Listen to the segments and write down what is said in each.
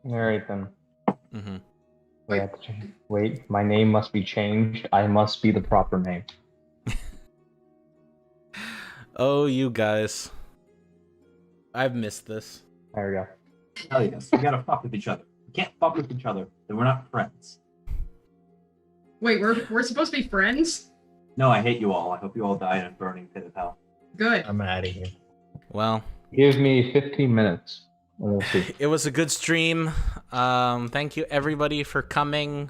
Alright then. Mm-hmm. Wait, my name must be changed. I must be the proper name. Oh, you guys. I've missed this. There we go. Hell yes, we gotta fuck with each other. We can't fuck with each other, then we're not friends. Wait, we're supposed to be friends? No, I hate you all. I hope you all die in a burning pit of hell. Good. I'm out of here. Well, Give me 15 minutes, and we'll see. it was a good stream. Thank you everybody for coming.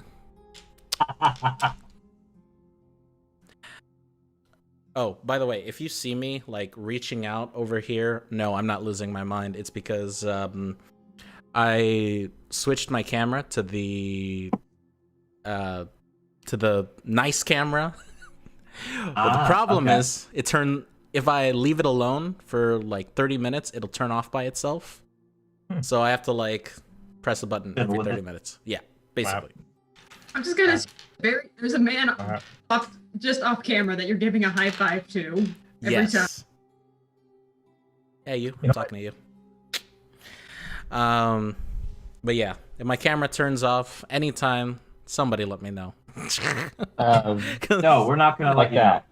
Oh, by the way, if you see me like reaching out over here, no, I'm not losing my mind. It's because I switched my camera to the nice camera. But the problem is if I leave it alone for like 30 minutes, it'll turn off by itself. So I have to like press a button every 30 minutes. Yeah, basically. Wow. I'm just gonna say, there's a man just off camera that you're giving a high five to every time. Hey, I'm talking to you. But yeah, if my camera turns off anytime, somebody let me know. No, we're not gonna like that.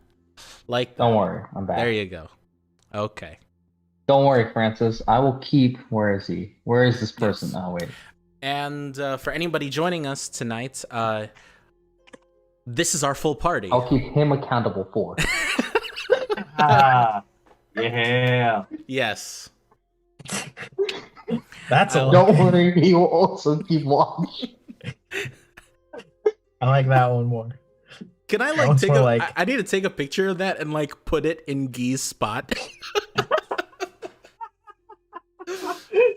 Like, Don't worry, I'm back. there you go. Okay. Don't worry, Francis. I will keep. Where is he? Where is this person? Yes. Oh wait. And for anybody joining us tonight, this is our full party. I'll keep him accountable for. Yeah. Yes. That's a Don't worry, he will also keep watching. I like that one more. Can I That like one's take more a? like- I need to take a picture of that and like put it in Guy's spot.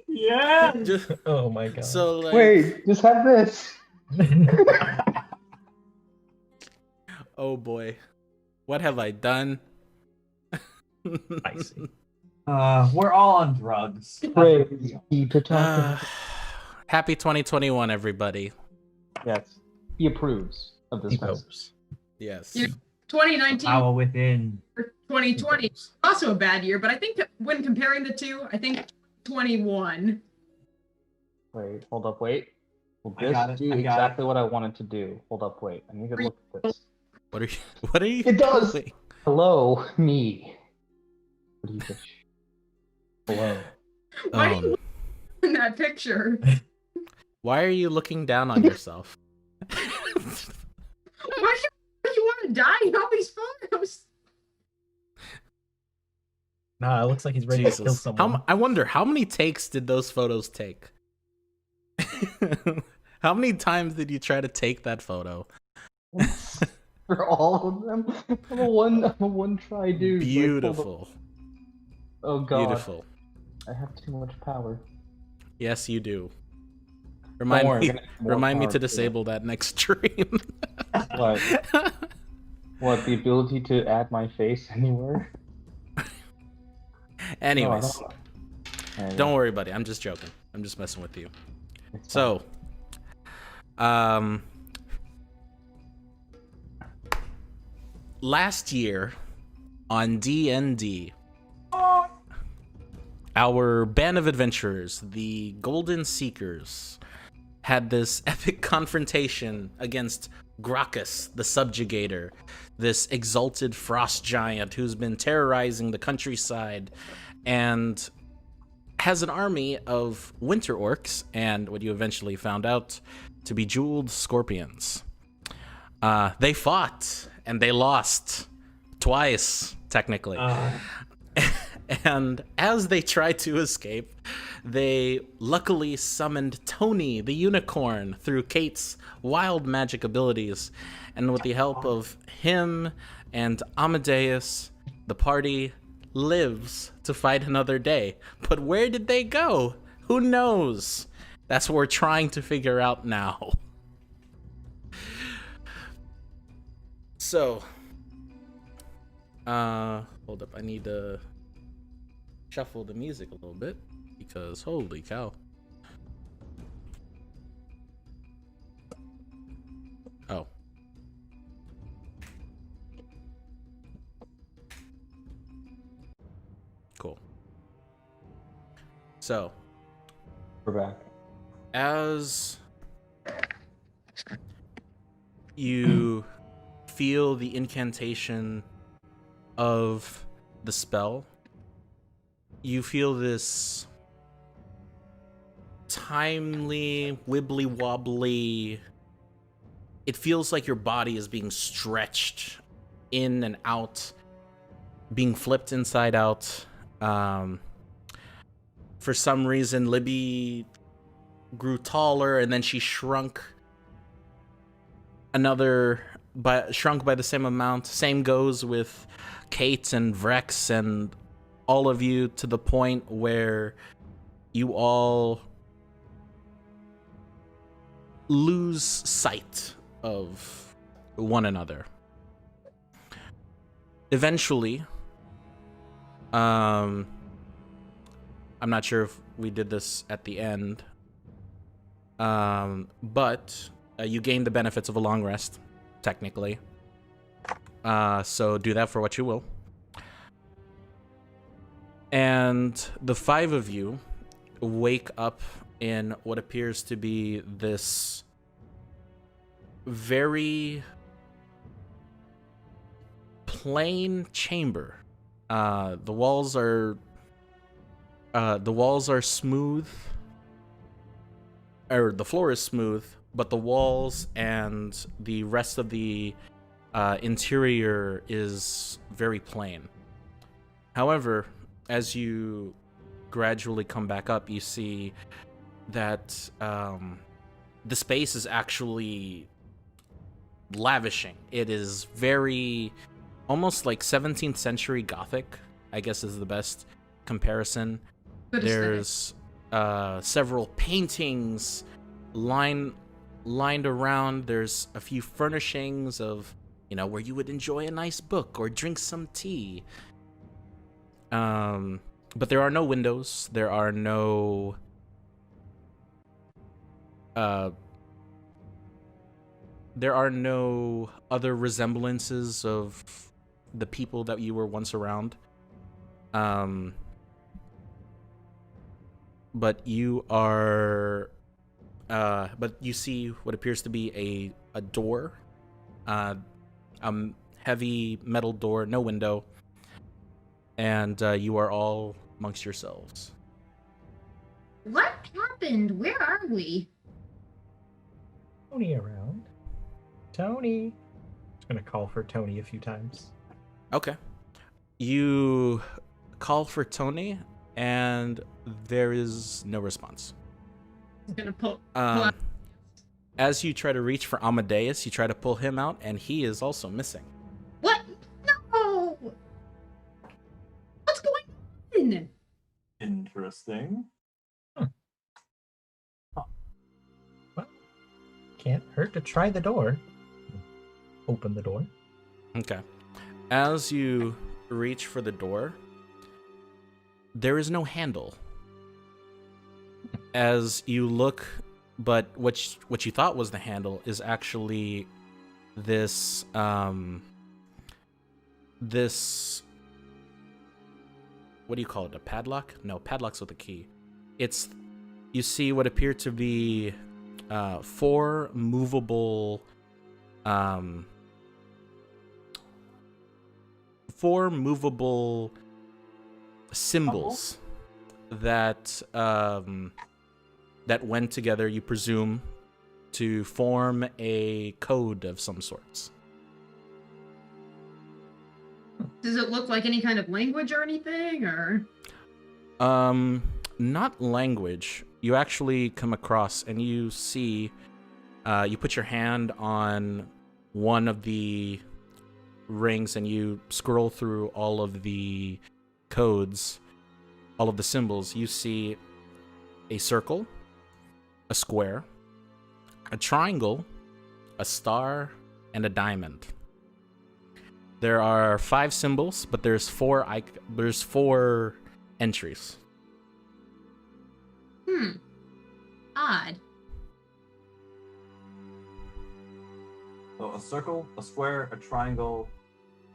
Yeah. Just, Oh my god. so like, Wait, just have this. oh boy, what have I done? I see. We're all on drugs. Praise be to talk. Happy 2021, everybody. Yes, he approves of this He message. hopes. Yes. Yeah. 2019 Power within. or 2020 also a bad year, but I think that when comparing the two, I think 21. Wait, hold up, wait. Will I got this it, do I got exactly what I wanted to do? Hold up, wait. I need to look at this. What are you? What are you? It does. doing? Hello, me. What do you think? Hello. Why do you look in that picture? Why are you looking down on yourself? Why do you want to die in all these photos? Nah, it looks like he's ready to kill Jesus. someone. I wonder how many takes did those photos take? How many times did you try to take that photo? For all of them? I'm a one try dude. like, hold Beautiful. up. Oh god. Beautiful. I have too much power. Yes, you do. Don't worry, Remind I'm me, gonna have more remind me power to too. disable that next stream. What? What, the ability to add my face anywhere? Anyways, No, I don't worry, buddy. I'm just joking. I'm just messing with you. It's So, last year on D&D, our band of adventurers, the Golden Seekers, had this epic confrontation against Gracchus, the Subjugator, this exalted frost giant who's been terrorizing the countryside and has an army of winter orcs and what you eventually found out to be jeweled scorpions. They fought and they lost twice, technically. And as they tried to escape, they luckily summoned Tony the unicorn through Kate's wild magic abilities. And with the help of him and Amadeus, the party lives to fight another day. But where did they go? Who knows? That's what we're trying to figure out now. So, hold up, I need to shuffle the music a little bit because holy cow. Oh. Cool. So, We're back. As you feel the incantation of the spell, you feel this timely, wibbly wobbly. It feels like your body is being stretched in and out, being flipped inside out. For some reason, Libby grew taller and then she shrunk shrunk by the same amount. Same goes with Kate and Vrex and all of you, to the point where you all lose sight of one another. Eventually, I'm not sure if we did this at the end, but you gain the benefits of a long rest, technically. So do that for what you will. And the five of you wake up in what appears to be this very plain chamber. The walls are smooth, or the floor is smooth, but the walls and the rest of the interior is very plain. However, as you gradually come back up, you see that the space is actually lavishing. It is very, almost like 17th century Gothic, I guess is the best comparison. Good There's several paintings lined around. There's a few furnishings of, where you would enjoy a nice book or drink some tea. But there are no windows. There are no other resemblances of the people that you were once around. But you see what appears to be a door, heavy metal door, no window, and you are all amongst yourselves. What happened? Where are we? Tony around. Tony. Just gonna call for Tony a few times. Okay. You call for Tony, and there is no response. He's gonna pull As you try to reach for Amadeus, you try to pull him out, and he is also missing. What? No! What's going on? Interesting. Well, can't hurt to try the door. Open the door. Okay. As you reach for the door, there is no handle. As you look, but what you thought was the handle is actually this this, what do you call it? A padlock? No, padlock's with a key. You see what appear to be four movable symbols that went together, you presume, to form a code of some sorts. Does it look like any kind of language or anything, or? Not language. You actually come across and you see, you put your hand on one of the rings and you scroll through all of the codes, all of the symbols. You see a circle, a square, a triangle, a star, and a diamond. There are 5 symbols, but there's 4 entries. Odd. So a circle, a square, a triangle,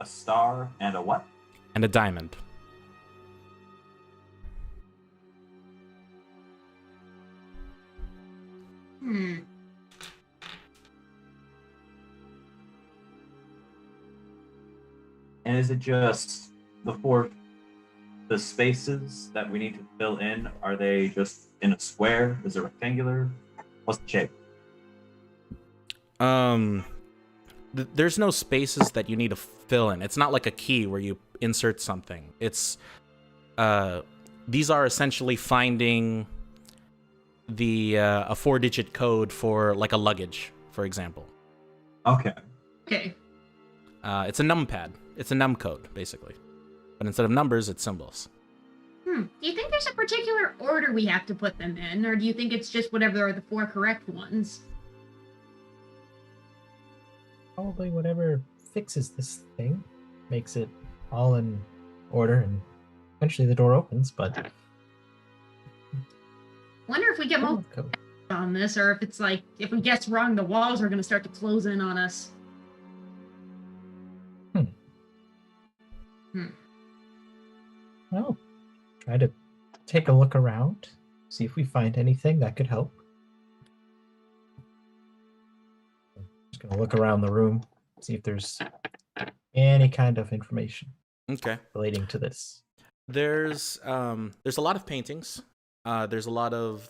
a star, and a what? And a diamond. Hmm. And is it just the spaces that we need to fill in? Are they just in a square? Is it rectangular? What's the shape? There's no spaces that you need to fill in. It's not like a key where you insert something. It's these are essentially finding the a 4-digit code for like a luggage, for example. Okay. Okay. It's a numpad. It's a num code, basically. But instead of numbers, it's symbols. Do you think there's a particular order we have to put them in, or do you think it's just whatever are the 4 correct ones? Probably whatever fixes this thing makes it all in order, and eventually the door opens. But Wonder if we get more code. on this, or if it's like, if we guess wrong, the walls are going to start to close in on us. Well, try to take a look around, see if we find anything that could help. Just gonna look around the room, see if there's any kind of information Okay. relating to this. There's a lot of paintings. There's a lot of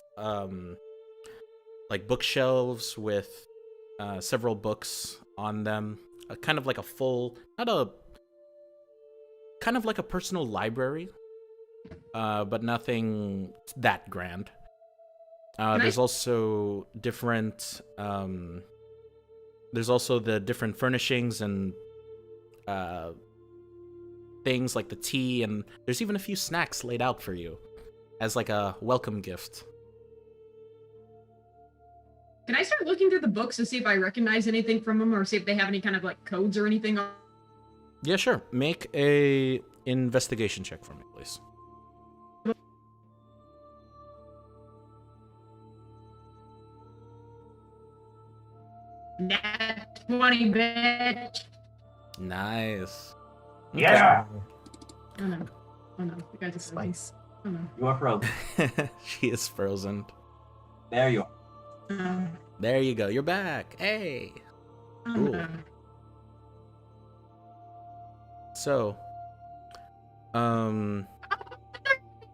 like bookshelves with several books on them. Kind of like a full, kind of like a personal library, but nothing that grand. There's also different. There's also the different furnishings and things like the tea, and there's even a few snacks laid out for you as like a welcome gift. Can I start looking through the books to see if I recognize anything from them, or see if they have any kind of like codes or anything? Yeah, sure. Make a investigation check for me, please. Nat 20, bitch. Nice. Yeah. Oh no. Oh no. You guys are frozen. Spice. Oh no. You are frozen. She is frozen. There you are. There you go. You're back. Hey. Oh, Cool. no. So,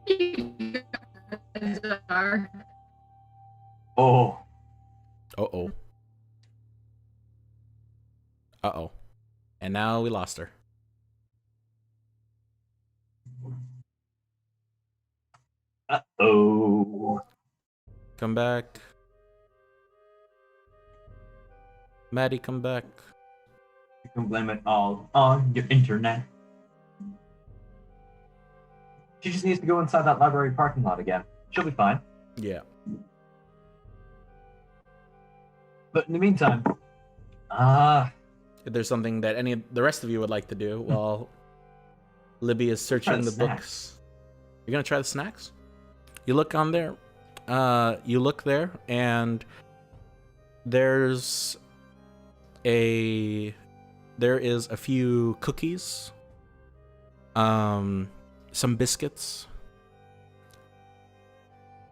You guys are. Oh. uh-oh. Uh-oh. And now we lost her. Uh-oh. Come back. Maddie, come back. You can blame it all on your internet. She just needs to go inside that library parking lot again. She'll be fine. Yeah. But in the meantime, If there's something that any of the rest of you would like to do while Libby is searching the books. You're gonna try the snacks? You look on there. You look there, and there is a few cookies, some biscuits,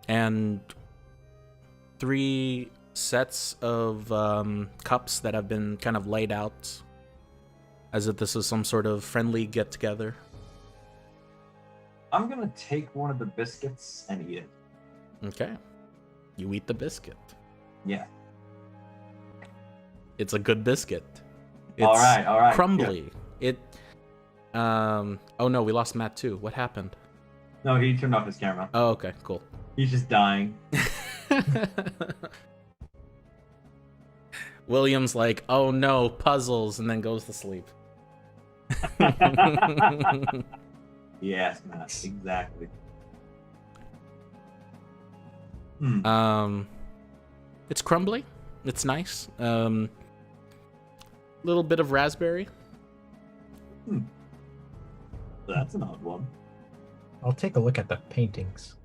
and 3 sets of cups that have been kind of laid out as if this is some sort of friendly get-together. I'm gonna take one of the biscuits and eat it. Okay. You eat the biscuit. Yeah. It's a good biscuit. It's All right. crumbly. It oh no, we lost Matt too. What happened? No, he turned off his camera. Oh, okay, cool. He's just dying. William's like, "Oh no, puzzles," and then goes to sleep. Yes, Matt. Exactly. It's crumbly. It's nice. Little bit of raspberry. That's an odd one. I'll take a look at the paintings,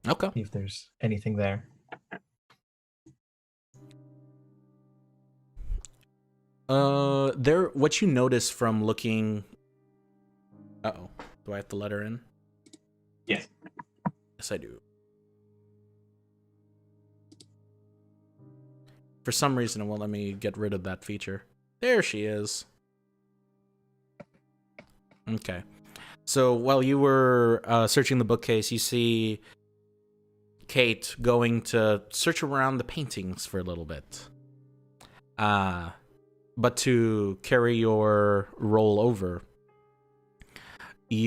Okay. see if there's anything there. What you notice from looking. Uh-oh. Do I have to let her in? Yes. Yes, I do. For some reason, it won't let me get rid of that feature. There she is. Okay. So while you were searching the bookcase, you see Kate going to search around the paintings for a little bit. But to carry your roll over, as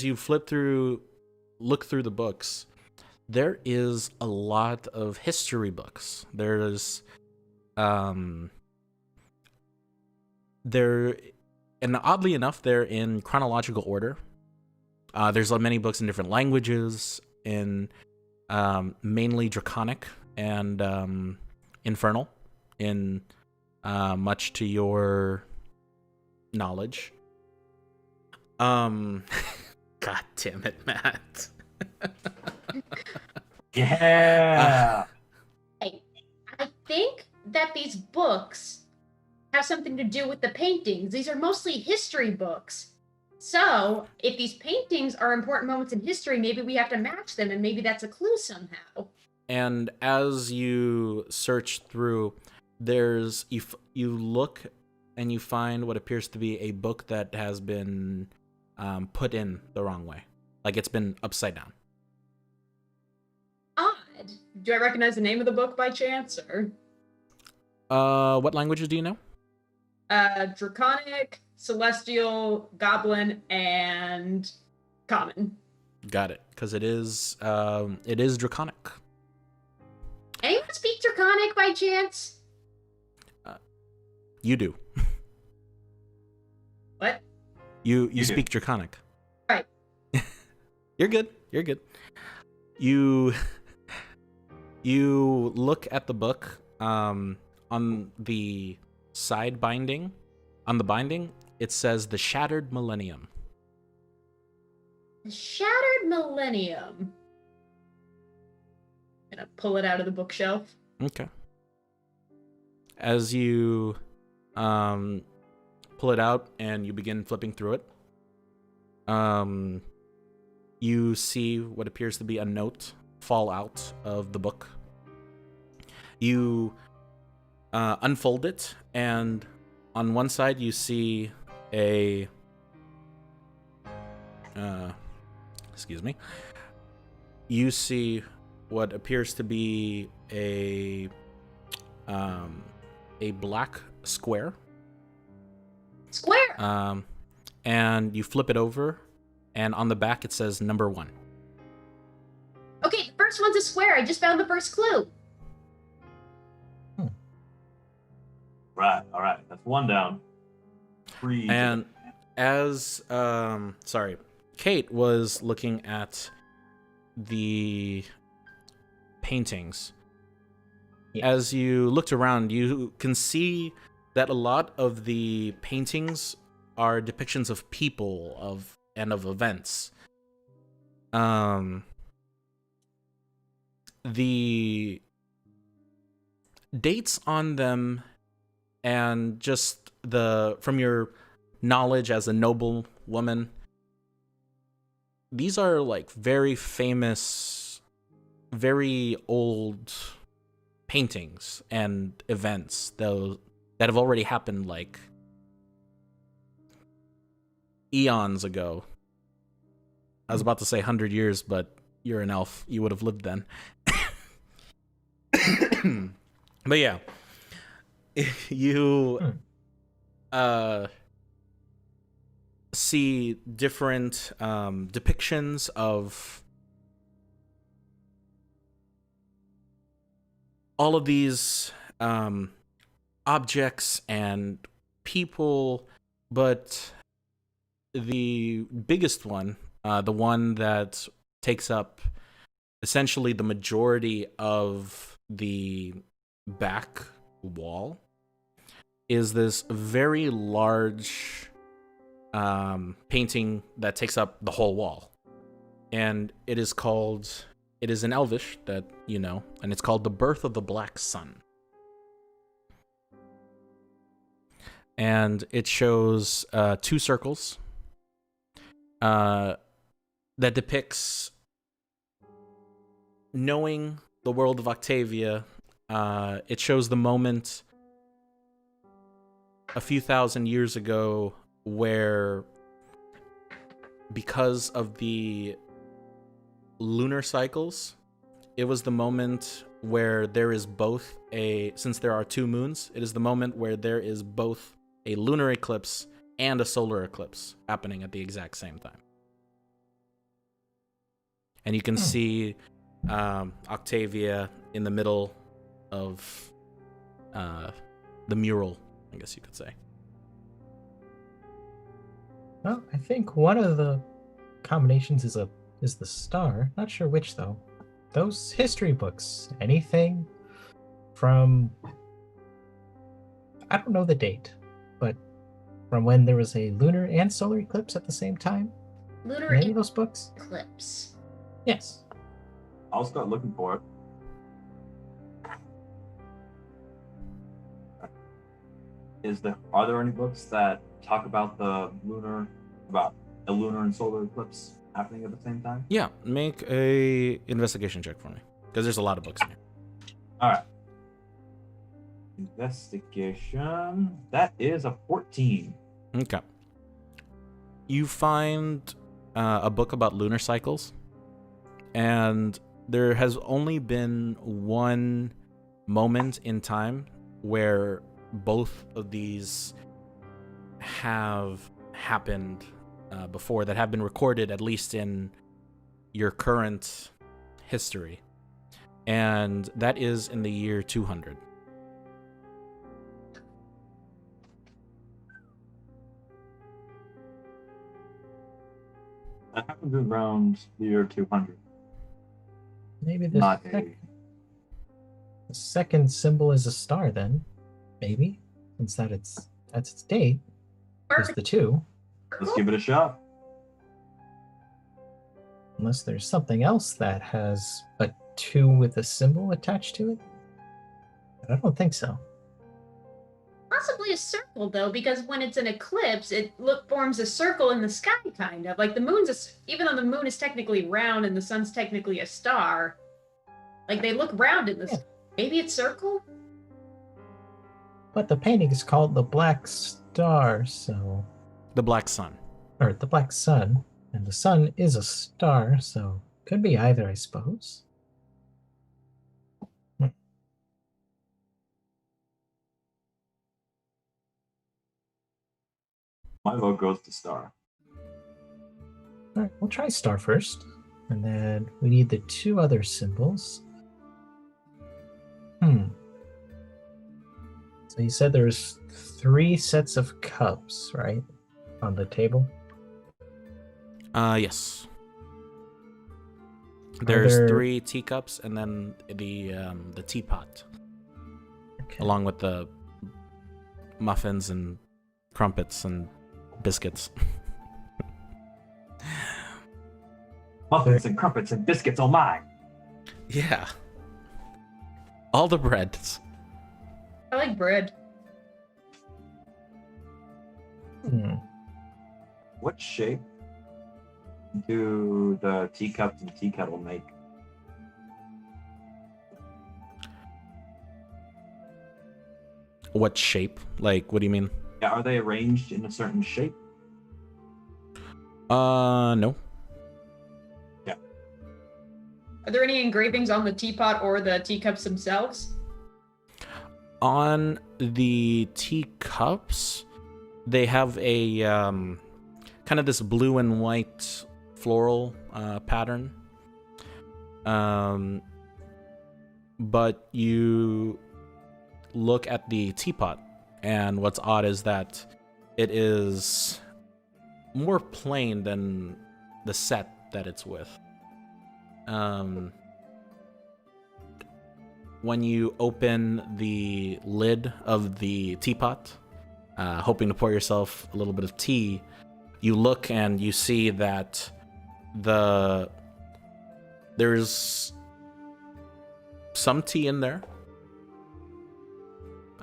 you look through the books, there is a lot of history books. And oddly enough, they're in chronological order. There's many books in different languages, in mainly Draconic and Infernal, in much to your knowledge. God damn it, Matt. Yeah. I think that these books have something to do with the paintings. These are mostly history books. So, if these paintings are important moments in history, maybe we have to match them, and maybe that's a clue somehow. And as you search through, you look and you find what appears to be a book that has been put in the wrong way. Like it's been upside down. Odd. Do I recognize the name of the book by chance, or? What languages do you know? Draconic, Celestial, Goblin, and Common. Got it, because it is Draconic. Anyone speak Draconic by chance? You do. What? You You speak do. Draconic. Right. You're good. You look at the book on the side binding. On the binding, it says The Shattered Millennium. The Shattered Millennium. Gonna pull it out of the bookshelf. Okay. As you pull it out and you begin flipping through it, you see what appears to be a note fall out of the book. You unfold it, and on one side you see a you see what appears to be a black square. Square. And you flip it over, and on the back it says number 1. Okay, the first one's a square. I just found the first clue. Right. All right. That's one down. 3. And as Kate was looking at the paintings. Yeah. As you looked around, you can see that a lot of the paintings are depictions of people and of events. The dates on them, and just from your knowledge as a noble woman, these are like very famous, very old paintings and events that have already happened like eons ago. I was about to say 100 years, but you're an elf. You would have lived then. But yeah, you see different depictions of all of these objects and people, but the biggest one, the one that takes up essentially the majority of the back wall, is this very large painting that takes up the whole wall. And it is in Elvish, that you know, and it's called The Birth of the Black Sun. And it shows 2 circles that depicts knowing the world of Octavia, it shows the moment a few thousand years ago where, because of the lunar cycles, it was the moment where there is both since there are two moons, it is the moment where there is both a lunar eclipse and a solar eclipse happening at the exact same time. And you can see Octavia in the middle of the mural, I guess you could say. Well, I think one of the combinations is the star. Not sure which though. Those history books, anything from, I don't know the date, but from when there was a lunar and solar eclipse at the same time? Lunar In any of those books? eclipse. Yes. I'll start looking for it. Are there any books that talk about a lunar and solar eclipse happening at the same time? Yeah, make a investigation check for me, because there's a lot of books in here. All right. Investigation. That is a 14. Okay. You find a book about lunar cycles, and there has only been one moment in time where both of these have happened before, that have been recorded, at least in your current history. And that is in the year 200. That happens around the year 200. Maybe Not the second symbol is a star then. Maybe. Since that's its date. Is the 2. Let's give it a shot. Unless there's something else that has a 2 with a symbol attached to it. But I don't think so. Possibly a circle though, because when it's an eclipse, it forms a circle in the sky, kind of like the moon's. Even though the moon is technically round and the sun's technically a star, like they look round in the sky. Maybe it's circle. But the painting is called the Black Star, so The Black Sun. or the Black Sun, and the sun is a star, so could be either, I suppose. My vote goes to Star. All right, we'll try star first, and then we need the 2 other symbols. So you said there's 3 sets of cups, right, on the table? Yes. There's there- 3 teacups and then the teapot, Okay. along with the muffins and crumpets and biscuits. Muffins and crumpets and biscuits, oh my! Yeah. All the breads. I like bread. What shape do the teacups and tea kettle make? What shape? Like, what do you mean? Yeah, are they arranged in a certain shape? No. Are there any engravings on the teapot or the teacups themselves? On the teacups, they have a kind of this blue and white floral pattern. But you look at the teapot, and what's odd is that it is more plain than the set that it's with. When you open the lid of the teapot, hoping to pour yourself a little bit of tea, you look and you see that there's some tea in there.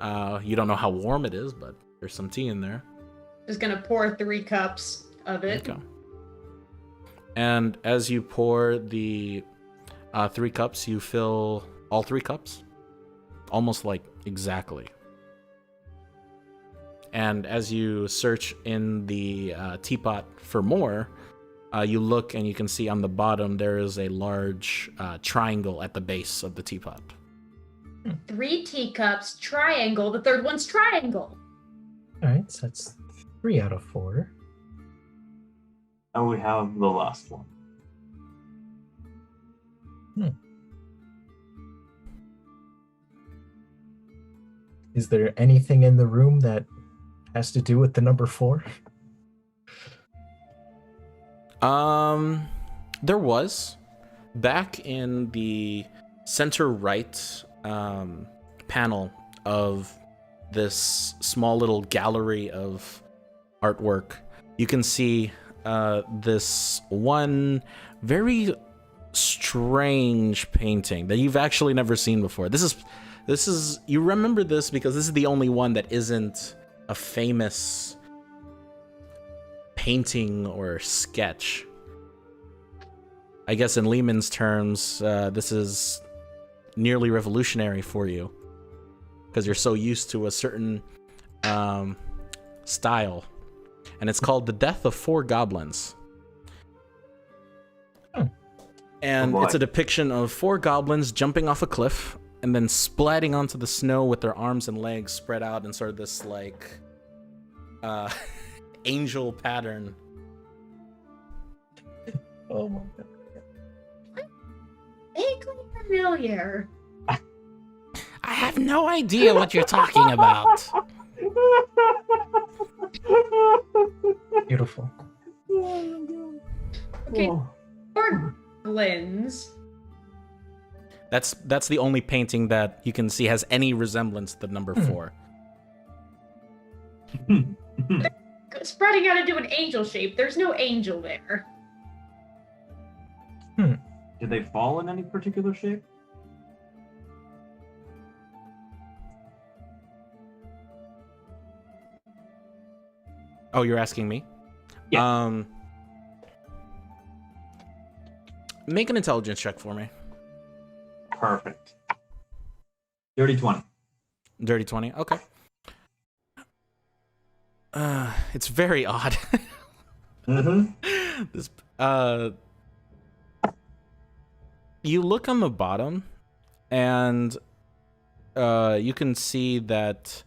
You don't know how warm it is, but there's some tea in there. Just gonna pour 3 cups of it. Okay. And as you pour the 3 cups. You fill all 3 cups, almost like exactly. And as you search in the teapot for more, you look and you can see on the bottom there is a large triangle at the base of the teapot. 3 teacups, triangle. The third one's triangle. All right, so that's 3 out of 4. And we have the last one. Is there anything in the room that has to do with the number 4? There was back in the center right panel of this small little gallery of artwork. You can see this one very strange painting that you've actually never seen before. This is you remember this because this is the only one that isn't a famous painting or sketch. I guess in Lehman's terms, this is nearly revolutionary for you because you're so used to a certain style, and it's called The Death of 4 Goblins. And it's a depiction of 4 goblins jumping off a cliff and then splatting onto the snow with their arms and legs spread out in sort of this like angel pattern. Oh my god. Vaguely familiar. I have no idea what you're talking about. Beautiful. Okay, Oh. 4 goblins. That's the only painting that you can see has any resemblance to the number 4. Spreading out into an angel shape. There's no angel there. Did they fall in any particular shape? Oh, you're asking me? Yeah. Make an intelligence check for me. Perfect. Dirty 20. Dirty 20. Okay. It's very odd. Mm-hmm. This you look on the bottom and you can see that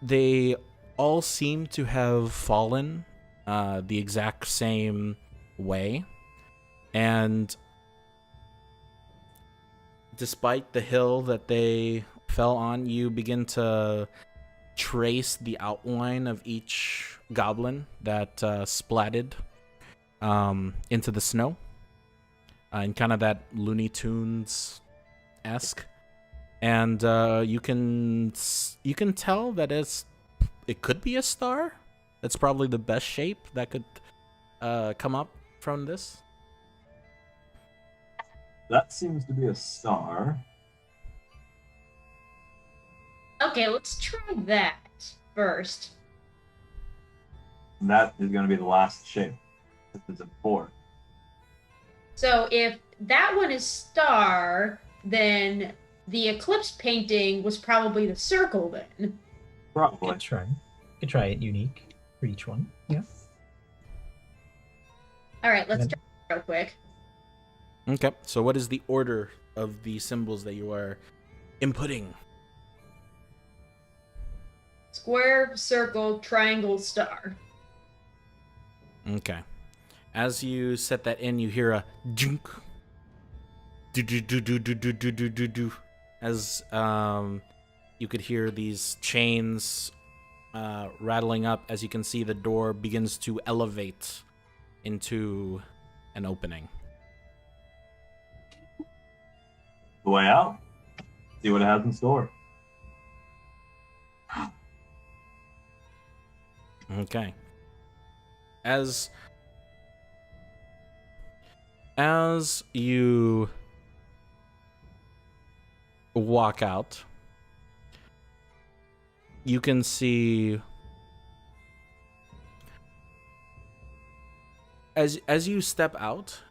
they all seem to have fallen the exact same way, and despite the hill that they fell on, you begin to trace the outline of each goblin that splatted into the snow in kind of that Looney Tunes-esque. And you can tell that it could be a star. That's probably the best shape that could come up from this. That seems to be a star. Okay, let's try that first. That is going to be the last shape. This is a 4. So if that one is star, then the eclipse painting was probably the circle then. Probably. Good try. You could try it unique for each one. Yeah. All right, let's And- try it real quick. Okay, so what is the order of the symbols that you are inputting? Square, circle, triangle, star. Okay. As you set that in, you hear a junk. Do do do do do do do do do do. As you could hear these chains rattling up. As you can see, the door begins to elevate into an opening. The way out. See what it has in store. Okay. As you walk out, you can see as you step out,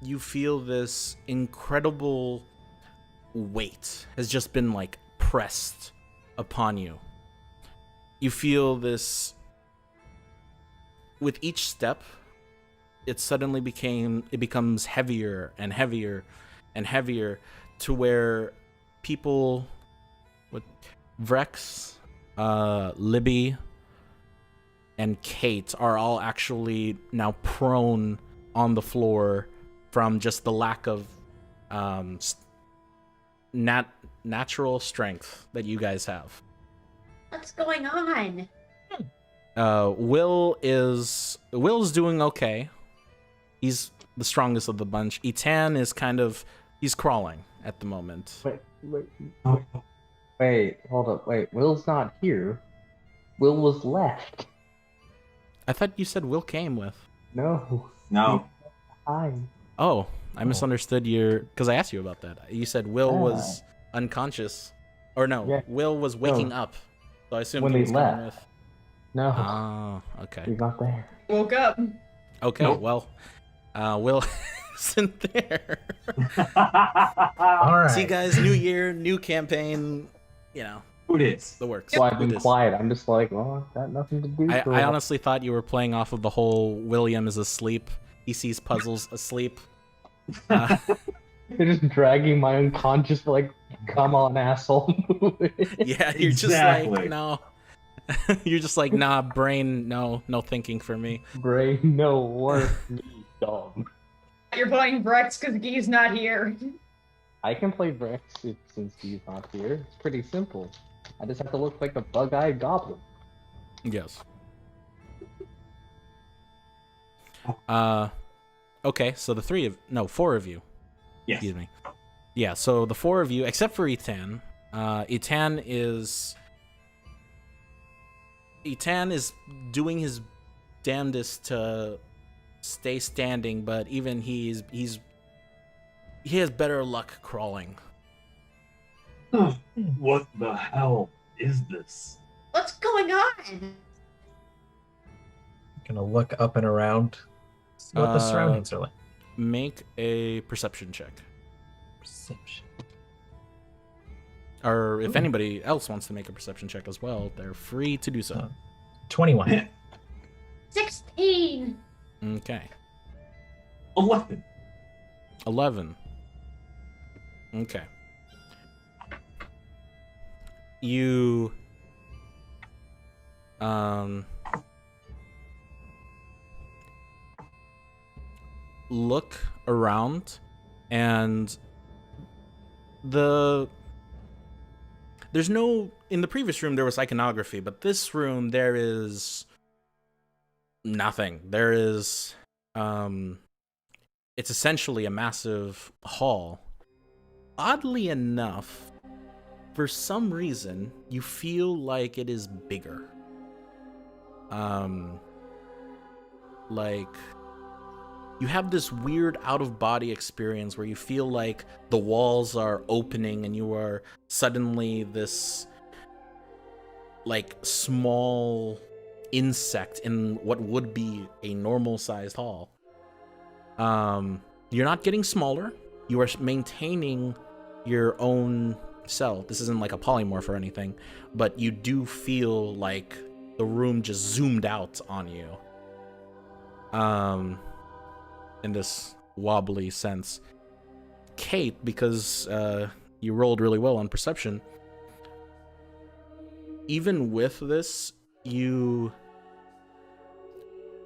you feel this incredible weight has just been like pressed upon you. You feel this with each step. It becomes heavier and heavier and heavier to where people with Vrex, Libby, and Kate are all actually now prone on the floor from just the lack of natural strength that you guys have. What's going on? Will's doing okay. He's the strongest of the bunch. Etan is he's crawling at the moment. Wait, hold up. Wait, Will's not here. Will was left. I thought you said Will came with. No. No. Hi. Oh, I misunderstood because I asked you about that. You said Will was unconscious. Or no, Yeah. Will was waking up. So I assumed When he they was coming left. with. No. Oh, okay. He's not there. Woke up. Okay, Nope. well, Will isn't there. All right. See, guys, new year, new campaign, Who is? the works. So I've been It is. quiet. I'm just like, well, got nothing to do. for I a honestly thought you were playing off of the whole William is asleep. He sees puzzles asleep. They're just dragging my unconscious, like, come on, asshole. Yeah, you're just Exactly. like, no. You're just like, nah, brain, no thinking for me. Brain, no work, me, dumb. You're playing Brex because Guy's not here. I can play Brex since he's not here. It's pretty simple. I just have to look like a bug-eyed goblin. Yes. Okay, so four of you. Yes. Excuse me. Yeah, so the four of you, except for Etan. Etan is doing his damnedest to stay standing, but even he has better luck crawling. What the hell is this? What's going on? Gonna look up and around, see what the surroundings are like. Make a perception check. Perception. Or if anybody else wants to make a perception check as well, they're free to do so. 21. 16. Okay. 11. 11. Okay. You look around, and there's no, in the previous room there was iconography, but this room there is nothing. There is it's essentially a massive hall. Oddly enough, for some reason, you feel like it is bigger. Like you have this weird out-of-body experience where you feel like the walls are opening and you are suddenly this like small insect in what would be a normal-sized hall. You're not getting smaller. You are maintaining your own self. This isn't like a polymorph or anything, but you do feel like the room just zoomed out on you. In this wobbly sense. Kate, because you rolled really well on perception, even with this, you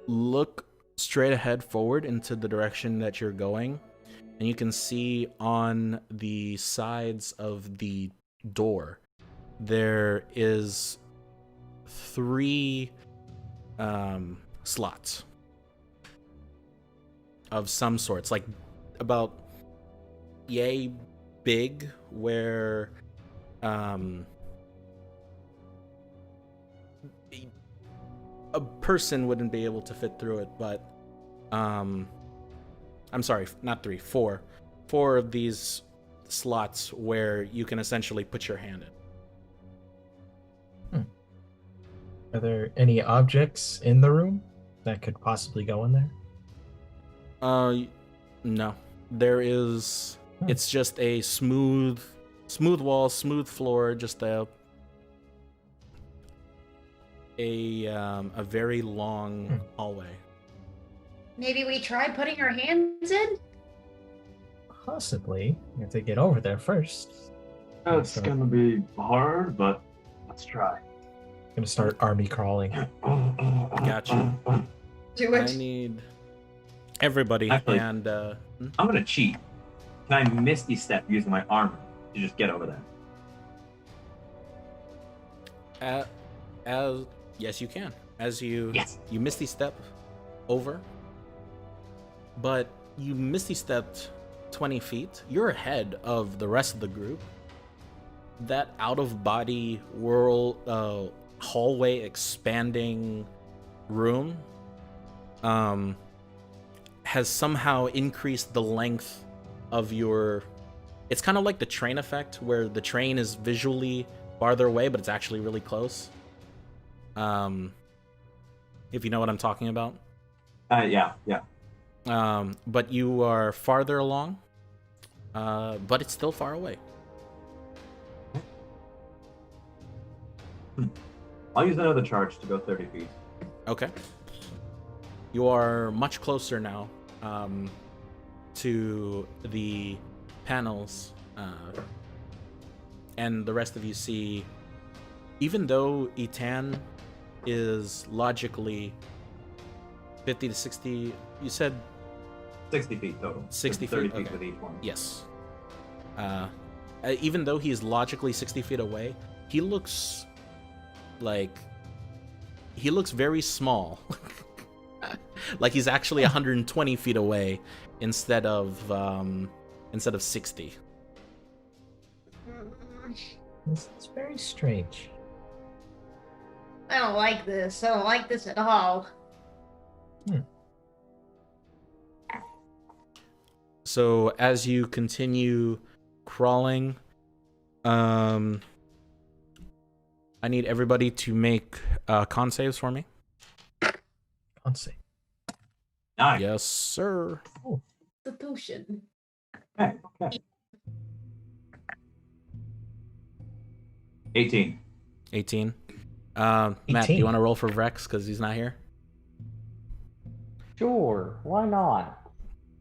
look straight ahead forward into the direction that you're going, and you can see on the sides of the door there is 3 slots of some sorts, like about yay big, where a person wouldn't be able to fit through it, but I'm sorry, not 3, 4 of these slots where you can essentially put your hand in. Are there any objects in the room that could possibly go in there? No. there is. It's just a smooth wall, smooth floor, just a very long hallway. Maybe we try putting our hands in? Possibly. You have to get over there first. It's gonna be hard, but let's try. Gonna start army crawling. Gotcha. Do I it. need everybody Actually- and I'm gonna cheat. Can I misty step using my armor to just get over there? as yes, you can. As you Yes. you misty step over, but you misty stepped 20 feet. You're ahead of the rest of the group. That out of body world hallway expanding room has somehow increased the length of your. It's kind of like the train effect, where the train is visually farther away, but it's actually really close. If you know what I'm talking about. Yeah. But you are farther along, but it's still far away. I'll use another charge to go 30 feet. Okay. You are much closer now to the panels, and the rest of you see, even though Etan is logically 50 to 60, you said 60 feet total. 60 30 feet? feet Okay. with each one. yes. Even though he is logically 60 feet away, he looks very small. Like he's actually 120 feet away instead of 60. It's very strange. I don't like this. I don't like this at all. So as you continue crawling, I need everybody to make con saves for me. Can't say. Nice. Yes, sir. Constitution. Okay. 18. 18. Matt, do 18. you want to roll for Vrex because he's not here? Sure, why not?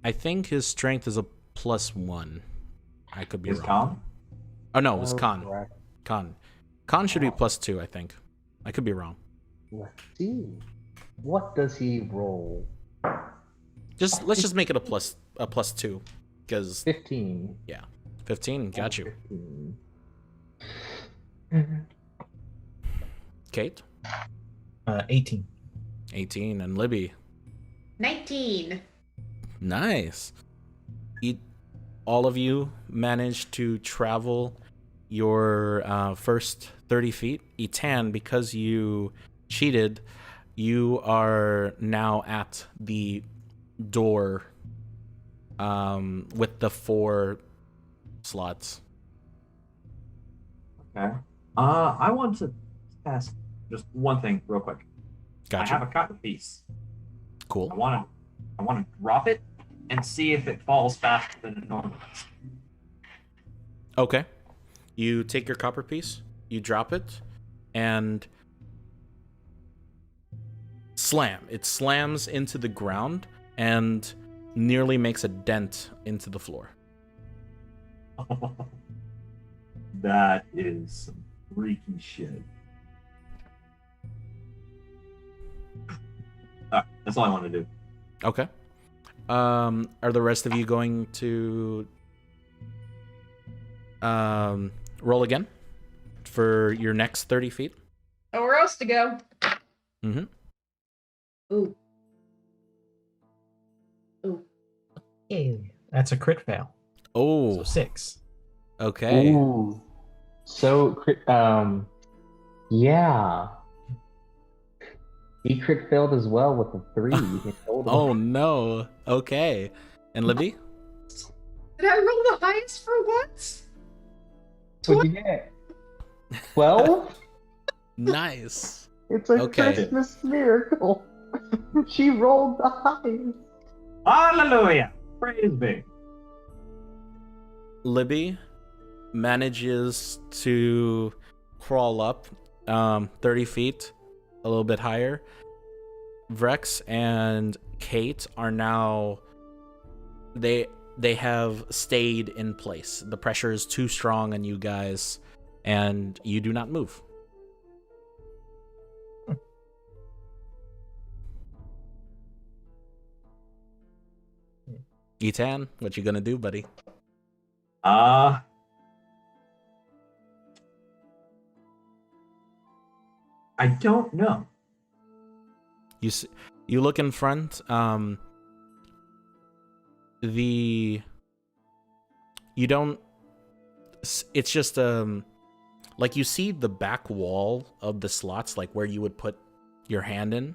I think his strength is a +1. I could be Is wrong. calm? Oh no, it was Oh, con. correct. Con should be +2, I think. I could be wrong. Let's see. What does he roll? Let's just make it a +2, because 15. 15 got you. 15. Kate, 18. 18, and Libby. 19. Nice. All of you managed to travel your first 30 feet. Etan, because you cheated, you are now at the door with the 4 slots. Okay. I want to ask just one thing real quick. I have Gotcha. a copper piece. Cool. I want to drop it and see if it falls faster than it normally does. Okay. You take your copper piece, you drop it, and slam. It slams into the ground and nearly makes a dent into the floor. That is some freaky shit. Alright, that's all I want to do. Okay. Are the rest of you going to roll again for your next 30 feet? Nowhere else to go. Mm-hmm. Ooh. Hey, that's a crit fail. Oh, So 6. okay. Ooh. So, yeah. He crit failed as well with a 3 in total. Oh no. Okay. And Libby? Did I roll the highest for once? What'd you get? 12? Nice. It's a Okay. Christmas miracle. She rolled the highest. Hallelujah! Praise be. Libby manages to crawl up 30 feet, a little bit higher. Vrex and Kate are now they have stayed in place. The pressure is too strong on you guys, and you do not move. Etan, what you gonna do, buddy? I don't know. You look in front. You don't. It's just like you see the back wall of the slots, like where you would put your hand in.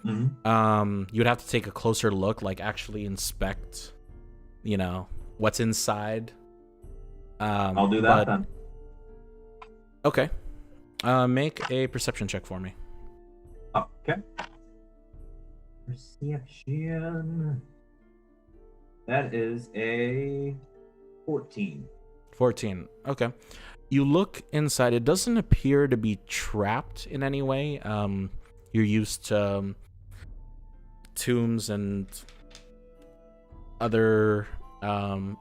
Mm-hmm. You'd have to take a closer look, like actually inspect, what's inside. I'll do that then. Okay. Make a perception check for me. Okay. Perception. That is a 14. 14. Okay. You look inside. It doesn't appear to be trapped in any way. You're used to tombs and other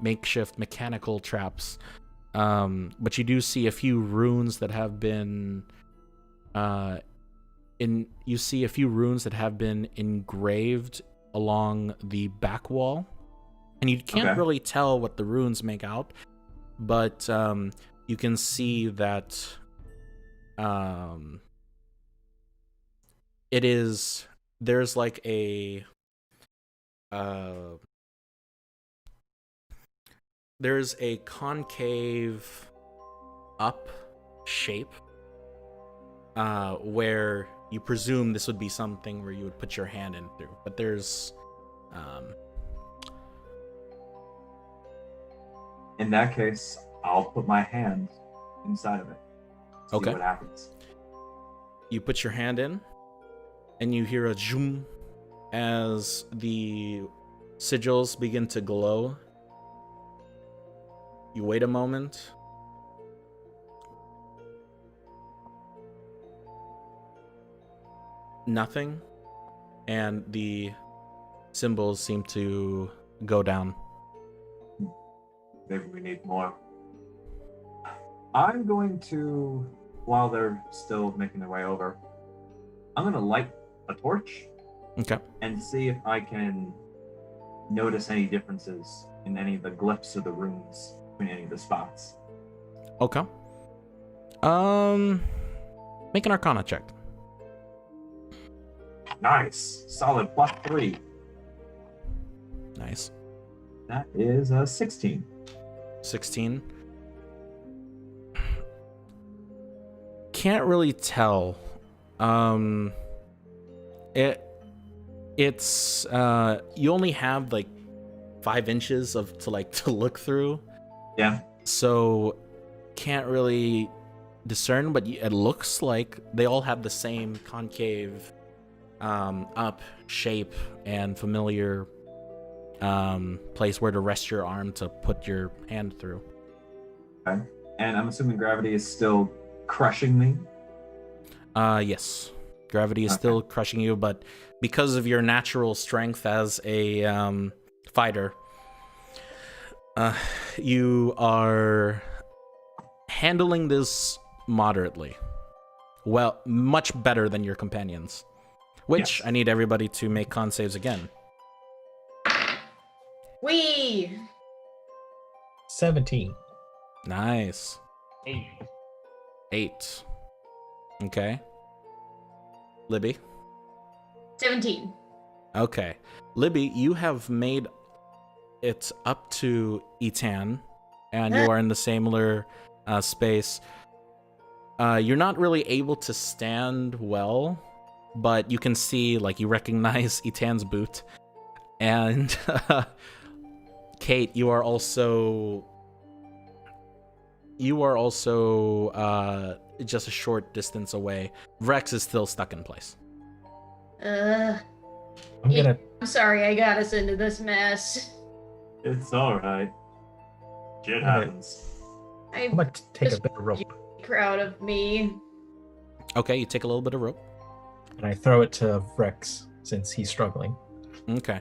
makeshift mechanical traps. But you do see a few runes that have been engraved along the back wall, and you can't really tell what the runes make out, but you can see that there's like there's a concave up shape where you presume this would be something where you would put your hand in through, but there's in that case, I'll put my hand inside of it. See what happens. You put your hand in, and you hear a zoom as the sigils begin to glow. You wait a moment. Nothing. And the symbols seem to go down. Maybe we need more. I'm going to, while they're still making their way over, I'm going to light a torch. Okay. And see if I can notice any differences in any of the glyphs or the runes between any of the spots. Okay. Make an Arcana check. Nice. Solid +3. Nice. That is a 16. 16. Can't really tell. It's you only have like 5 inches to look through. Yeah. So can't really discern, but it looks like they all have the same concave up shape and familiar place where to rest your arm to put your hand through. Okay. And I'm assuming gravity is still crushing me? Yes. Gravity is still crushing you, but because of your natural strength as a fighter, you are handling this moderately. Well, much better than your companions. Which, yes. I need everybody to make con saves again. Wee! 17. Nice. 8. Okay. Libby? 17. Okay. Libby, you have made it up to Etan, and you are in the similar space. You're not really able to stand well, but you can see, you recognize Etan's boot. And Kate, you are also just a short distance away. Vrex is still stuck in place. I'm sorry I got us into this mess. It's alright. Shit Alright. happens. I'm gonna take a bit of rope Proud of me. Okay, you take a little bit of rope. and I throw it to Rex since he's struggling. Okay.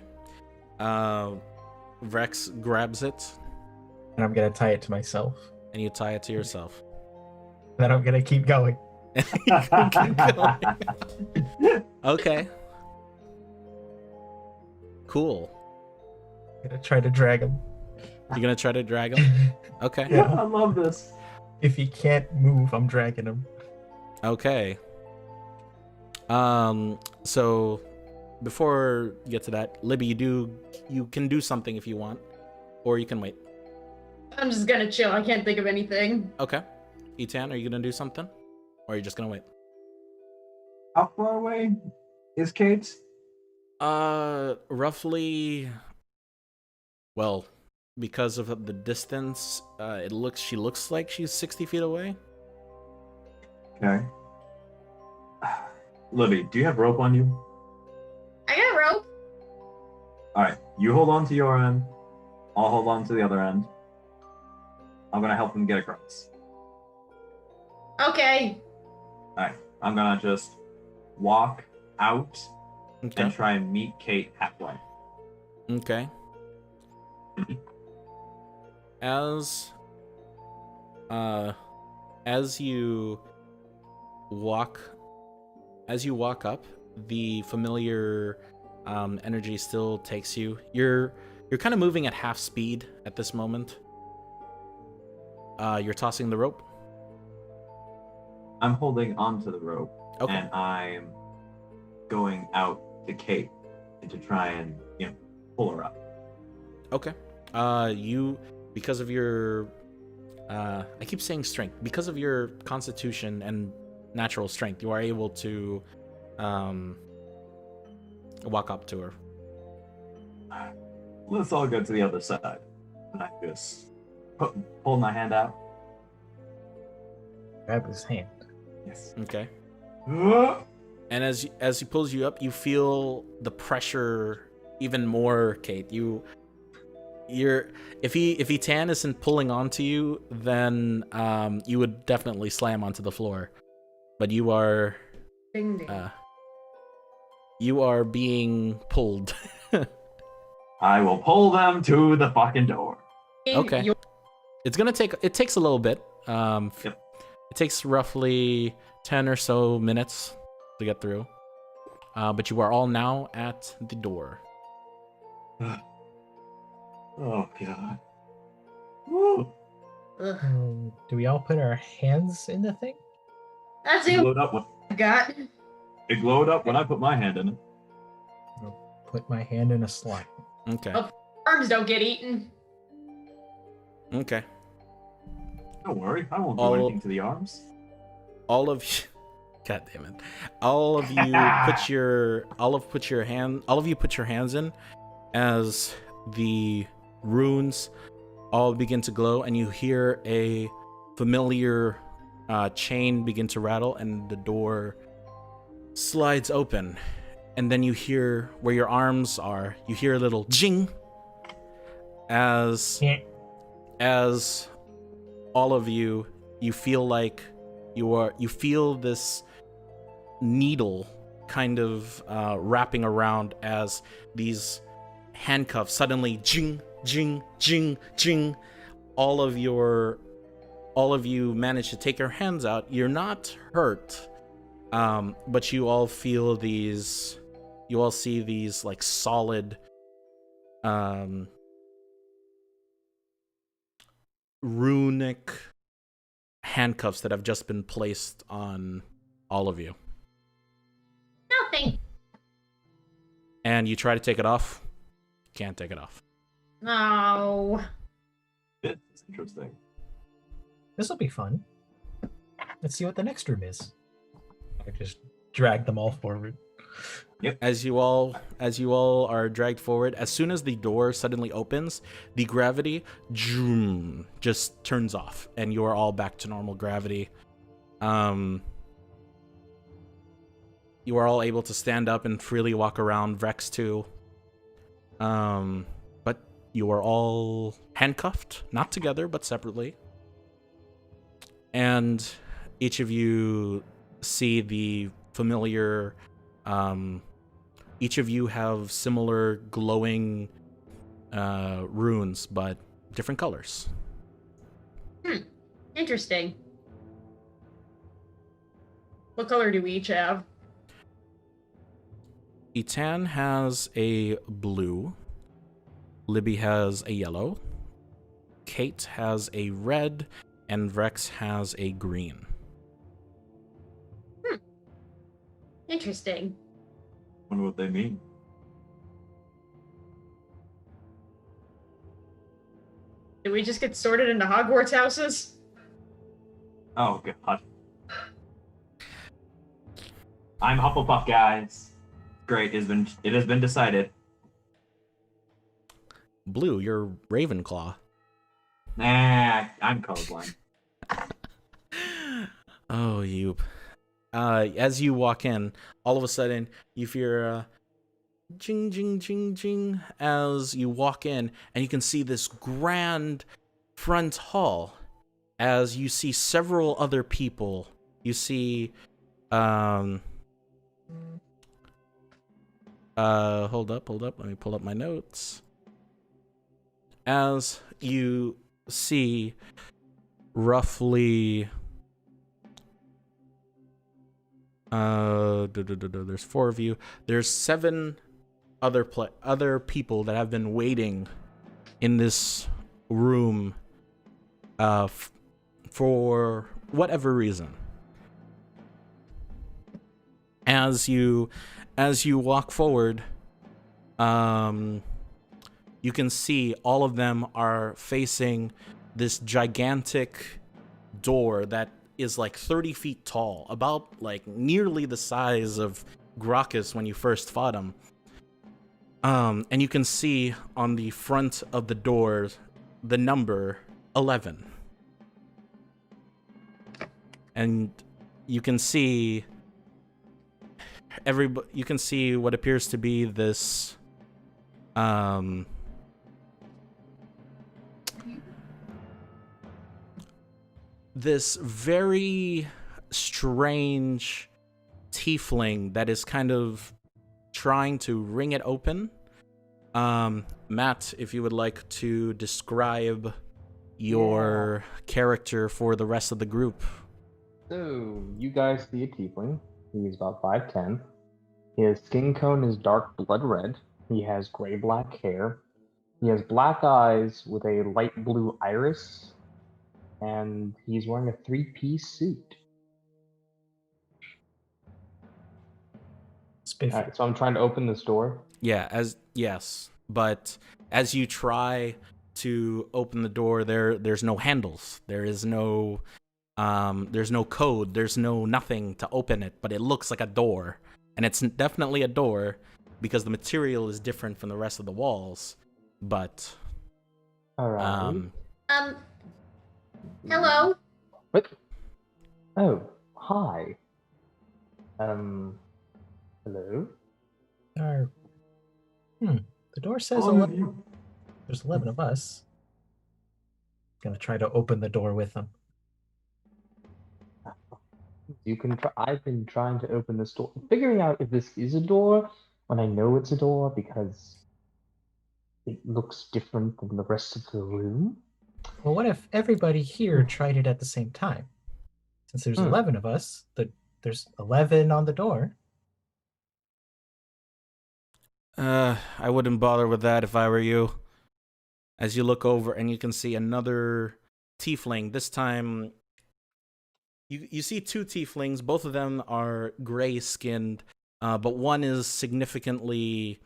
Rex grabs it, And I'm gonna tie it to myself. and you tie it to yourself. Then I'm gonna keep going. Keep going. Okay. Cool. I'm gonna try to drag him. You're gonna try to drag him? Okay. Yeah. I love this. If he can't move, I'm dragging him. Okay. So before you get to that, Libby, you can do something if you want, or you can wait. I'm just gonna chill. I can't think of anything. Okay. Etan, are you gonna do something, or are you just gonna wait? How far away is Kate? Roughly. Well, because of the distance, she looks like she's 60 feet away. Okay. Libby, do you have rope on you? I got rope. Alright, you hold on to your end. I'll hold on to the other end. I'm gonna help them get across. Okay. Alright, I'm gonna just walk out Okay. and try and meet Kate halfway. Okay. As you walk up, the familiar energy still takes you. You're kind of moving at half speed at this moment. You're tossing the rope. I'm holding onto the rope Okay. and I'm going out to Kate and to try and, pull her up. Okay. You, because of your, I keep saying strength, because of your constitution and natural strength, you are able to, walk up to her. Let's all go to the other side. And I just pull my hand out. Grab his hand. Yes. Okay. And as he pulls you up, you feel the pressure even more, Kate. If Etan isn't pulling onto you, then you would definitely slam onto the floor. But you are Ding ding. being pulled. I will pull them to the fucking door. Okay. It takes a little bit. Yep. It takes roughly 10 or so minutes to get through. But you are all now at the door. Oh god. Woo. Ugh. Do we all put our hands in the thing? That's It it. glowed up when I got. it glowed up when I put my hand in it. Put my hand in a slot. Okay. Oh. Arms don't get eaten. Okay. Don't worry, I won't do All- anything to the arms. All of you, God damn it! All of you put your hands in as the runes all begin to glow, and you hear a familiar chain begin to rattle, and the door slides open. And then you hear where your arms are. You hear a little jing as all of you feel like you feel this needle kind of wrapping around as these handcuffs suddenly jing jing jing jing. All of you manage to take your hands out. You're not hurt, but you all feel these. You all see these like solid runic handcuffs that have just been placed on all of you. Nothing. And you try to take it off. Can't take it off. No. It's interesting. This will be fun. Let's see what the next room is. I just drag them all forward. As you all are dragged forward, as soon as the door suddenly opens, the gravity just turns off, and you are all back to normal gravity. You are all able to stand up and freely walk around. Vrex too. But you are all handcuffed, not together, but separately. And each of you see the familiar, each of you have similar glowing runes, but different colors. Interesting. What color do we each have? Etan has a blue. Libby has a yellow. Kate has a red. And Rex has a green. Interesting. Wonder what they mean. Did we just get sorted into Hogwarts houses? Oh god. I'm Hufflepuff, guys. Great, it has been decided. Blue, you're Ravenclaw. Nah, I'm colorblind. Oh, you. As you walk in, all of a sudden you hear jing, jing, jing, jing as you walk in, and you can see this grand front hall as you see several other people. You see, hold up, let me pull up my notes. As you see roughly there's 4 of you. There's 7 other people that have been waiting in this room for whatever reason. As you walk forward, you can see all of them are facing this gigantic door that is like 30 feet tall, about like nearly the size of Gracchus when you first fought him. And you can see on the front of the door the number 11. And you can see you can see what appears to be this this very strange tiefling that is kind of trying to ring it open. Matt, if you would like to describe your character for the rest of the group. So, you guys see a tiefling. He's about 5'10". His skin tone is dark blood red. He has gray-black hair. He has black eyes with a light blue iris. And he's wearing a 3-piece suit. Alright, so I'm trying to open this door. Yeah, but as you try to open the door, there's no handles. There's no code. There's no nothing to open it, but it looks like a door, and it's definitely a door because the material is different from the rest of the walls. But all right. Hello. What? Oh, hi. Hello. The door says All of 11. you. There's 11 of us. Gonna try to open the door with them. You can try. I've been trying to open this door, figuring out if this is a door when I know it's a door because it looks different than the rest of the room. Well, what if everybody here tried it at the same time? Since there's 11 of us, there's 11 on the door. I wouldn't bother with that if I were you. As you look over and you can see another tiefling. This time, you see 2 tieflings. Both of them are gray-skinned, but one is significantly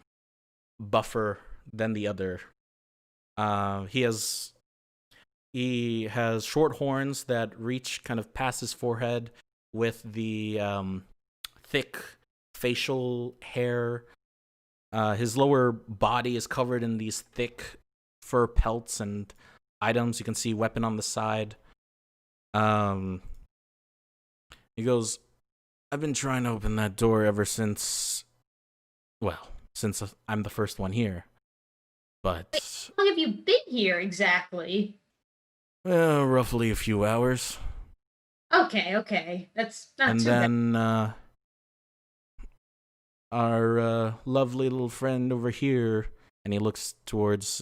buffer than the other. He has short horns that reach kind of past his forehead with the thick facial hair. His lower body is covered in these thick fur pelts and items. You can see weapon on the side. He goes, I've been trying to open that door ever since I'm the first one here. But How long have you been here exactly? roughly a few hours. Okay. That's not And too bad. then our lovely little friend over here, and he looks towards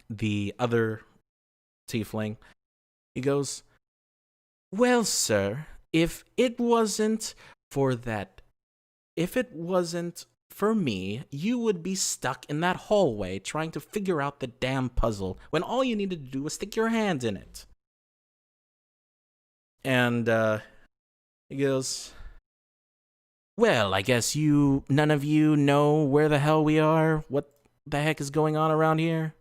the other tiefling. He goes, "Well, sir, if it wasn't for me, you would be stuck in that hallway trying to figure out the damn puzzle when all you needed to do was stick your hand in it." And he goes, "Well, I guess none of you know where the hell we are? What the heck is going on around here?"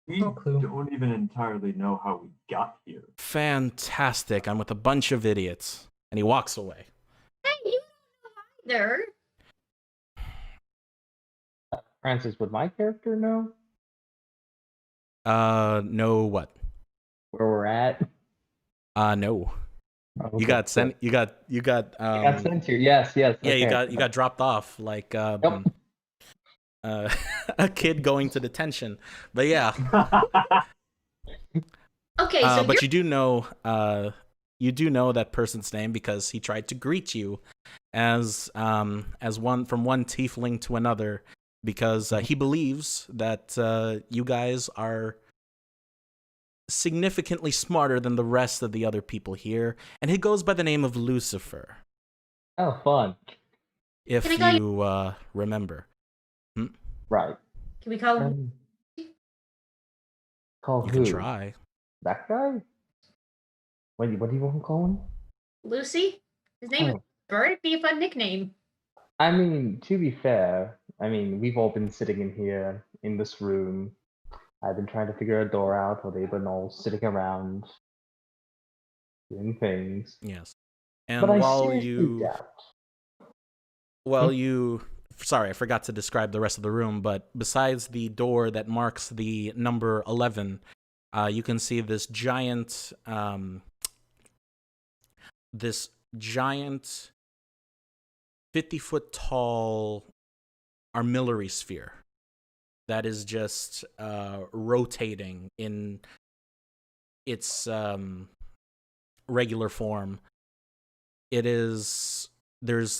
We No clue. don't even entirely know how we got here. "Fantastic. I'm with a bunch of idiots." And he walks away. Hey, you don't know either. Francis, would my character know No what? where we're at? No. Oh, You okay, got sent. cool. You got. I got sent here. Yes. Yeah, Okay. you got dropped off like Yep. a kid going to detention. But yeah, Okay, so but you do know that person's name because he tried to greet you as one from one tiefling to another because he believes that you guys are significantly smarter than the rest of the other people here, and he goes by the name of Lucifer, Oh, fun. if Can I you remember. Right. can we call him? Call You who? can try. That guy? What do you want to call him? Lucy? His name is Oh. Bird. It'd be a fun nickname. I mean, to be fair, we've all been sitting in here in this room. I've been trying to figure a door out while they've been all sitting around doing things. Yes. And But I while seriously doubt. sorry, I forgot to describe the rest of the room, but besides the door that marks the number 11, you can see this giant 50-foot tall armillary sphere that is just rotating in its regular form. There's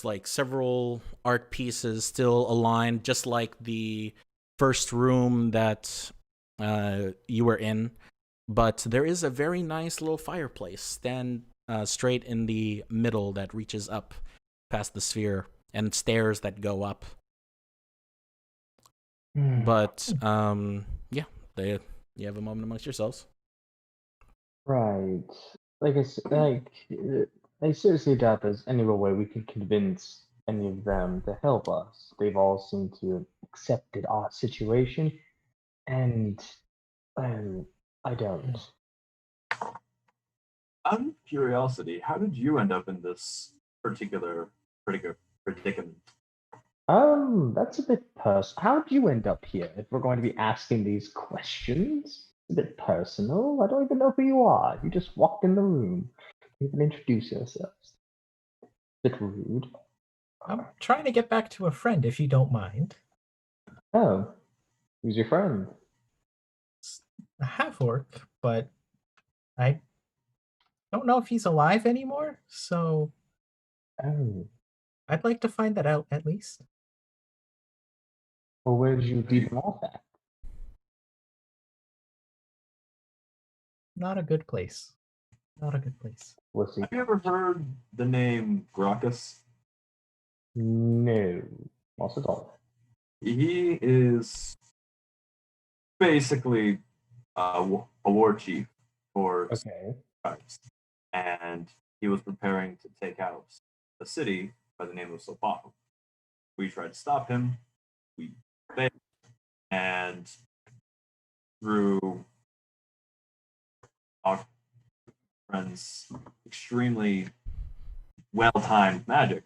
like several art pieces still aligned, just like the first room that you were in, but there is a very nice little fireplace stand straight in the middle that reaches up past the sphere, and stairs that go up. But yeah, you have a moment amongst yourselves. Right. I seriously doubt there's any real way we could convince any of them to help us. They've all seemed to have accepted our situation, and I don't. Out of curiosity, how did you end up in this particular predicament? That's a bit personal. How did you end up here? If we're going to be asking these questions, a bit personal. I don't even know who you are. You just walked in the room. You can introduce yourselves. Bit rude. I'm trying to get back to a friend, if you don't mind. Oh, who's your friend? A half-orc, but I don't know if he's alive anymore, so Oh, I'd like to find that out at least. well, where did you leave them off at? Not a good place. Not a good place. Let's see. Have you ever heard the name Gracchus? No, not at all. He is basically a war chief for Okay. tribes, and he was preparing to take out a city by the name of Sopao. We tried to stop him. We failed, and through our friend's extremely well-timed magic,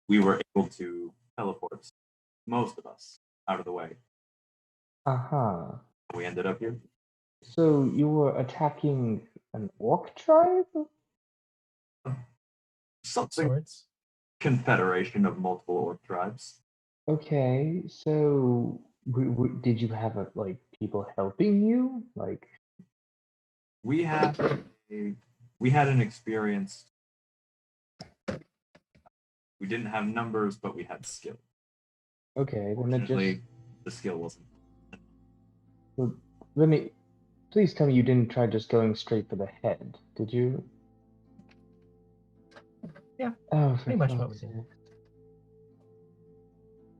we were able to teleport most of us out of the way. Uh-huh. We ended up here. So you were attacking an orc tribe? Something Swords. confederation of multiple orc tribes. Okay, so did you have people helping you? Like, We had we had an experience. We didn't have numbers, but we had skill. okay, then it just Fortunately, the skill wasn't. well, let me. Please tell me you didn't try just going straight for the head, did you? Yeah, Oh, for pretty much what fuck's we did. sake.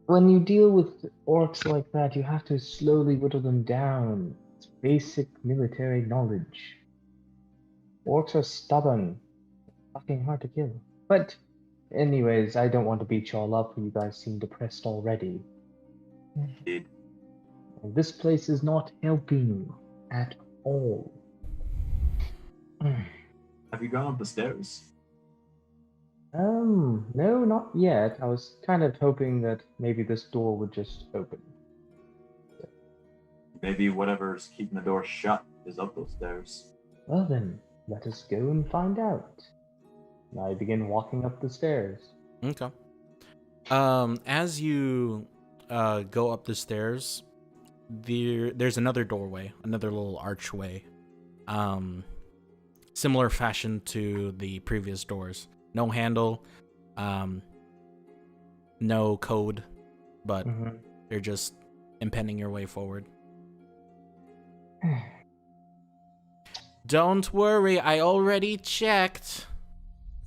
When you deal with orcs like that, you have to slowly whittle them down. It's basic military knowledge. Orcs are stubborn, fucking hard to kill. But, anyways, I don't want to beat y'all up. You guys seem depressed already. Indeed. And this place is not helping at all. Have you gone up the stairs? No, not yet. I was kind of hoping that maybe this door would just open. Maybe whatever's keeping the door shut is up those stairs. Well then, let us go and find out. I begin walking up the stairs. Okay. As you go up the stairs, there's another doorway, another little archway. Similar fashion to the previous doors. No handle, no code, but you're just impending your way forward. Don't worry, I already checked.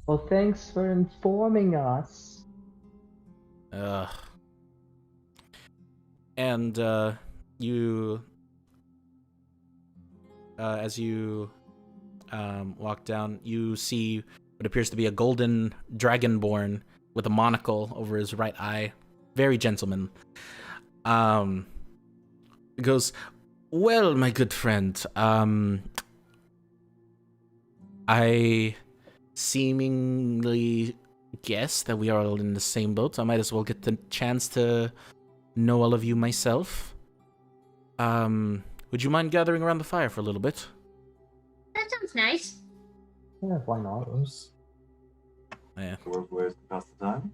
Well, thanks for informing us. And you, as you walk down, you see what appears to be a golden dragonborn with a monocle over his right eye. Very gentleman. He goes, well, my good friend, I seemingly guess that we are all in the same boat. I might as well get the chance to know all of you myself. Would you mind gathering around the fire for a little bit? That sounds nice. Yeah, why not? Yeah. Work ways to pass the time.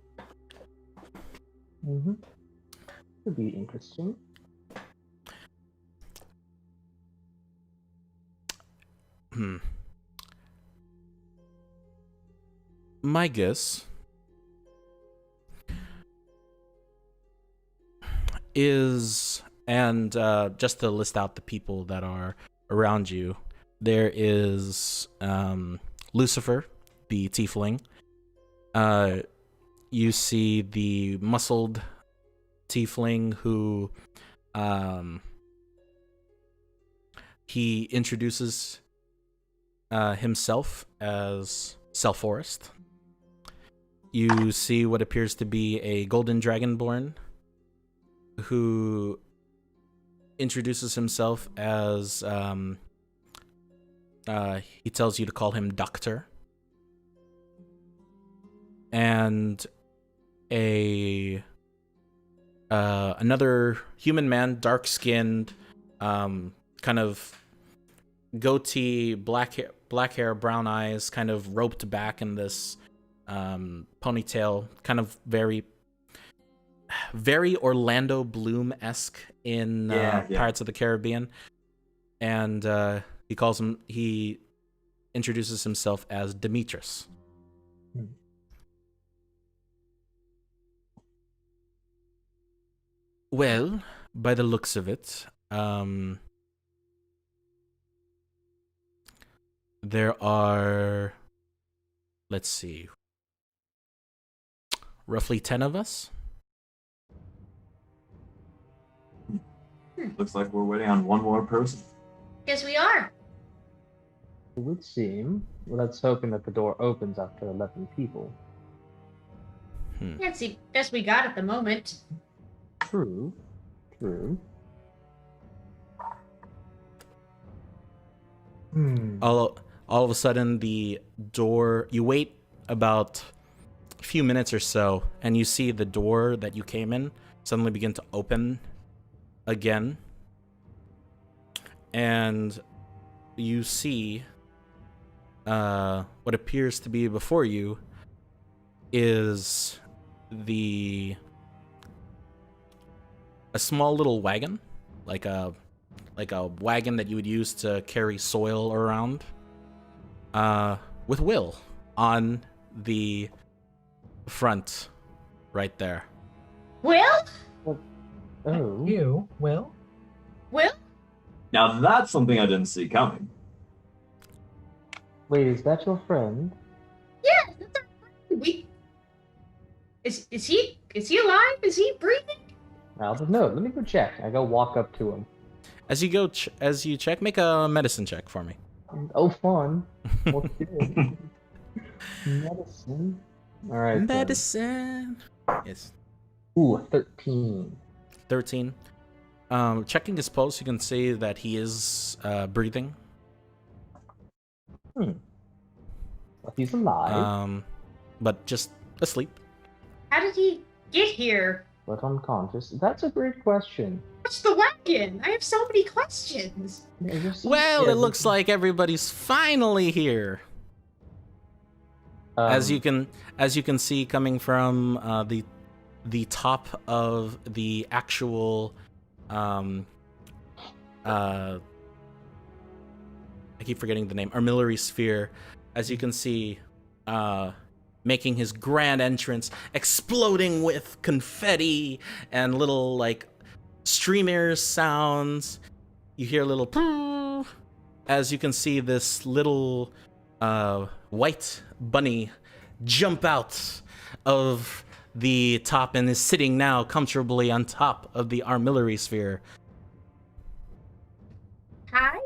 Could be interesting. My guess is, and just to list out the people that are around you, there is Lucifer, the tiefling. You see the muscled tiefling who he introduces himself as Self-Forest. You see what appears to be a golden dragonborn who introduces himself as he tells you to call him Doctor. And another human man, dark-skinned, kind of goatee, black hair, brown eyes, kind of roped back in this ponytail, kind of very Orlando Bloom-esque in Pirates of the Caribbean. And he introduces himself as Demetrius. Well, by the looks of it, there are, let's see, roughly 10 of us. Looks like we're waiting on one more person. Guess we are. It would seem. Well, let's hoping that the door opens after 11 people. That's the best we got at the moment. True. All of a sudden, the door, you wait about a few minutes or so, and you see the door that you came in suddenly begin to open again. And you see what appears to be before you is the a small little wagon, like a wagon that you would use to carry soil around, with Will on the front, right there. Will? Oh. You, Will? Will? Now that's something I didn't see coming. Wait, is that your friend? Yeah, that's our friend. Is he alive? Is he breathing? I don't know. Let me go check. I go walk up to him. As you go, as you check, make a medicine check for me. Oh, fun. What's good? Medicine. All right. Medicine. Yes. Ooh, 13. 13. Checking his pulse, you can see that he is breathing. Well, he's alive, But just asleep. How did he get here? but unconscious. That's a great question. What's the wagon? I have so many questions. Yeah, you're so Well, it scared. looks like everybody's finally here. As you can see, coming from the top of the actual I keep forgetting the name, armillary sphere, as you can see, making his grand entrance, exploding with confetti and little like streamer sounds. You hear a little pooh, as you can see this little white bunny jump out of the top and is sitting now comfortably on top of the armillary sphere. Hi?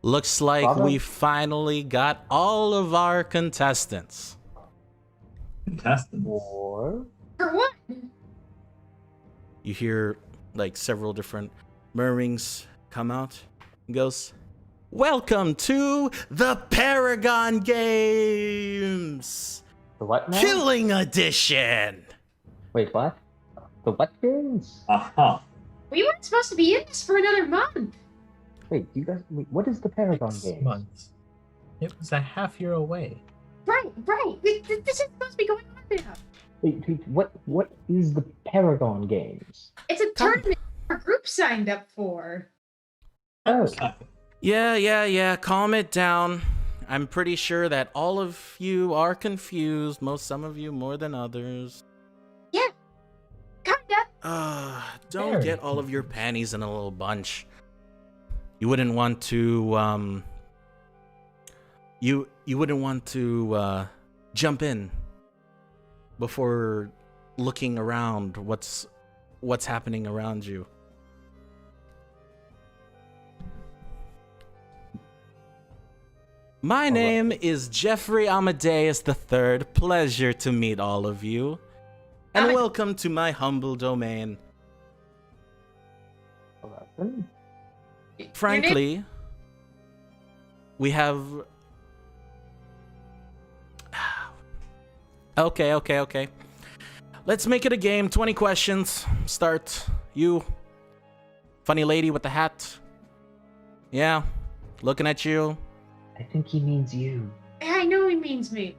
Looks like Bravo. we finally got all of our contestants. Contestants. Or For what? You hear like several different murmurings come out. He goes, "Welcome to the Paragon Games! the what now? Killing Edition!" Wait, what? The what games? Aha. We weren't supposed to be in this for another month. Wait, you guys. Wait, what is the Paragon 6 games? months. It was a half year away. Right. This is supposed to be going on now. Wait, what is the Paragon games? It's a tournament our group signed up for. Oh, Yeah, calm it down. I'm pretty sure that all of you are confused, some of you more than others. Yeah. Kinda. Don't Very get all of your panties in a little bunch. You wouldn't want to, you wouldn't want to, jump in before looking around what's happening around you. My name is Jeffrey Amadeus III. Pleasure to meet all of you. And Ama- welcome to my humble domain. 11. Frankly, we have... Okay. Let's make it a game. 20 questions. Start. You. Funny lady with the hat. Yeah. Looking at you. I think he means you. I know he means me.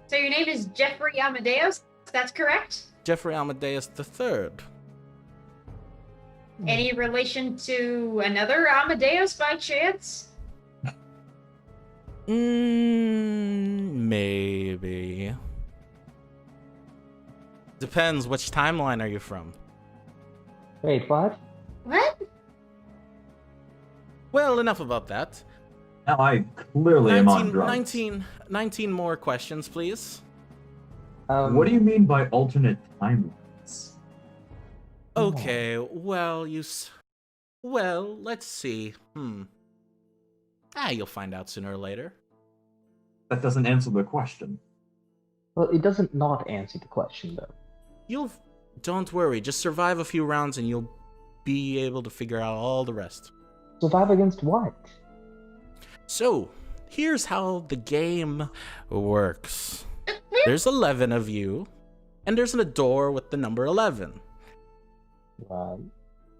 So your name is Jeffrey Amadeus? That's correct? Jeffrey Amadeus III. Any relation to another Amadeus by chance? Maybe. Depends. Which timeline are you from? Wait, what? What? Well, enough about that. Now I clearly am on drugs. 19 more questions, please. What do you mean by alternate timelines? Okay, well, well, let's see. You'll find out sooner or later. That doesn't answer the question. Well, it doesn't not answer the question, though. Don't worry, just survive a few rounds and you'll be able to figure out all the rest. Survive against what? So, here's how the game works. There's 11 of you, and there's a door with the number 11. Right.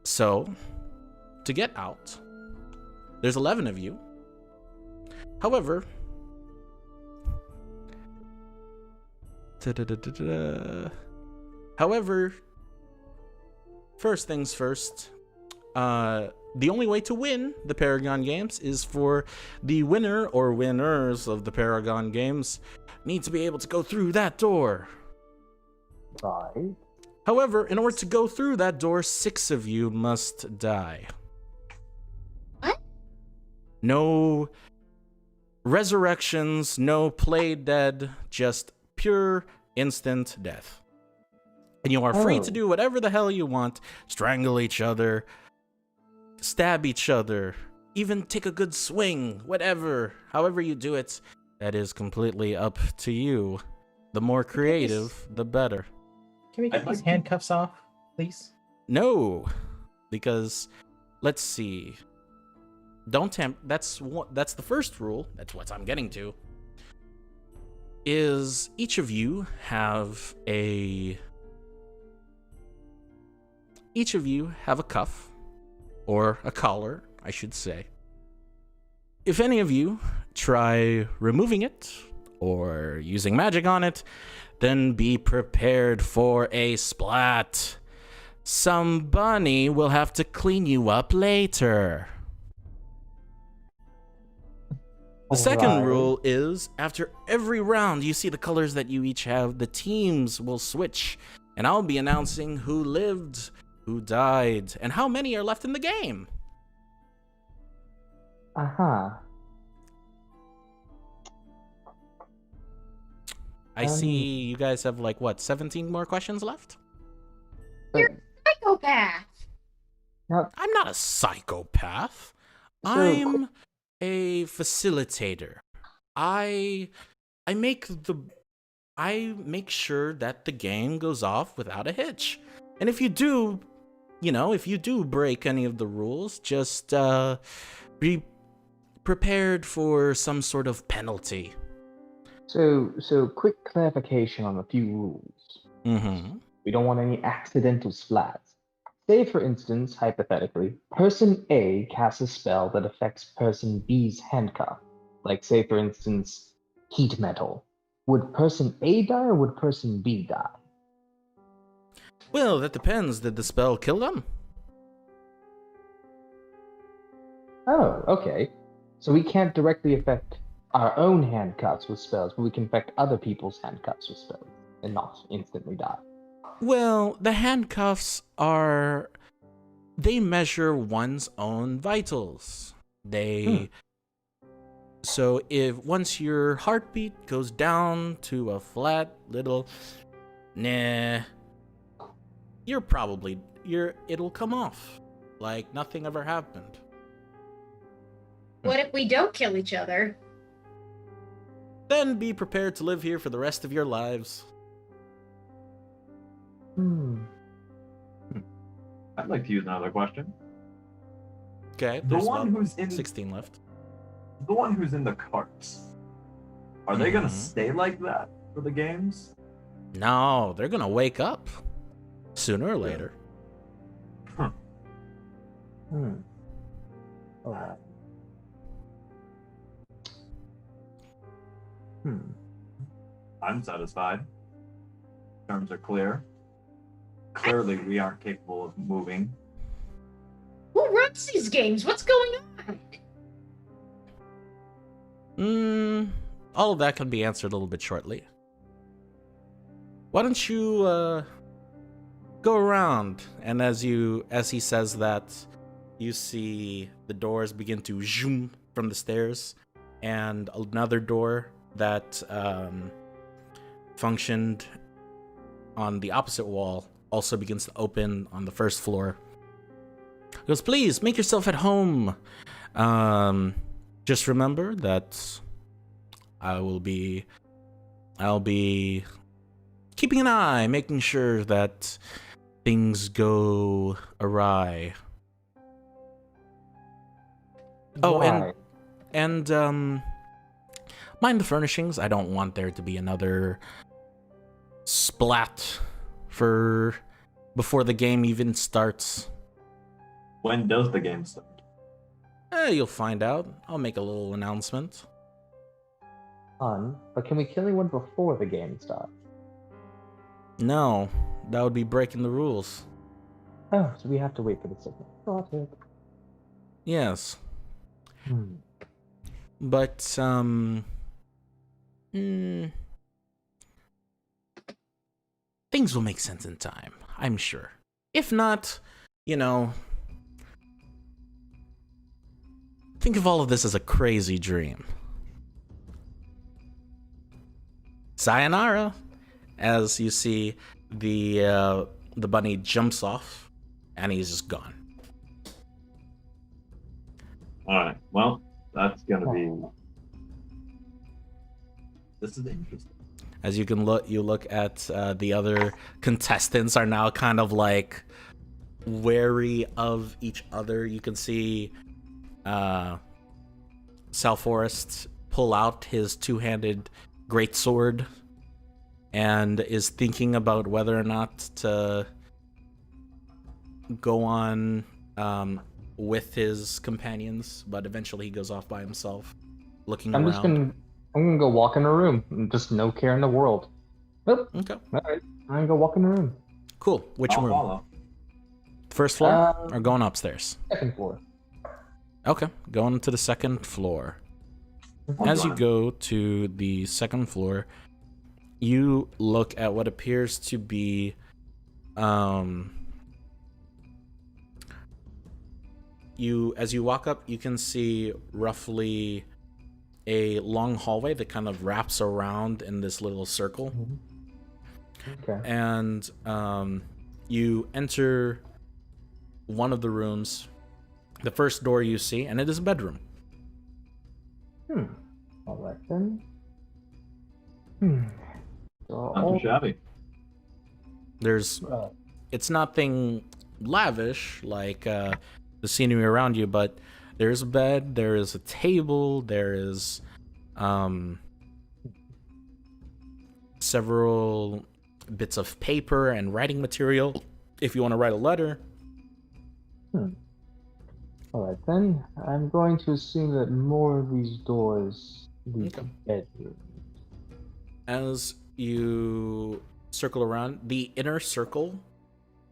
So, to get out, there's 11 of you. However, However, first things first, the only way to win the Paragon Games is for the winner or winners of the Paragon Games need to be able to go through that door. Right. However, in order to go through that door, 6 of you must die. What? No resurrections, no play dead, just pure instant death. And you are free to do whatever the hell you want. Strangle each other, stab each other, even take a good swing, whatever. However you do it, that is completely up to you. The more creative, the better. Can we get these handcuffs off, please? No, because let's see. Don't tempt. That's the first rule. That's what I'm getting to. Is each of you have a cuff or a collar, I should say. If any of you try removing it or using magic on it, then be prepared for a splat. Some bunny will have to clean you up later. The second rule is, after every round you see the colors that you each have, the teams will switch, and I'll be announcing who lived, who died, and how many are left in the game. Uh-huh. I see you guys have, like, what, 17 more questions left? You're a psychopath. Now, I'm not a psychopath. So- I'm a facilitator. I make sure that the game goes off without a hitch. And if you do, if you do break any of the rules, just be prepared for some sort of penalty. So quick clarification on a few rules. Mm-hmm. We don't want any accidental splats. Say, for instance, hypothetically, person A casts a spell that affects person B's handcuff. Like, say, for instance, heat metal. Would person A die or would person B die? Well, that depends. Did the spell kill them? Oh, okay. So we can't directly affect our own handcuffs with spells, but we can affect other people's handcuffs with spells and not instantly die. Well, the handcuffs they measure one's own vitals. So once your heartbeat goes down to a flat little nah, it'll come off like nothing ever happened. What if we don't kill each other? Then be prepared to live here for the rest of your lives. I'd like to use another question. Okay, The there's one about who's in 16 left. the one who's in the carts. Are they gonna Mhm. stay like that for the games? No, they're gonna wake up sooner or later. Alright. I'm satisfied. Terms are clear. Clearly, we aren't capable of moving. Who runs these games? What's going on? All of that can be answered a little bit shortly. Why don't you go around, and as he says that, you see the doors begin to zoom from the stairs, and another door that functioned on the opposite wall also begins to open on the first floor. He goes, please make yourself at home. Just remember that I'll be keeping an eye, making sure that things go awry. Oh, Why? and mind the furnishings. I don't want there to be another splat before the game even starts. When does the game start? You'll find out. I'll make a little announcement. Fun, but can we kill anyone before the game starts? No, That would be breaking the rules. Oh, so we have to wait for the signal. Got it. Yes. Hmm. But, things will make sense in time, I'm sure. If not, you know, think of all of this as a crazy dream. Sayonara! As you see, the bunny jumps off, and he's just gone. Alright, well, that's gonna be... This is interesting. As you look at the other contestants are now kind of like wary of each other. You can see Sal Forrest pull out his two-handed greatsword and is thinking about whether or not to go on with his companions, but eventually he goes off by himself, looking around. I'm gonna go walk in a room. Just no care in the world. Nope. Okay. All right. I'm gonna go walk in a room. Cool. Which I'll room? follow. First floor or going upstairs? Second floor. Okay, going to the second floor. As you go to the second floor, you look at what appears to be as you walk up, you can see roughly a long hallway that kind of wraps around in this little circle. Okay. And you enter one of the rooms, the first door you see, and it is a bedroom. All right then. So Not too shabby. There's, it's nothing lavish like the scenery around you, but there's a bed, there is a table, there is several bits of paper and writing material if you want to write a letter. All right then. I'm going to assume that more of these doors lead to bedrooms. As you circle around, the inner circle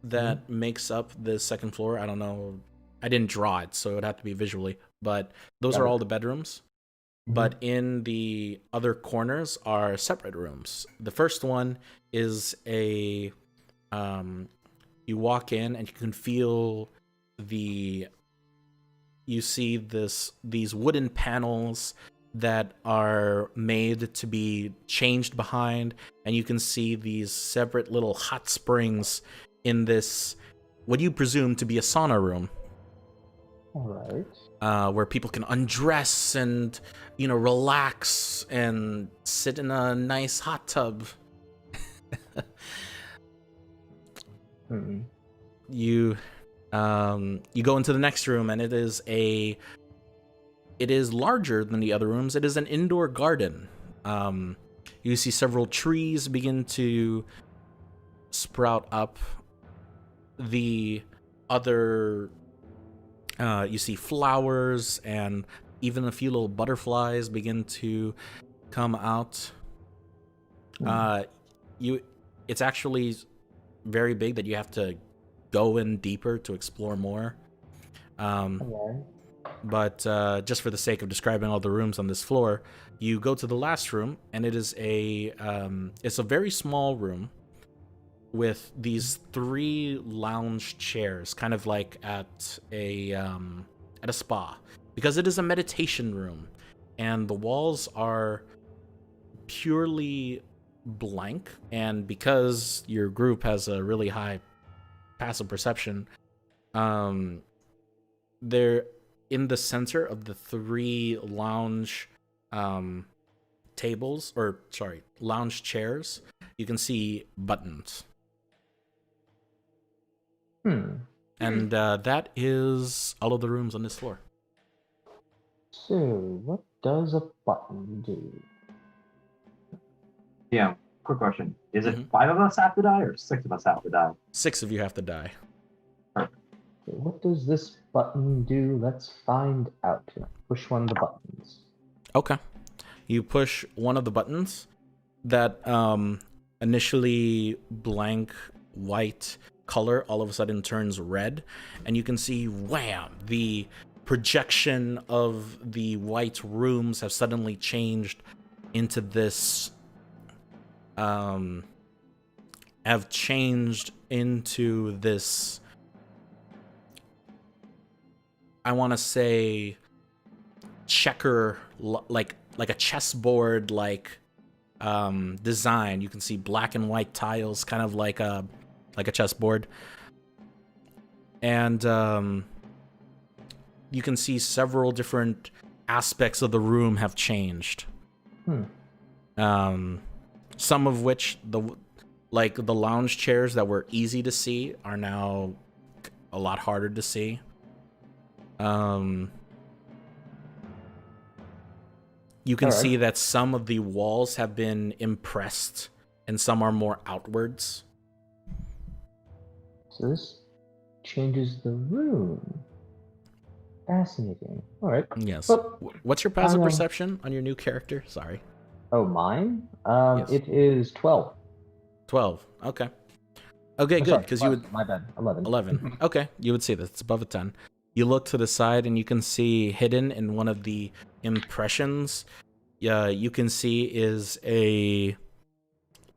that makes up the second floor, I don't know, I didn't draw it, so it would have to be visually, but those are all the bedrooms. But in the other corners are separate rooms. The first one is a, you walk in and you can feel you see these wooden panels that are made to be changed behind, and you can see these separate little hot springs in this, what you presume to be a sauna room. All right. Where people can undress and, you know, relax and sit in a nice hot tub. You go into the next room, and it is larger than the other rooms. It is an indoor garden. You see several trees begin to sprout up. The other, you see flowers and even a few little butterflies begin to come out. It's actually very big that you have to go in deeper to explore more. But just for the sake of describing all the rooms on this floor, you go to the last room, and it is it's a very small room with these 3 lounge chairs, kind of like at a spa, because it is a meditation room, and the walls are purely blank, and because your group has a really high passive perception, they're in the center of the 3 lounge lounge chairs. You can see buttons. And that is all of the rooms on this floor. So, what does a button do? Yeah, quick question. Is it 5 of us have to die or 6 of us have to die? 6 of you have to die. So what does this button do? Let's find out. Push one of the buttons. Okay. You push one of the buttons. That initially blank white color all of a sudden turns red, and you can see, wham, the projection of the white rooms have suddenly changed into this I want to say checker, like a chessboard design. You can see black and white tiles, kind of like a chessboard, and you can see several different aspects of the room have changed. Some of which, the lounge chairs that were easy to see are now a lot harder to see. You can see that some of the walls have been impressed and some are more outwards. So this changes the room. Fascinating. All right. Yes. But, what's your passive perception on your new character? Sorry. Oh, mine? Yes. It is 12. 12. Okay. Okay, good. Because you would. My bad. 11. 11. Okay, you would see that it's above a 10. You look to the side and you can see hidden in one of the impressions. You can see is a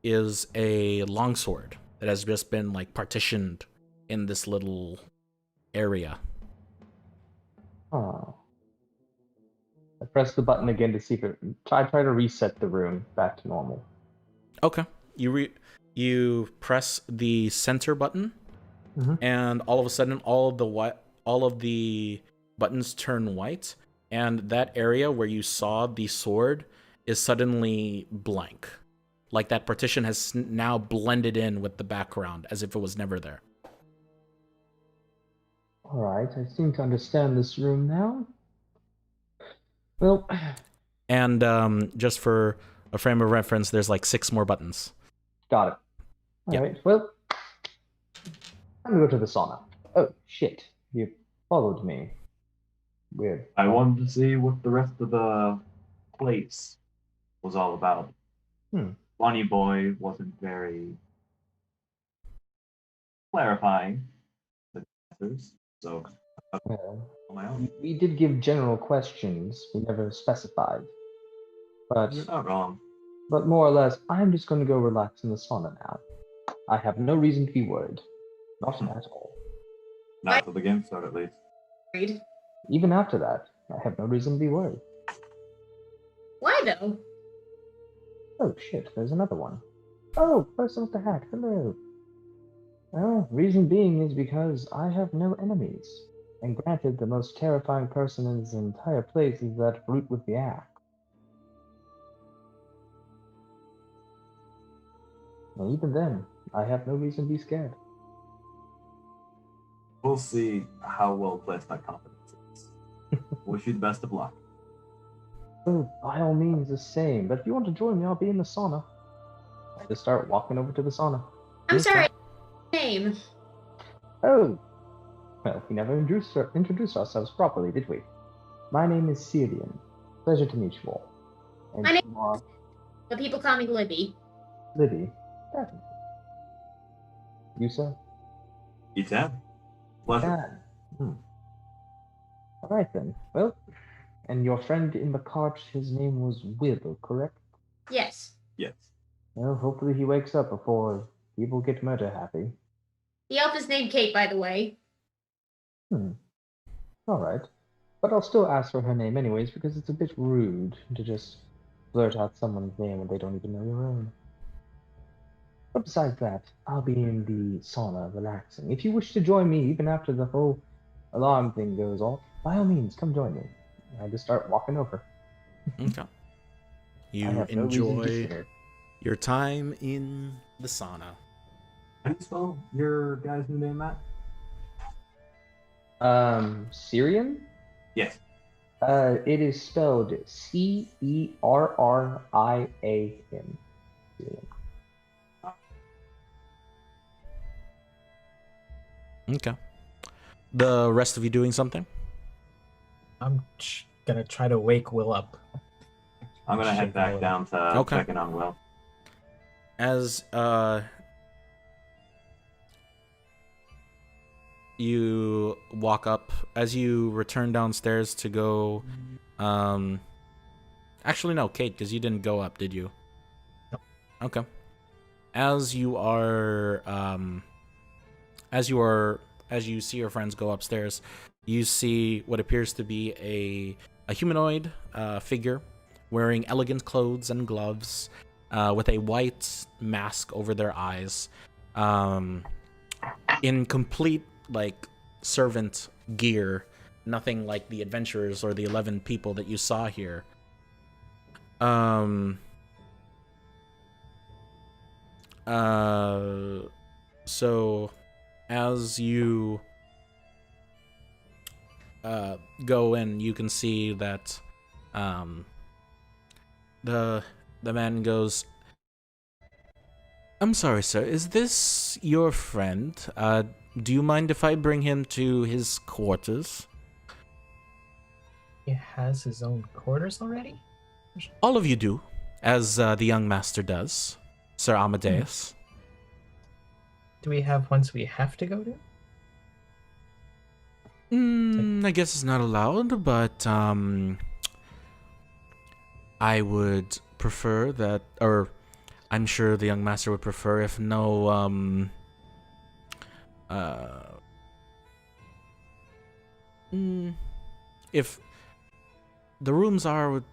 longsword that has just been partitioned in this little area. Oh. I press the button again to see if it. Try to reset the room back to normal. Okay. You press the center button, and all of a sudden, all of the buttons turn white, and that area where you saw the sword is suddenly blank. Like that partition has now blended in with the background as if it was never there. Alright, I seem to understand this room now. Well... And just for a frame of reference, there's 6 more buttons. Got it. Alright, well... I'm gonna go to the sauna. Oh, shit. You followed me. Weird. I wanted to see what the rest of the place was all about. Bunny Boy wasn't very clarifying the answers, so Well, on my own. we did give general questions. We never specified. But You're not wrong. But more or less, I'm just going to go relax in the sauna now. I have no reason to be worried. Not at all. Not till the game start, at least. Agreed. Even after that, I have no reason to be worried. Why though? Oh shit, there's another one. Oh, person with the hat, hello. Well, reason being is because I have no enemies. And granted, the most terrifying person in this entire place is that brute with the axe. And even then, I have no reason to be scared. We'll see how well placed my confidence is. Wish you the best of luck. Oh, by all means, the same. But if you want to join me, I'll be in the sauna. I just start walking over to the sauna. I'm sorry. Name. Oh, well, we never introduced ourselves properly, did we? My name is Syrian. Pleasure to meet you all. And My name you are But people call me Libby. Libby. Definitely. You, sir? E10. Pleasure. All right then. Well, and your friend in the cart, his name was Will, correct? Yes. Yes. Well, hopefully he wakes up before people get murder happy. The elf is named Kate, by the way. All right. But I'll still ask for her name anyways, because it's a bit rude to just blurt out someone's name when they don't even know your own. But besides that, I'll be in the sauna relaxing. If you wish to join me, even after the whole alarm thing goes off, by all means, come join me. I just start walking over. Okay. You enjoy your time in the sauna. How do you spell your guy's new name, Matt? Syrian? Yes. It is spelled Cerrian. Syrian. Okay. The rest of you doing something? I'm gonna try to wake Will up. I'm gonna head back down to Okay. checking checking on Will. As you walk up as you return downstairs to go. Actually, no, Kate, because you didn't go up, did you? No. Okay. As you see your friends go upstairs, you see what appears to be a humanoid figure wearing elegant clothes and gloves, with a white mask over their eyes, in complete servant gear, nothing like the adventurers or the 11 people that you saw here. So as you go in, you can see that the man goes, "I'm sorry, sir. Is this your friend? Do you mind if I bring him to his quarters?" He has his own quarters already? All of you do, as the young master does, Sir Amadeus. Do we have ones we have to go to? I guess it's not allowed, but I would prefer that, or I'm sure the young master would prefer if if the rooms are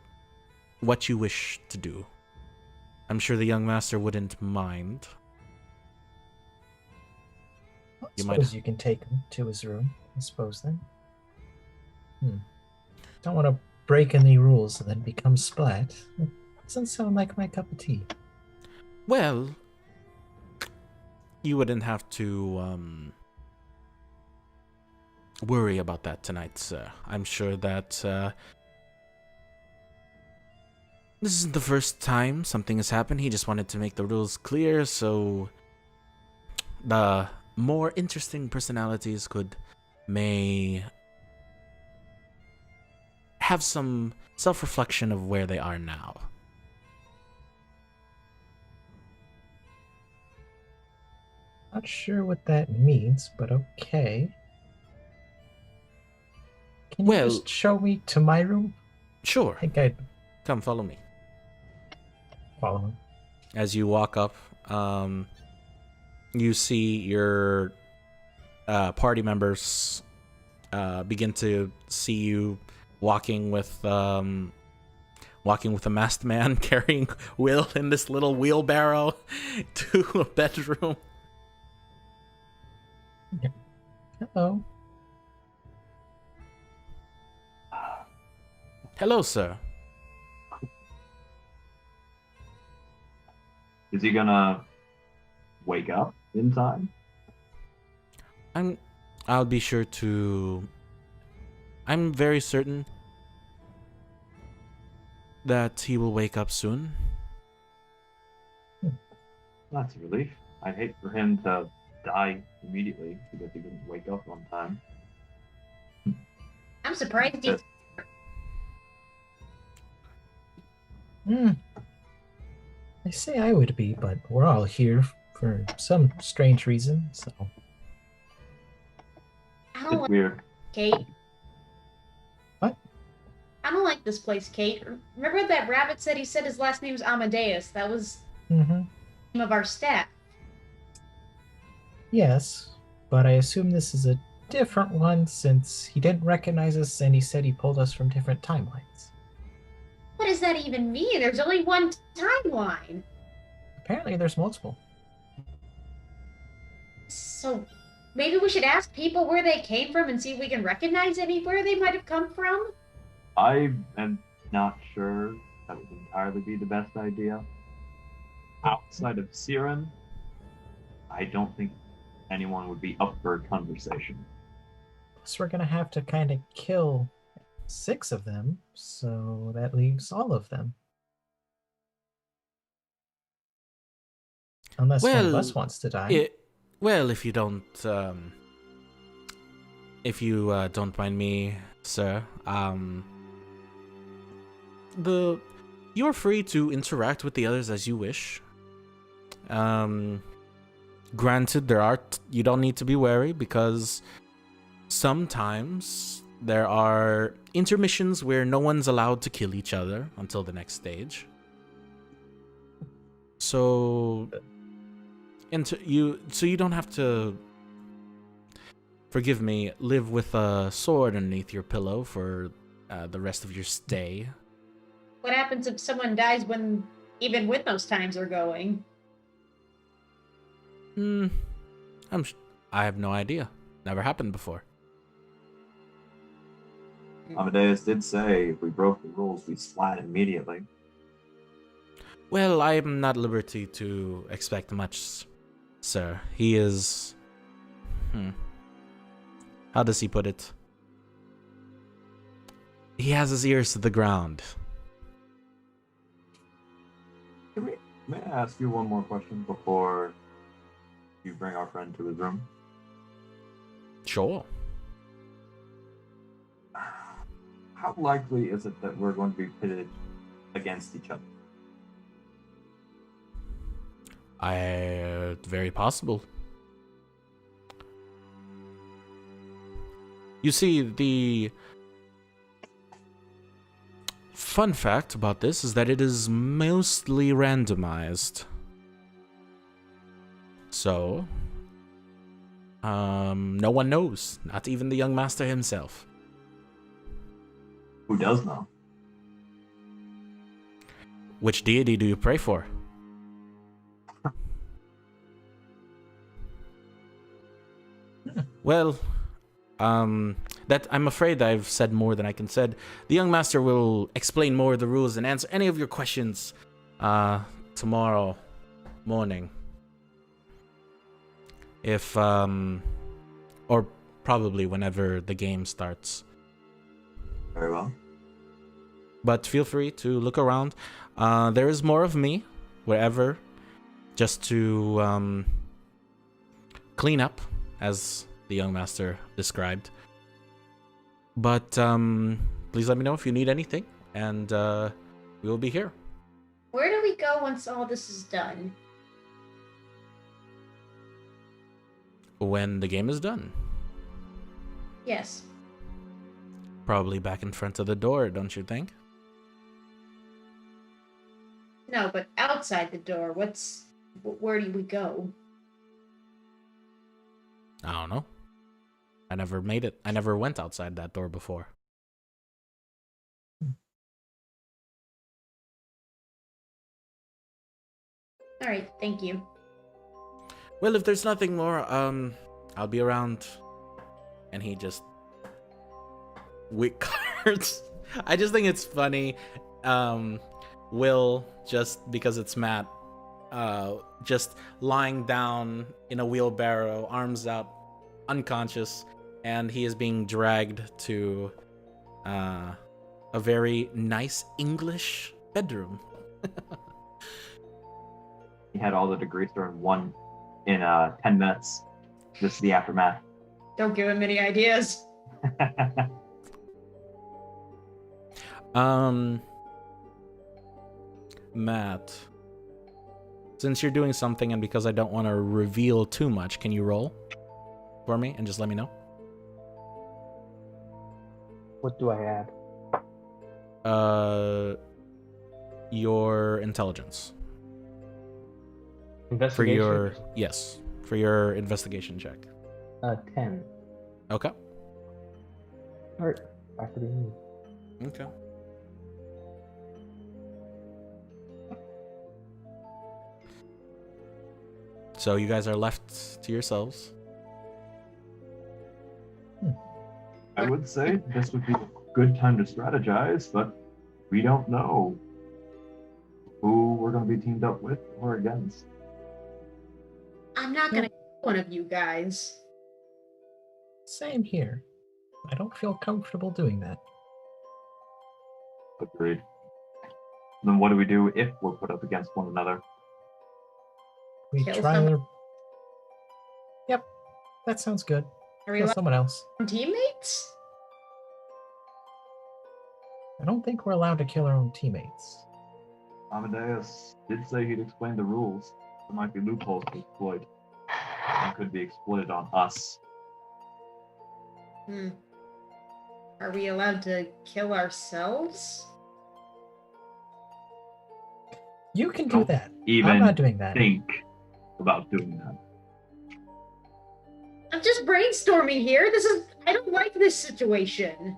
what you wish to do. I'm sure the young master wouldn't mind. Well, I You suppose might- you can take him to his room, I suppose then. Don't want to break any rules and then become splat. It doesn't sound like my cup of tea. Well, you wouldn't have to worry about that tonight, sir. I'm sure that this isn't the first time something has happened. He just wanted to make the rules clear so the more interesting personalities may have some self-reflection of where they are now. Not sure what that means, but okay. Can you Well- just show me to my room? Sure. I think I'd Come, follow me. follow him. As you walk up, you see your party members begin to see you walking with a masked man carrying Will in this little wheelbarrow to a bedroom. Hello. Hello, sir. Is he gonna wake up in time? I'll be sure to. I'm very certain that he will wake up soon. That's a relief. I'd hate for him to die immediately because he didn't wake up on time. I'm surprised he. I say I would be, but we're all here for some strange reason, so. I don't It's like weird. Kate. What? I don't like this place, Kate. Remember that rabbit said he said his last name's Amadeus? That was Mm-hmm. the name of our staff. Yes, but I assume this is a different one since he didn't recognize us and he said he pulled us from different timelines. What does that even mean? There's only one timeline. Apparently there's multiple. So maybe we should ask people where they came from and see if we can recognize anywhere they might have come from? I am not sure that would entirely be the best idea. Outside of Siren, I don't think anyone would be up for a conversation. Plus we're gonna have to kind of kill 6 of them, so that leaves all of them. Unless one of us wants to die. If you don't mind me, sir, you're free to interact with the others as you wish. Granted, you don't need to be wary because Sometimes there are intermissions where no one's allowed to kill each other until the next stage. So you don't have to, forgive me, live with a sword underneath your pillow for the rest of your stay. What happens if someone dies even when those times are going? I have no idea. Never happened before. Amadeus did say if we broke the rules, we splat immediately. Well, I am not at liberty to expect much, sir. He is... How does he put it? He has his ears to the ground. May I ask you one more question before you bring our friend to his room? Sure. How likely is it that we're going to be pitted against each other? Very possible. You see, the fun fact about this is that it is mostly randomized. So, no one knows, not even the young master himself. Who does know? Which deity do you pray for? Well, that I'm afraid I've said more than I can said. The young master will explain more of the rules and answer any of your questions tomorrow morning. If or probably whenever the game starts. Very well. But feel free to look around. There is more of me wherever, just to clean up, as the young master described. But please let me know if you need anything, and we will be here. Where do we go once all this is done? When the game is done. Yes. Probably back in front of the door, don't you think? No, but outside the door, where do we go? I don't know. I never made it. I never went outside that door before. All right, thank you. Well, if there's nothing more, I'll be around. And he just wick cards. I just think it's funny. Will, just because it's Matt, just lying down in a wheelbarrow, arms out, unconscious, and he is being dragged to a very nice English bedroom. He had all the degrees thrown in 10 minutes. This is the aftermath. Don't give him any ideas. Matt, since you're doing something and because I don't want to reveal too much, can you roll for me and just let me know? What do I add? Your intelligence. Investigation? For your investigation check. 10. Okay. Alright, back to the end. Okay. So you guys are left to yourselves. I would say this would be a good time to strategize, but we don't know who we're going to be teamed up with or against. I'm not gonna kill one of you guys. Same here. I don't feel comfortable doing that. Agreed. Then what do we do if we're put up against one another? We Kill try someone? our... Yep, that sounds good. Are we Kill allowed someone else. teammates? I don't think we're allowed to kill our own teammates. Amadeus did say he'd explain the rules. There might be loopholes to exploit. And could be exploited on us. Hmm. Are we allowed to kill ourselves? You can do Don't that. even I'm not doing that. think about doing that. I'm just brainstorming here. I don't like this situation.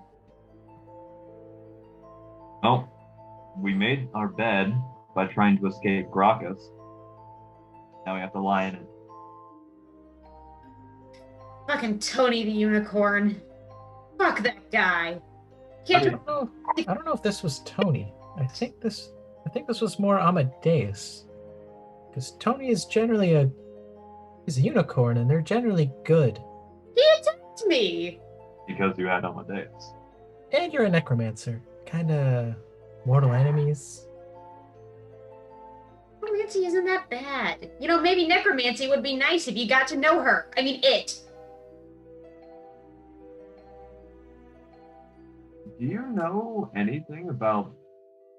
Well, we made our bed by trying to escape Gracchus. Now we have to lie in it. Fucking Tony the Unicorn. Fuck that guy. Can't I mean, I don't know if this was Tony. I think this was more Amadeus. Because Tony is generally he's a unicorn and they're generally good. He attacked me. because you had Amadeus. And you're a necromancer. Kinda mortal enemies. Necromancy isn't that bad. You know, maybe necromancy would be nice if you got to know her. I mean, it. Do you know anything about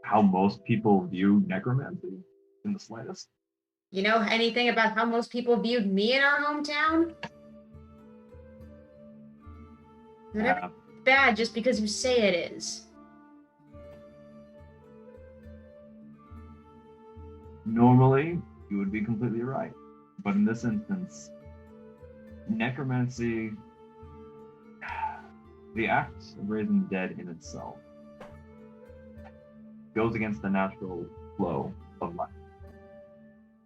how most people view necromancy in the slightest? You know anything about how most people viewed me in our hometown? Not everything's bad just because you say it is. Normally, you would be completely right. But in this instance, necromancy, the act of raising the dead in itself, goes against the natural flow of life.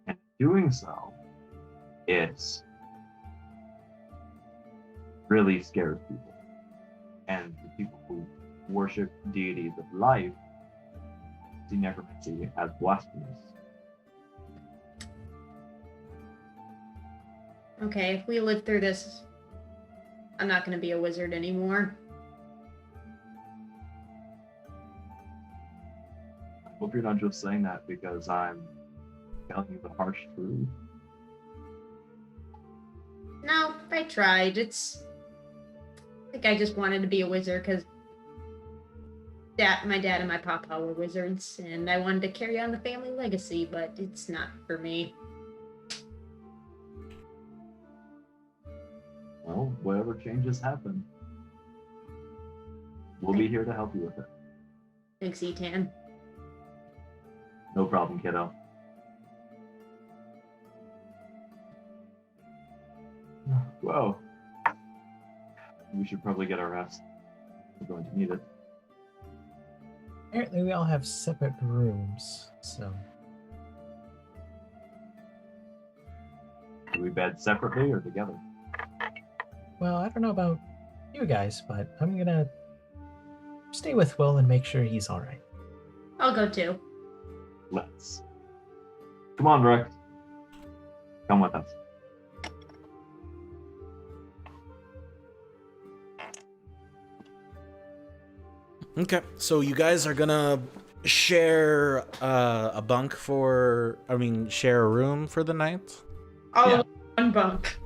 And doing so, it really scares people. And the people who worship deities of life see necromancy as blasphemous. Okay, if we live through this, I'm not gonna be a wizard anymore. I hope you're not just saying that because I'm telling you the harsh truth. No, I tried. I think I just wanted to be a wizard because my dad and my papa were wizards, and I wanted to carry on the family legacy, but it's not for me. Well, whatever changes happen, we'll be here to help you with it. Thanks, Etan. No problem, kiddo. Well, we should probably get our rest. We're going to need it. Apparently we all have separate rooms, so Do we bed separately or together? well, I don't know about you guys, but I'm gonna stay with Will and make sure he's alright. I'll go too. Let's. Come on, Rex. Come with us. Okay, so you guys are gonna share a bunk share a room for the night? All Yeah. one bunk.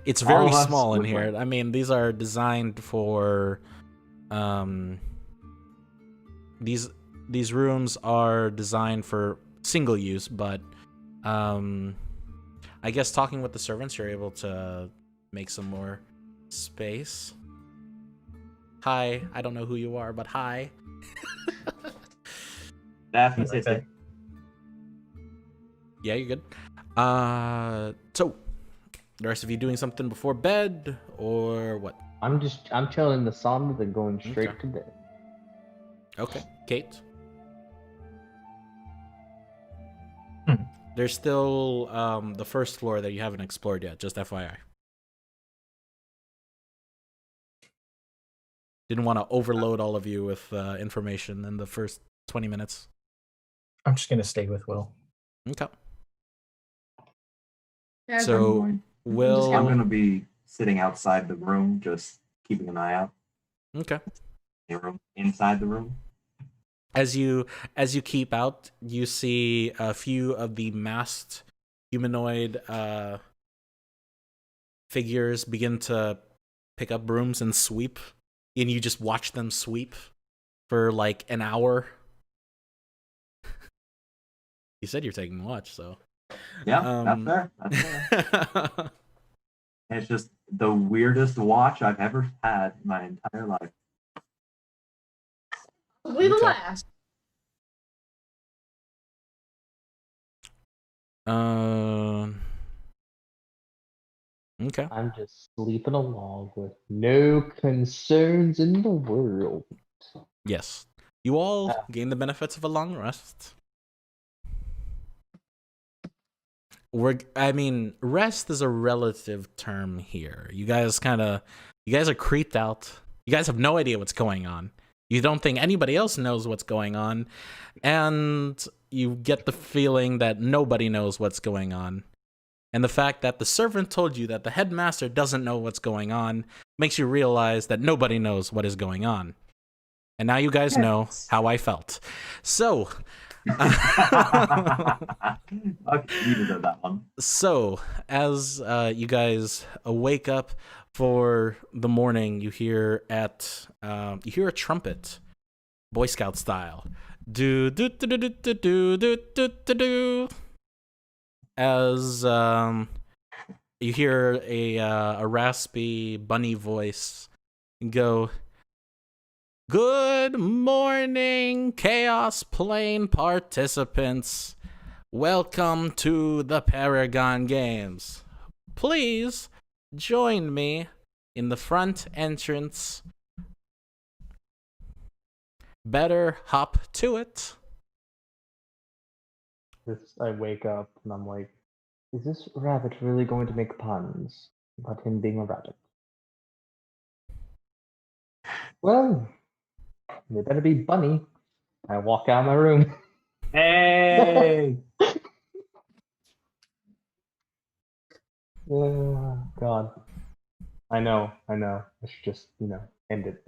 It's All very of us small in would here. like- I mean, these are designed for these rooms are designed for single use, but I guess talking with the servants, you're able to make some more space. Hi, I don't know who you are, but hi. Daphne, Okay. say Yeah, you're good. So the rest of you doing something before bed or what? I'm chilling in the sauna, then going straight Okay. to bed. Okay, Kate. Hmm. There's still the first floor that you haven't explored yet, just FYI. Didn't want to overload all of you with information in the first 20 minutes. I'm just gonna stay with Will. Okay. Yeah, So, I'm Will... going to be sitting outside the room, just keeping an eye out. Okay. Inside the room. As you keep out, you see a few of the masked humanoid figures begin to pick up brooms and sweep, and you just watch them sweep for like an hour. You said you're taking watch, so Yeah, Um, that's fair. That's fair. It's just the weirdest watch I've ever had in my entire life. We the Okay. last. Okay. I'm just sleeping along with no concerns in the world. Yes. You all gain the benefits of a long rest. Rest is a relative term here. You guys are creeped out. You guys have no idea what's going on. You don't think anybody else knows what's going on. And you get the feeling that nobody knows what's going on. And the fact that the servant told you that the headmaster doesn't know what's going on makes you realize that nobody knows what is going on. And now you guys know how I felt. So, Okay, you deserve that one. So, as you guys wake up for the morning, you hear a trumpet, Boy Scout style, do do do do do do do do do do. As you hear a raspy bunny voice go, "Good morning, Chaos Plane participants. Welcome to the Paragon Games. Please join me in the front entrance. Better hop to it." I wake up and I'm like, is this rabbit really going to make puns about him being a rabbit? Well, they better be bunny. I walk out of my room. Hey! Oh, God. I know. I should just, end it.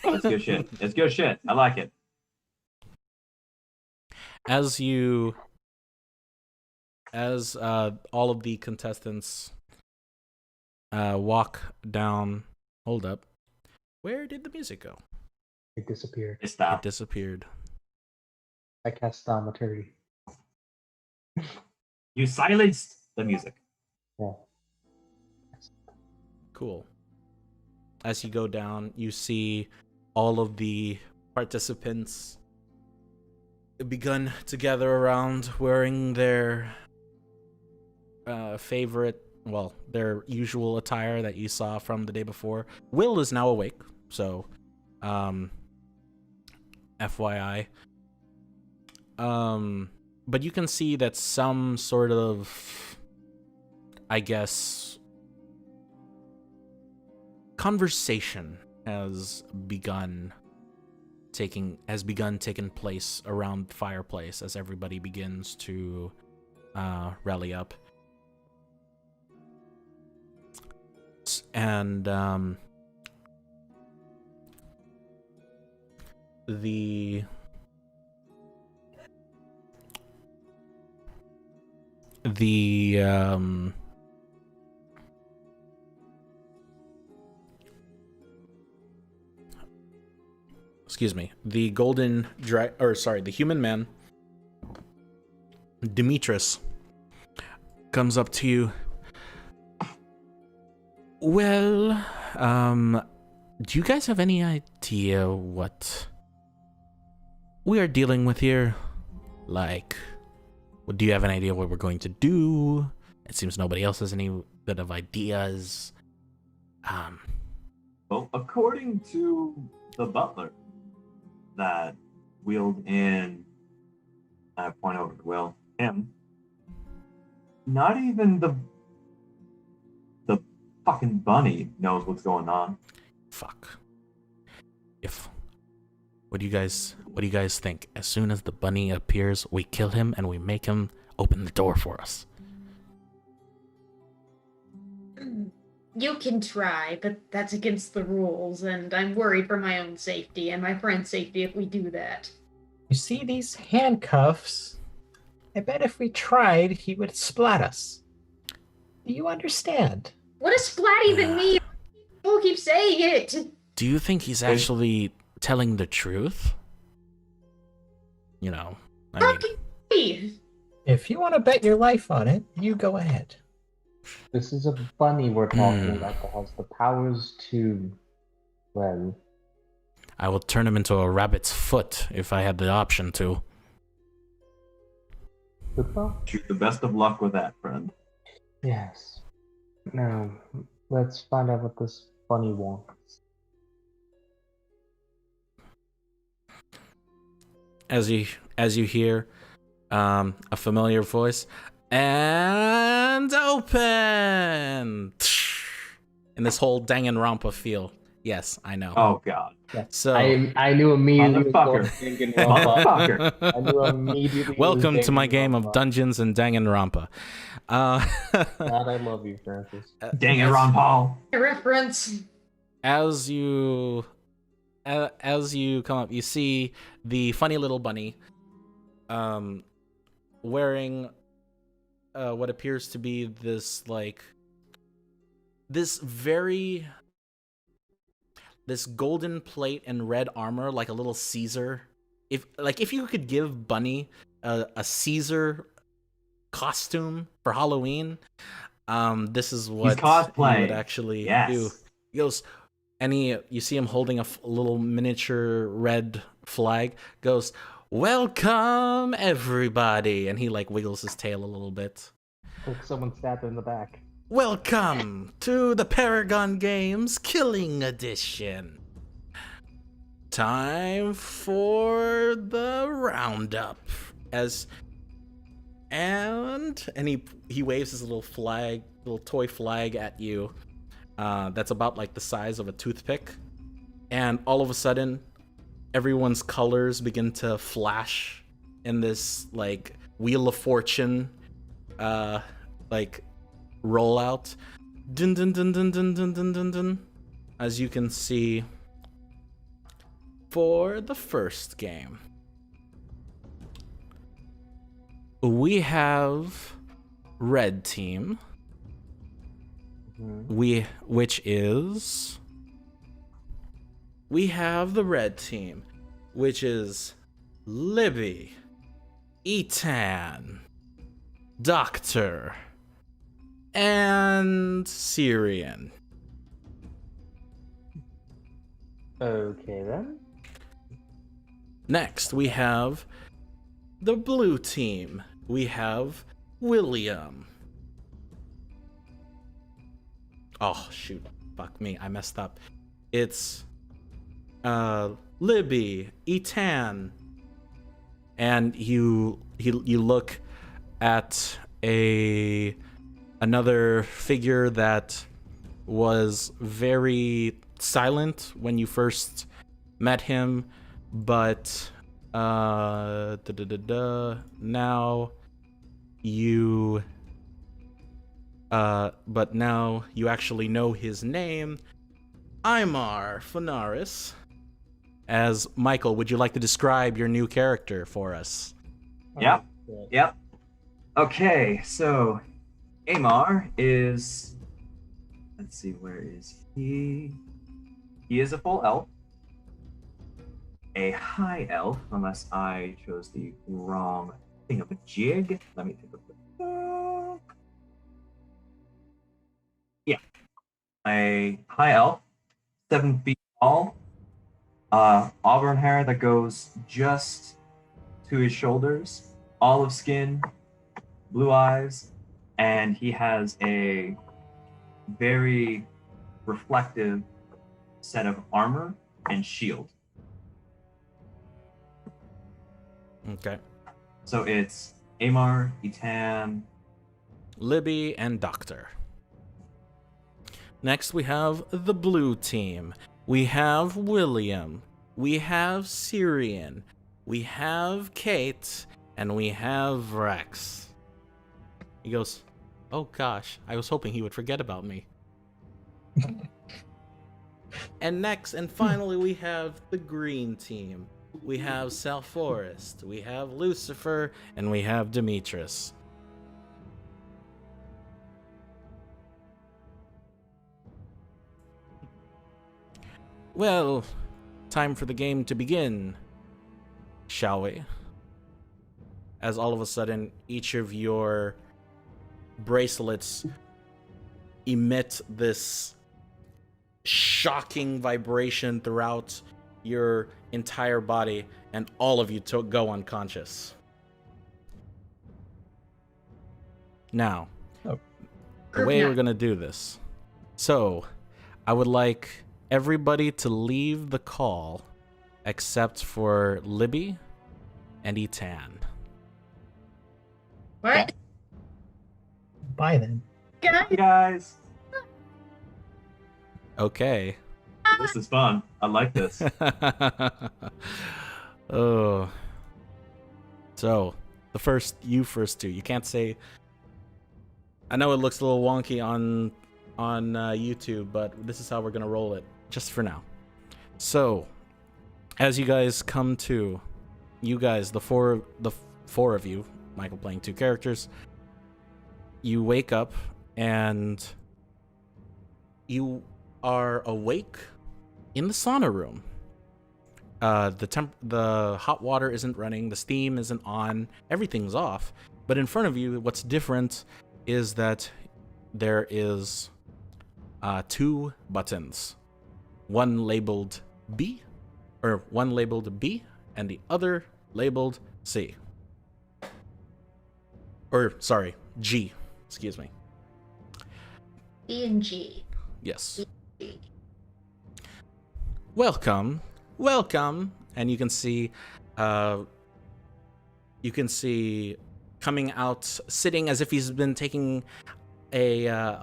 It's good shit. It's good shit. I like it. As all of the contestants walk down. Hold up. Where did the music go? It disappeared. It It stopped. disappeared. I cast thaumaturgy. You silenced the music. Yeah. Cool. As you go down, you see all of the participants begun to gather around wearing their their usual attire that you saw from the day before. Will is now awake, so FYI. But you can see that some sort of, I guess, conversation has begun taking place around the fireplace as everybody begins to rally up. And the human man, Demetrius, comes up to you. Well, do you guys have any idea what we are dealing with here? Like, do you have an idea what we're going to do? It seems nobody else has any bit of ideas. Well, according to the butler that wheeled in, I point over to Will, him, not even the fucking bunny knows what's going on. Fuck. What do you guys think? As soon as the bunny appears, we kill him and we make him open the door for us. You can try, but that's against the rules, and I'm worried for my own safety and my friend's safety if we do that. You see these handcuffs? I bet if we tried, he would splat us. Do you understand? What does splat even mean? People keep saying it. Do you think he's actually telling the truth? I mean, Fucking me. If you want to bet your life on it, you go ahead. This is a bunny we're talking Hmm. about that has the powers to, well, I would turn him into a rabbit's foot if I had the option to. football? Wish you the best of luck with that, friend. Yes. Now, let's find out what this bunny wants. As you hear a familiar voice, and open in this whole Danganronpa feel. Yes, I know. Oh God, So I knew immediately it was Motherfucker. Danganronpa. motherfucker. I knew immediately. welcome to my game of Danganronpa. Dungeons and Danganronpa. God, I love you, Francis. Dang it, Ron Paul. Reference. As you come up, you see the funny little bunny wearing what appears to be this golden plate and red armor, like a little Caesar. If you could give Bunny a Caesar costume for Halloween, this is what he cosplaying. would actually Yes. do. He goes, and you see him holding a little miniature red flag. Goes, "Welcome everybody," and he like wiggles his tail a little bit. Like someone stabbed him in the back. Welcome to the Paragon Games Killing Edition. Time for the roundup. And he waves his little toy flag at you. That's about like the size of a toothpick. And all of a sudden, everyone's colors begin to flash in this like Wheel of Fortune like rollout. Dun dun dun dun dun dun dun dun dun. As you can see, for the first game, we have red team, we have the red team, which is Libby, Etan, Doctor, and Syrian. Okay then. Next, we have the blue team. We have William. Oh, shoot. Fuck me. I messed up. It's Libby, Etan. And you look at another figure that was very silent when you first met him, but now you actually know his name, Imar Fenaris. As Michael, would you like to describe your new character for us? Yep. Yep. Okay, so Amar is, let's see, where is he? He is a full elf. A high elf, unless I chose the wrong thing of a jig. Let me take a quick look. Yeah. A high elf, 7 feet tall, auburn hair that goes just to his shoulders, olive skin, blue eyes, and he has a very reflective set of armor and shield. Okay. So it's Amar, Etan, Libby, and Doctor. Next, we have the blue team. We have William. We have Syrian. We have Kate. And we have Rex. He goes, "Oh gosh, I was hoping he would forget about me." And next, and finally, we have the green team. We have South Forest. We have Lucifer. And we have Demetrius. Well, time for the game to begin, shall we? As all of a sudden, each of your bracelets emit this shocking vibration throughout your entire body, and all of you go unconscious. Now, Oh. the way we're gonna do this. So, I would like everybody to leave the call except for Libby and Etan. What? Bye then. Guys, Hey guys, Okay. this is fun. I like this. Oh. So, you first two. You can't say. I know it looks a little wonky on YouTube, but this is how we're gonna roll it, just for now. So, as you guys come to, the four of you, Michael playing two characters, you wake up and you are awake in the sauna room. The hot water isn't running, the steam isn't on, everything's off. But in front of you, what's different is that there is 2 buttons, one labeled B, and the other labeled C. Or sorry, G. Excuse me. B and G. Yes. G. Welcome, and you can see coming out, sitting as if he's been taking a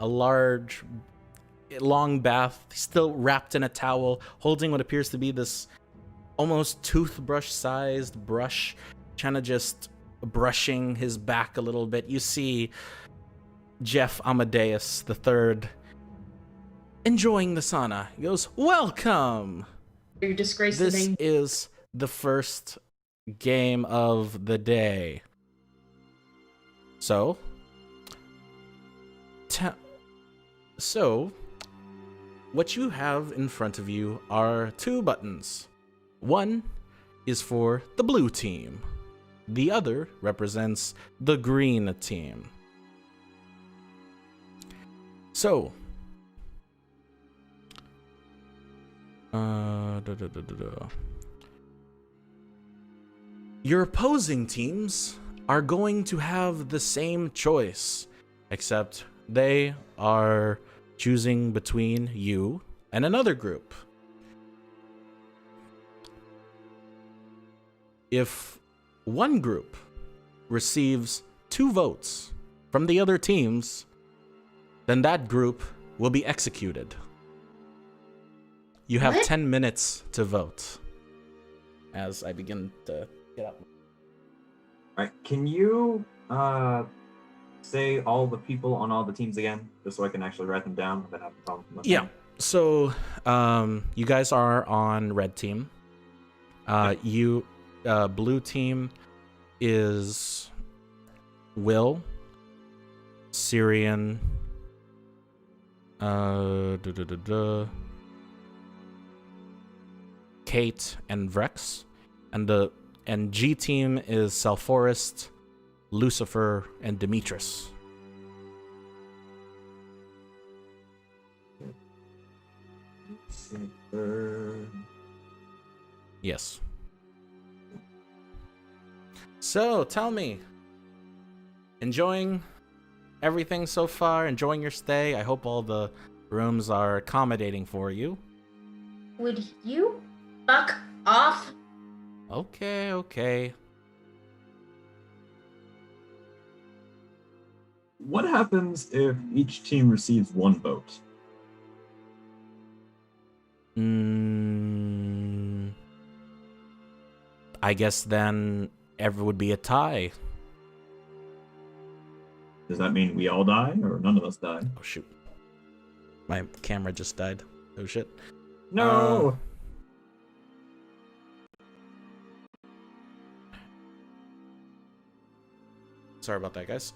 long bath, still wrapped in a towel, holding what appears to be this almost toothbrush-sized brush, kind of just brushing his back a little bit. You see Jeff Amadeus III enjoying the sauna. He goes, "Welcome! You disgrace the This name. is the first game of the day." So, what you have in front of you are 2 buttons. One is for the blue team. The other represents the green team. So, your opposing teams are going to have the same choice, except they are choosing between you and another group. If one group receives 2 votes from the other teams, then that group will be executed. You have What? 10 minutes to vote. As I begin to get up. Alright, can you say all the people on all the teams again, just so I can actually write them down and then have the problem from my Yeah. phone? So, you guys are on red team. Blue team is Will, Syrian, Kate, and Vrex, and G team is Salforest, Lucifer, and Demetrius. Yes. So, tell me, enjoying everything so far? Enjoying your stay? I hope all the rooms are accommodating for you. Would you fuck off? Okay. What happens if each team receives 1 vote? I guess then it would be a tie. Does that mean we all die, or none of us die? Oh, shoot. My camera just died. Oh, shit. No! Sorry about that, guys.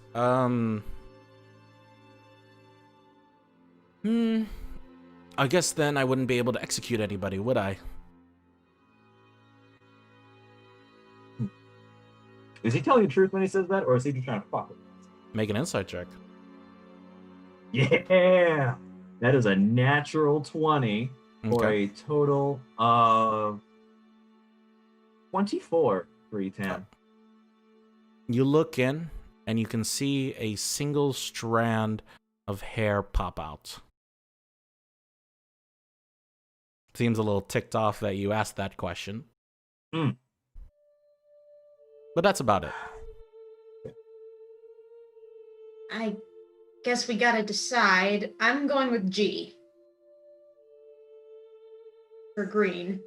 I guess then I wouldn't be able to execute anybody, would I? Is he telling the truth when he says that, or is he just trying to fuck it? Make an insight check. Yeah, that is a natural 20 for Okay. a total of 24 for E10. You look in, and you can see a single strand of hair pop out. Seems a little ticked off that you asked that question. Mm. But that's about it. I guess we gotta decide. I'm going with G. For green.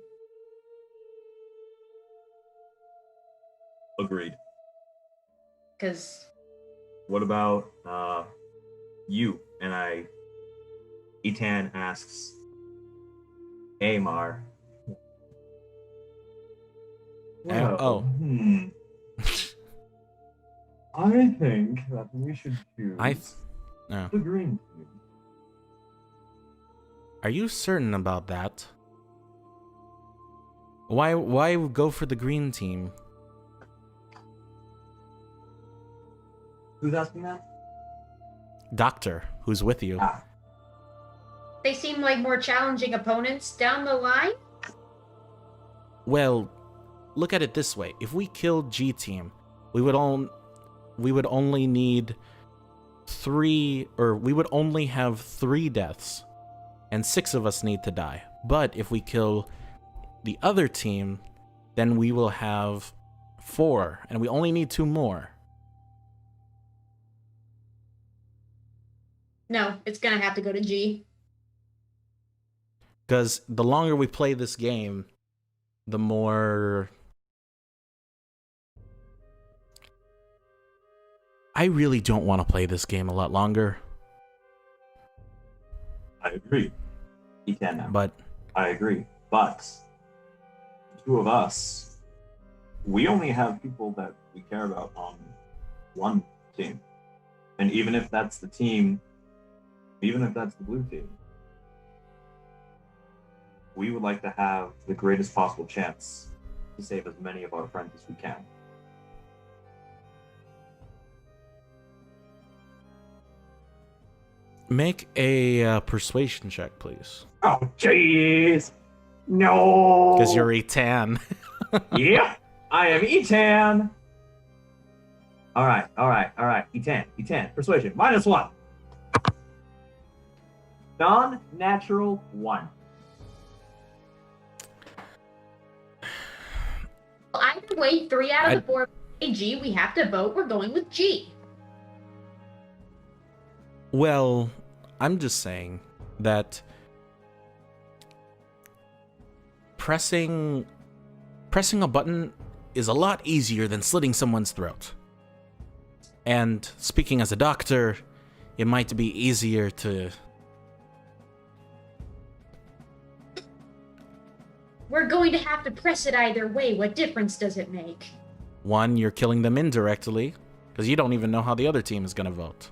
Agreed. Because What about you? And Etan asks Amar. Well, Oh. I think that we should choose No. the green team. Are you certain about that? Why go for the green team? Who's asking that? Doctor, who's with you? they seem like more challenging opponents down the line. Well, look at it this way. If we killed G team, we would only need 3, or we would only have 3 deaths, and 6 of us need to die. But if we kill the other team, then we will have 4, and we only need 2 more. No, it's gonna have to go to G. Because the longer we play this game, the more... I really don't want to play this game a lot longer. I agree. He can now. But I agree. But the 2 of us, we only have people that we care about on one team. And even if that's the team, even if that's the blue team, we would like to have the greatest possible chance to save as many of our friends as we can. make a persuasion check, please. Oh, jeez! No! Because you're a tan. Yep! I am Etan! Alright. Etan. Persuasion. -1. Non-natural 1. Well, either way, 3 out of the 4 G. We have to vote. We're going with G. Well, I'm just saying that pressing a button is a lot easier than slitting someone's throat. And speaking as a doctor, it might be easier to... We're going to have to press it either way. What difference does it make? 1, you're killing them indirectly, because you don't even know how the other team is going to vote.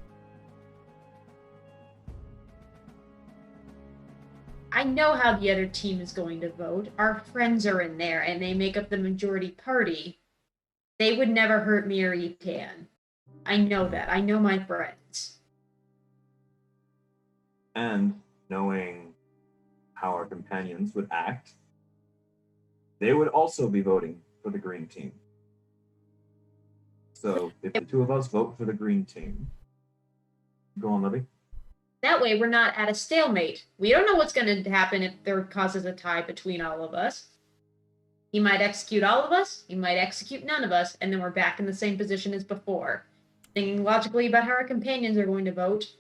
I know how the other team is going to vote. Our friends are in there, and they make up the majority party. They would never hurt me or Etan. I know that. I know my friends. And knowing how our companions would act, they would also be voting for the green team. So if the 2 of us vote for the green team, go on, Libby. That way, we're not at a stalemate. We don't know what's going to happen if there causes a tie between all of us. He might execute all of us, he might execute none of us, and then we're back in the same position as before. Thinking logically about how our companions are going to vote,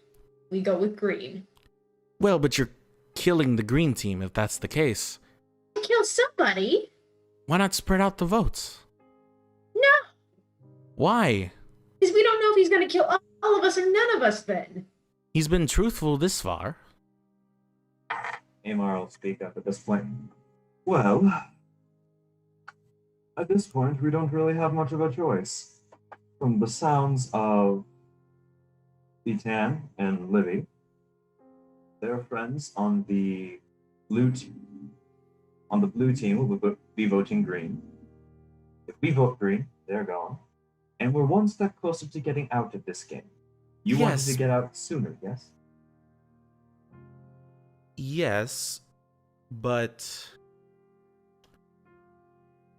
we go with green. Well, but you're killing the green team if that's the case. Kill somebody? Why not spread out the votes? No! Why? Because we don't know if he's going to kill all of us or none of us then. He's been truthful this far. Amar will speak up at this point. Well, at this point, we don't really have much of a choice. From the sounds of Etan and Livy, their friends on the blue team. On the blue team, will be voting green. If we vote green, they're gone. And we're one step closer to getting out of this game. You wanted Yes. to get out sooner, yes? Yes, but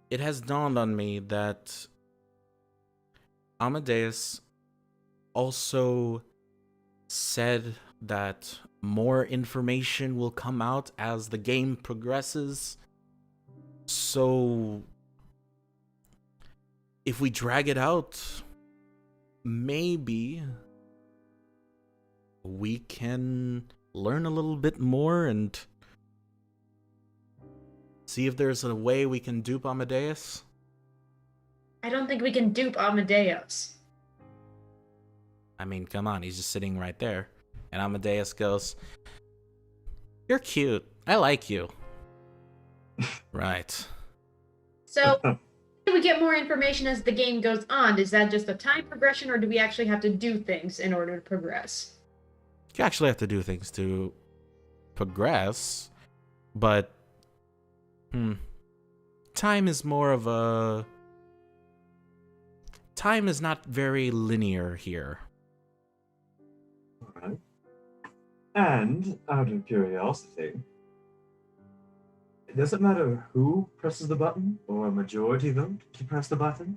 it has dawned on me that Amadeus also said that more information will come out as the game progresses. So if we drag it out, maybe we can learn a little bit more and see if there's a way we can dupe Amadeus. I don't think we can dupe Amadeus. I mean, come on, he's just sitting right there. And Amadeus goes, "You're cute. I like you." Right. So, do we get more information as the game goes on? Is that just a time progression, or do we actually have to do things in order to progress? You actually have to do things to progress, but time is more of a... Time is not very linear here. Alright. And, out of curiosity, does it matter who presses the button, or a majority of them can press the button?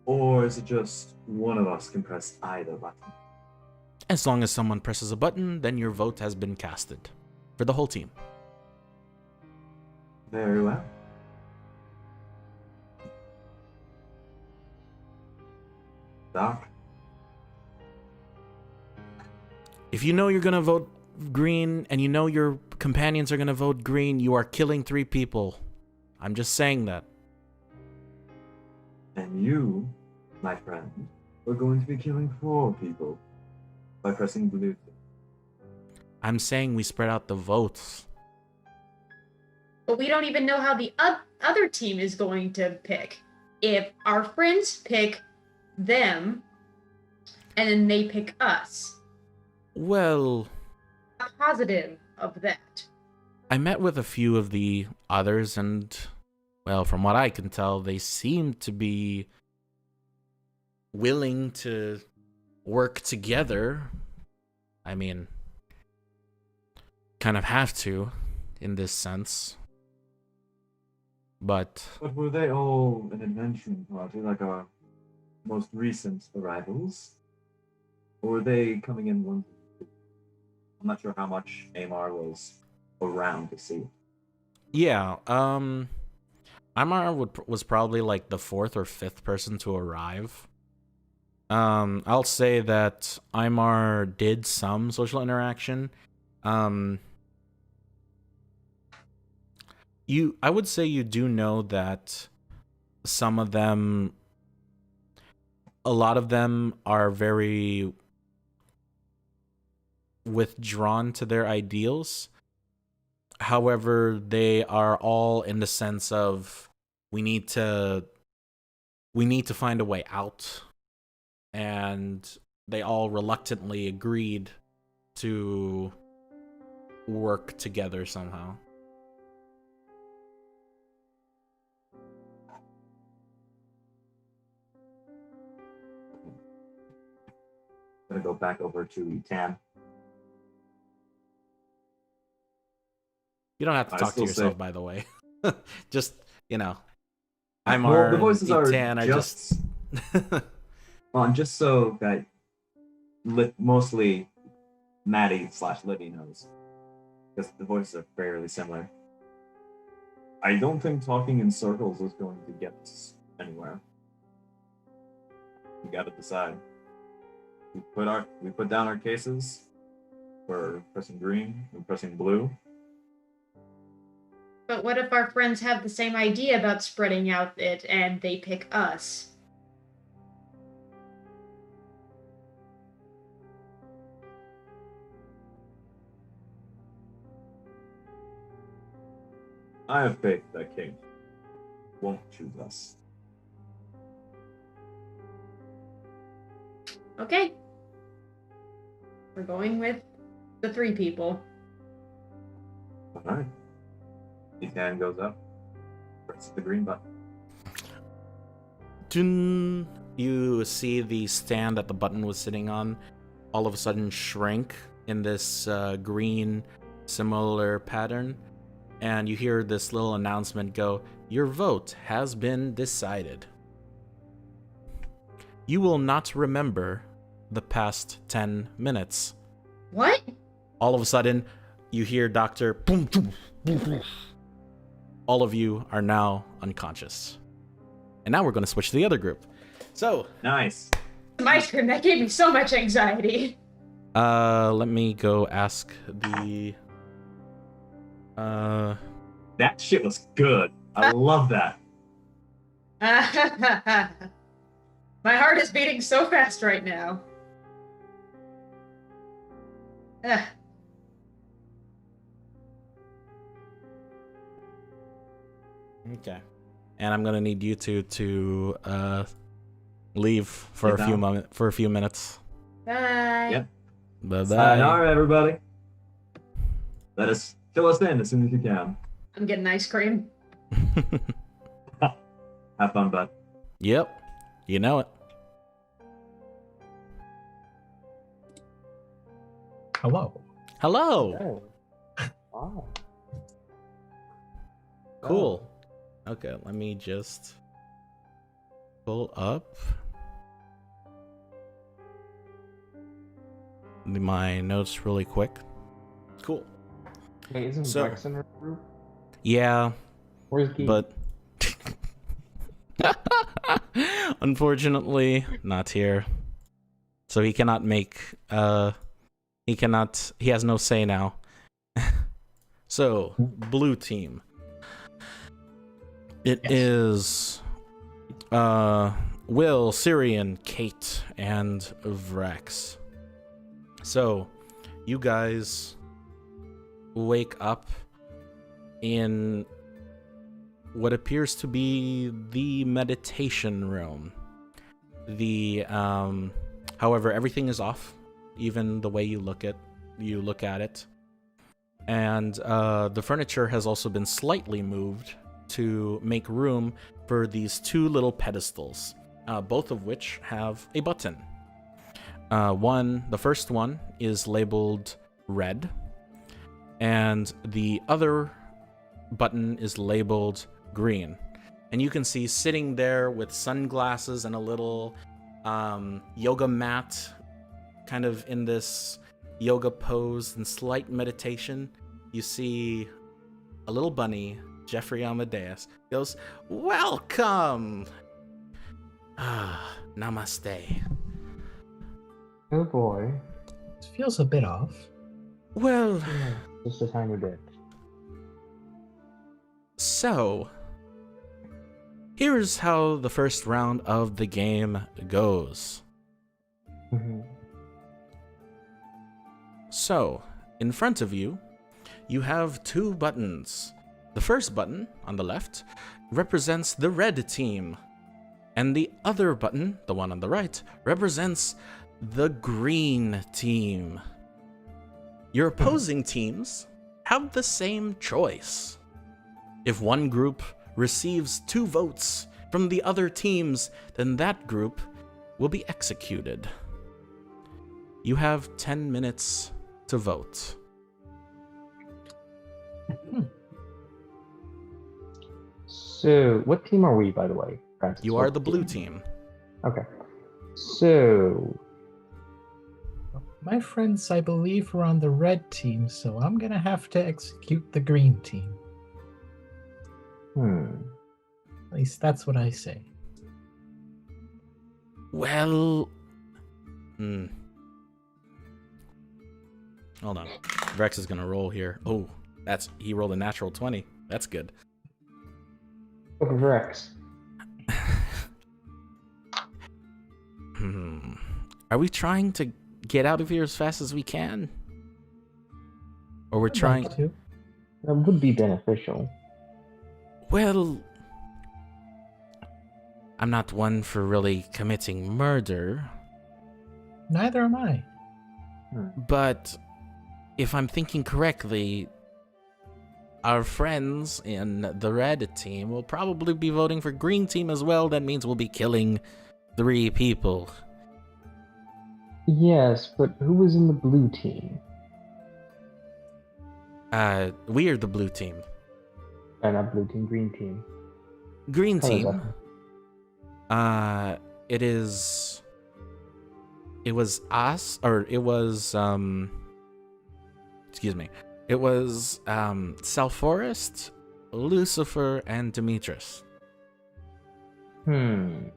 Or is it just one of us can press either button? As long as someone presses a button, then your vote has been casted for the whole team. Very well. Doc? If you know you're gonna vote green and you know your companions are gonna vote green, you are killing 3 people. I'm just saying that. And you, my friend, are going to be killing 4 people by pressing blue. I'm saying we spread out the votes. But we don't even know how the other team is going to pick. If our friends pick them, and then they pick us. Well, I'm positive of that. I met with a few of the others and, well, from what I can tell, they seem to be willing to work together. I mean, kind of have to, in this sense. But were they all an adventuring party, like our most recent arrivals? Or were they coming in one? I'm not sure how much Amar was around to see. yeah, Imar was probably like the 4th or 5th person to arrive. I'll say that Imar did some social interaction. I would say you do know that some of them, a lot of them are very withdrawn to their ideals. However, they are all in the sense of we need to find a way out, and they all reluctantly agreed to work together somehow. I'm gonna go back over to Tam. You don't have to I talk to still yourself, say- by the way. Just, the the voices are Tan are just... just so that mostly Maddie/Libby knows, because the voices are fairly similar. I don't think talking in circles is going to get us anywhere. We gotta decide. We put down our cases. We're pressing green. We're pressing blue. But what if our friends have the same idea about spreading out it and they pick us? I have faith that Kate won't choose us. Okay. We're going with the 3 people. Alright. His hand goes up. Press the green button. Dun. You see the stand that the button was sitting on all of a sudden shrink in this green similar pattern, and you hear this little announcement go, "Your vote has been decided. You will not remember the past 10 minutes." What? All of a sudden, you hear Dr. Boom, boom, boom, boom. All of you are now unconscious. And now we're going to switch to the other group. So, Nice. Some ice cream, that gave me so much anxiety. let me go ask the... That shit was good. I love that. My heart is beating so fast right now. Okay. And I'm gonna need you two to leave for a few minutes. Bye. Yep. Bye bye. Sayonara, everybody. Fill us in as soon as you can. I'm getting ice cream. Have fun, bud. Yep. You know it. Hello. Hello. Oh. Wow. Cool. Okay, let me just pull up my notes really quick. Cool. Wait, isn't So- Rex in her group? Yeah, Where's Geek? but unfortunately not here. So he cannot make he has no say now. So, blue team. It is Will, Syrian, Kate, and Vrex. So, you guys wake up in what appears to be the meditation room. However, everything is off, even the way you look at it. And the furniture has also been slightly moved to make room for these two little pedestals, both of which have a button. The first one is labeled red, and the other button is labeled green. And you can see sitting there with sunglasses and a little yoga mat, kind of in this yoga pose and slight meditation, you see a little bunny, Jeffrey Amadeus, goes, "Welcome! Namaste." Oh boy. This feels a bit off. Well, Yeah, just a tiny bit. so here's how the first round of the game goes. Mhm. So, in front of you, you have two buttons. The first button, on the left, represents the red team. And the other button, the one on the right, represents the green team. Your opposing teams have the same choice. If one group receives 2 votes from the other teams, then that group will be executed. You have 10 minutes to vote. So, what team are we, by the way, Francis? You What are the blue team. Okay. So, My friends, I believe, were on the red team, so I'm gonna have to execute the green team. At least that's what I say. Well, hold on. Rex is gonna roll here. Oh, he rolled a natural 20. That's good. look at Rex. Are we trying to get out of here as fast as we can? Or we're I'd trying... like to. That would be beneficial. Well, I'm not one for really committing murder, Neither am I. but if I'm thinking correctly, our friends in the red team will probably be voting for green team as well. That means we'll be killing 3 people. Yes, but who was in the blue team? We are the blue team. And not blue team, green team. Green How is team. It was us, or it was excuse me. It was Salforest, Lucifer, and Demetrius. Why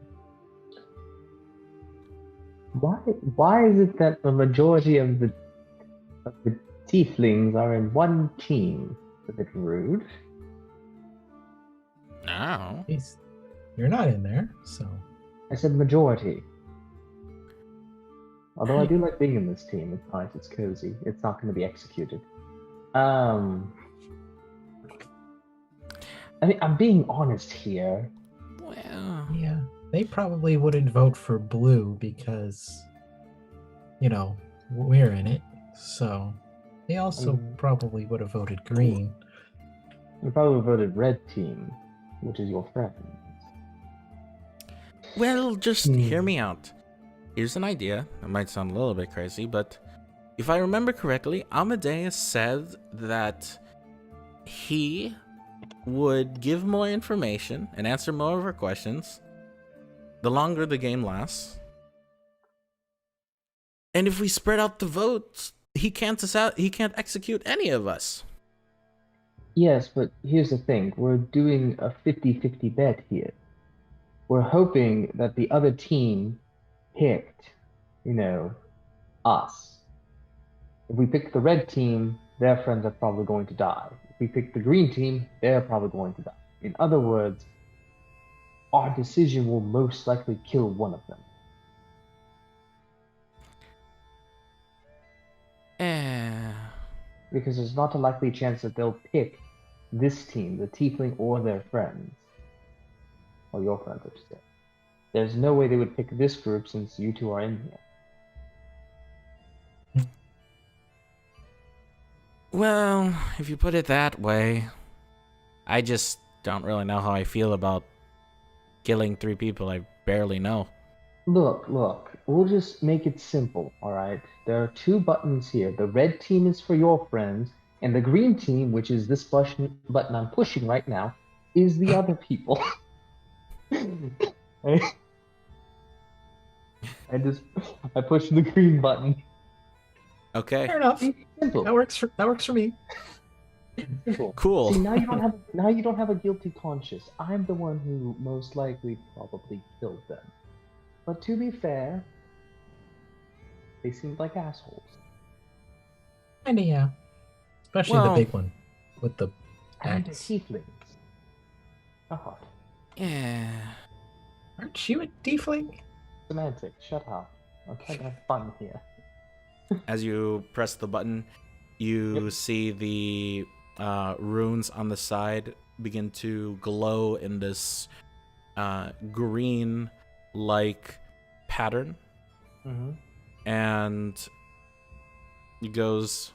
is it that the majority of the tieflings are in one team? It's a bit rude. No. Jeez, you're not in there, so. I said majority. Although I do like being in this team. It's nice, it's cozy. It's not going to be executed. I mean, I'm being honest here. Well, Yeah, they probably wouldn't vote for blue because, you know, we're in it. So they also probably would have voted green. You probably voted red team, which is your friend. well, just hear me out. Here's an idea. It might sound a little bit crazy, but if I remember correctly, Amadeus said that he would give more information and answer more of our questions the longer the game lasts. And if we spread out the votes, he can't execute any of us. Yes, but here's the thing. We're doing a 50-50 bet here. We're hoping that the other team picked, us. If we pick the red team, their friends are probably going to die. If we pick the green team, they're probably going to die. In other words, our decision will most likely kill one of them. Because there's not a likely chance that they'll pick this team, the tiefling, or their friends. Or your friends, I should say. There's no way they would pick this group since you two are in here. Well, if you put it that way, I just don't really know how I feel about killing 3 people I barely know. Look, we'll just make it simple, alright? There are 2 buttons here. The red team is for your friends, and the green team, which is this button I'm pushing right now, is the other people. I pushed the green button. Okay. Fair enough. Simple. That works for me. Simple. Cool. See, now you don't have a guilty conscience. I'm the one who most likely probably killed them. But to be fair, they seemed like assholes. And yeah. Especially Well, the big one with the And the axe. tieflings. God. Yeah. Aren't you a tiefling? Semantic, shut up. I'm trying to have fun here. As you press the button, you see the runes on the side begin to glow in this green-like pattern. Mm-hmm. And it goes...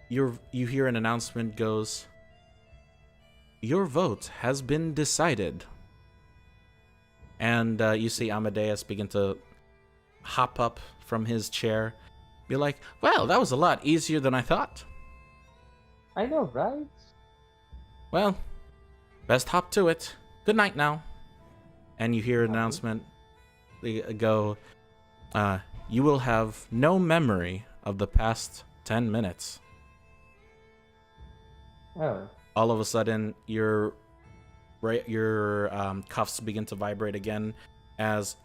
You hear an announcement goes, "Your vote has been decided." And you see Amadeus begin to hop up from his chair, be like, "Well, that was a lot easier than I thought." I know, right? Well, best hop to it. Good night now. And you hear an announcement go, "You will have no memory of the past 10 minutes." Oh. All of a sudden, your cuffs begin to vibrate again as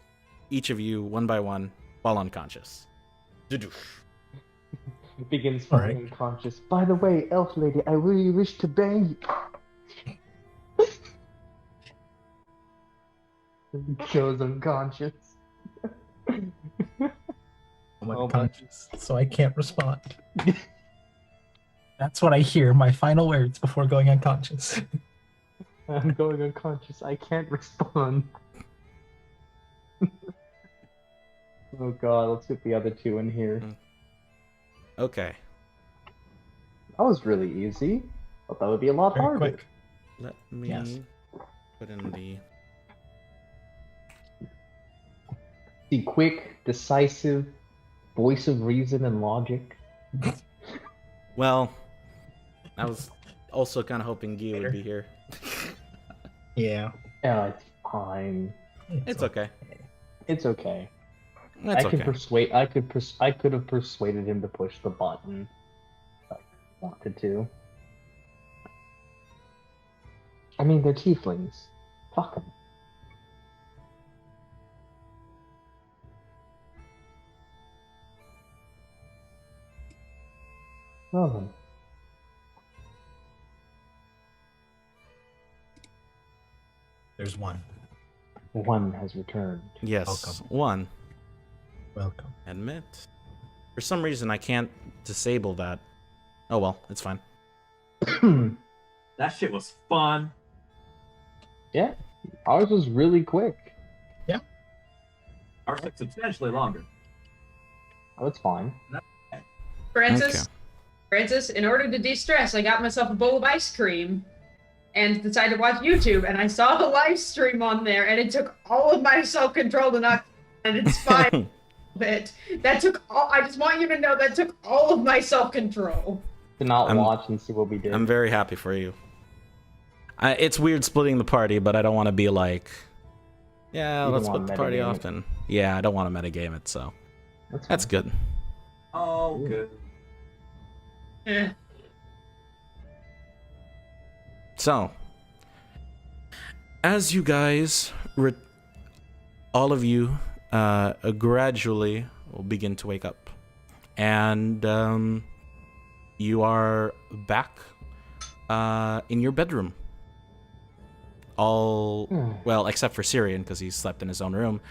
each of you, one by one, fall unconscious. Begins falling unconscious. By the way, elf lady, I really wish to bang you. Goes unconscious. I'm unconscious, so I can't respond. That's what I hear, my final words before going unconscious. I'm going unconscious. I can't respond. Oh god, let's get the other 2 in here. Okay. That was really easy. Thought that would be a lot Very harder. quick. Let me put in the... See, quick, decisive, voice of reason and logic. Well, I was also kind of hoping Guy would be here. Yeah. Yeah, it's fine. It's okay. It's okay. That's I could okay. persuade. I could have persuaded him to push the button. If I wanted to. I mean, they're tieflings. Fuck them. Well then. There's one. One has returned. Yes, Welcome. one. Welcome. Admit. For some reason, I can't disable that. Oh well, it's fine. That shit was fun. Yeah, ours was really quick. Ours took substantially longer. Oh, it's fine. Francis, in order to de-stress, I got myself a bowl of ice cream and decided to watch YouTube, and I saw the live stream on there, and it took all of my self-control to not, and it's fine. That took all, I just want you to know that took all of my self-control. To not watch and see what we did. I'm very happy for you. It's weird splitting the party, but I don't want to be like, yeah, You let's don't split the wanna party metagame it. often. Yeah, I don't want to metagame it, so that's good. Oh, good. Eh. So, as you guys, all of you, gradually will begin to wake up, and you are back in your bedroom. All well, except for Syrian because he slept in his own room.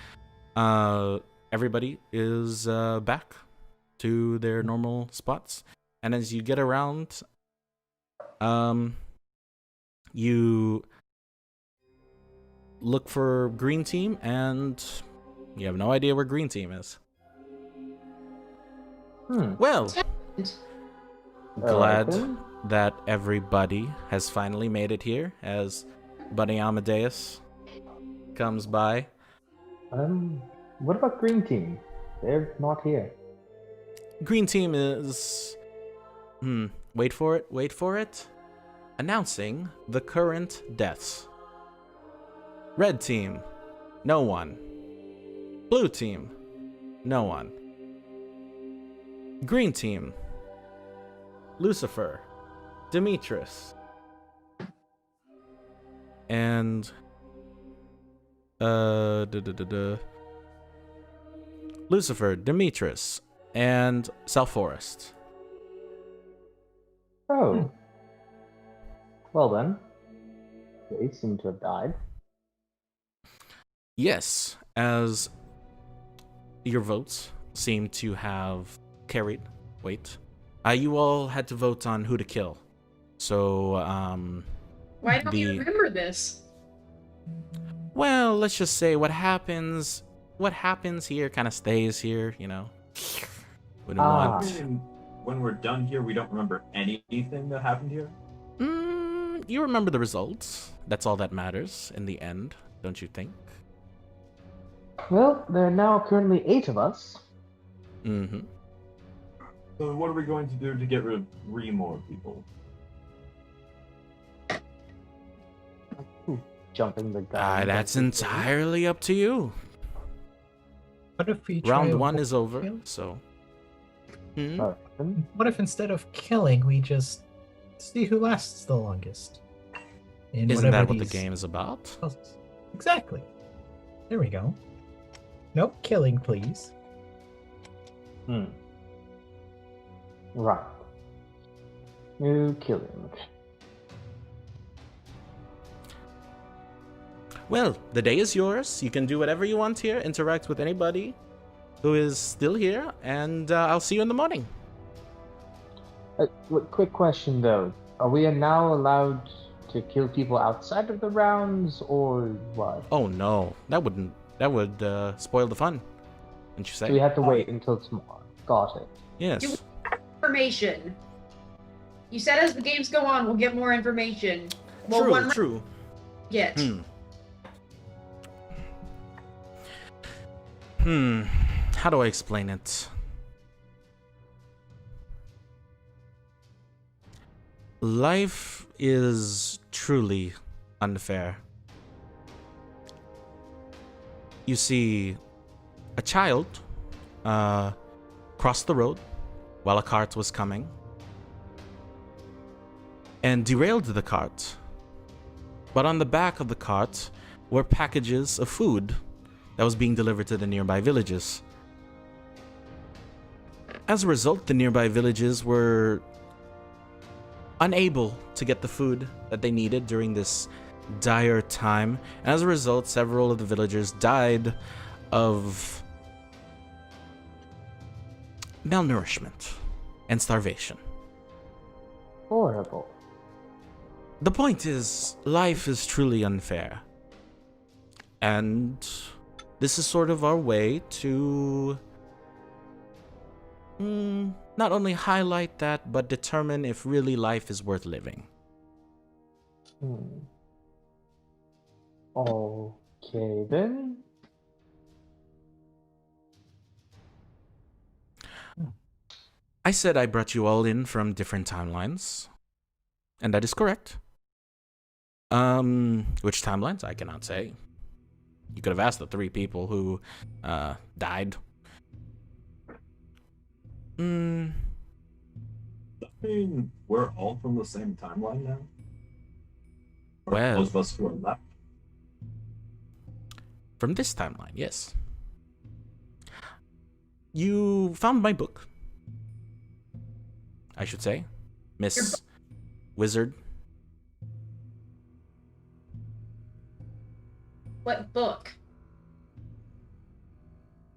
Everybody is back to their normal spots, and as you get around, you look for green team, and you have no idea where green team is. Well, glad then. that everybody has finally made it here as Buddy Amadeus comes by. What about green team? They're not here. Green team is... wait for it. Announcing the current deaths. Red team, no one. Blue team, no one. Green team, Lucifer, Demetrius, and Lucifer, Demetrius, and South Forest. Oh. Well then. They seem to have died. Yes, as your votes seem to have carried weight. You all had to vote on who to kill. So, Why don't you remember this? well, let's just say what happens here kind of stays here, you know. Wouldn't want... And when we're done here, we don't remember anything that happened here? You remember the results. That's all that matters in the end, don't you think? Well, there are now currently 8 of us. Mm-hmm. So what are we going to do to get rid of 3 more people? Jumping the gun. That's entirely up to you. What if we try Round a 1 is over, kill? so... What if instead of killing, we just see who lasts the longest? In Isn't that whatever what the these game is about? puzzles- Exactly. There we go. No killing, please. Right. No killing. Well, the day is yours. You can do whatever you want here, interact with anybody who is still here, and I'll see you in the morning. Quick question though. Are we now allowed to kill people outside of the rounds, or what? Oh no, that would spoil the fun, wouldn't you say? So we have to wait until tomorrow. Got it. Yes. Information. You said as the games go on, we'll get more information. Well, one True. get. How do I explain it? Life is truly unfair. You see, a child crossed the road while a cart was coming and derailed the cart. But on the back of the cart were packages of food that was being delivered to the nearby villages. As a result, the nearby villages were unable to get the food that they needed during this dire time. As a result, several of the villagers died of malnourishment and starvation. Horrible. The point is, life is truly unfair. And this is sort of our way to not only highlight that, but determine if really life is worth living. Okay, then. I said I brought you all in from different timelines, and that is correct. Which timelines? I cannot say. You could have asked the 3 people who died. I mean, we're all from the same timeline now. Or Well, those of us who are left. from this timeline, yes. You found my book, I should say, Miss Wizard. What book?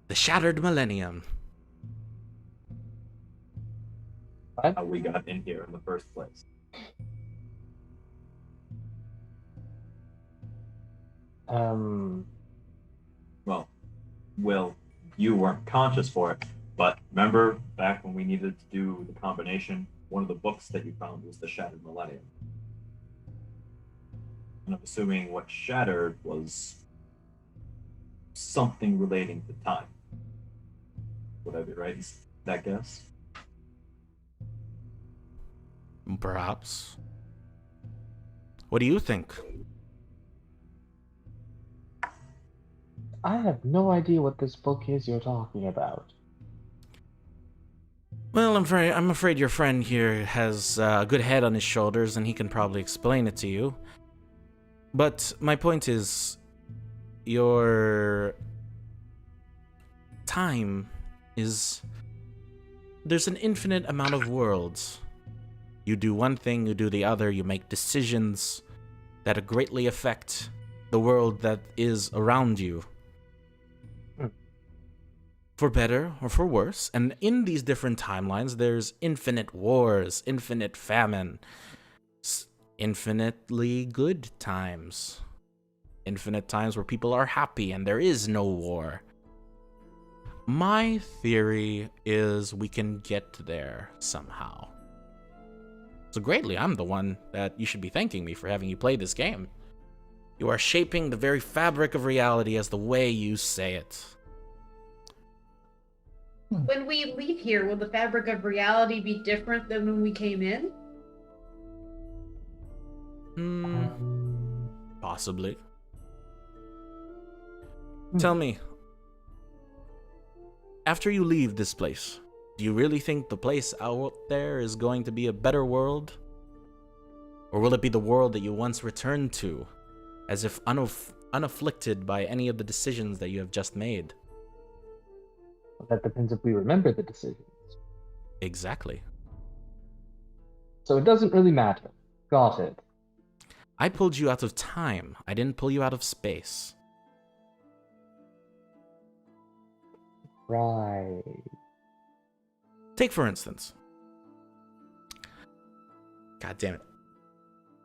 The Shattered Millennium. How we got in here in the first place. Well, Will, you weren't conscious for it, but remember back when we needed to do the combination, one of the books that you found was The Shattered Millennium. And I'm assuming what shattered was something relating to time. Would I be right in that guess? Perhaps. What do you think? I have no idea what this book is you're talking about. Well, I'm afraid your friend here has a good head on his shoulders, and he can probably explain it to you. But my point is, your time is... There's an infinite amount of worlds. You do one thing, you do the other, you make decisions that greatly affect the world that is around you. For better or for worse. And in these different timelines, there's infinite wars, infinite famine, infinitely good times, infinite times where people are happy and there is no war. My theory is we can get there somehow. So greatly, I'm the one that you should be thanking me for having you play this game. You are shaping the very fabric of reality as the way you say it. When we leave here, will the fabric of reality be different than when we came in? Possibly. Tell me, after you leave this place, do you really think the place out there is going to be a better world? Or will it be the world that you once returned to, as if unafflicted by any of the decisions that you have just made? Well, that depends if we remember the decisions. Exactly. So it doesn't really matter. Got it. I pulled you out of time. I didn't pull you out of space. Right. Take, for instance. God damn it.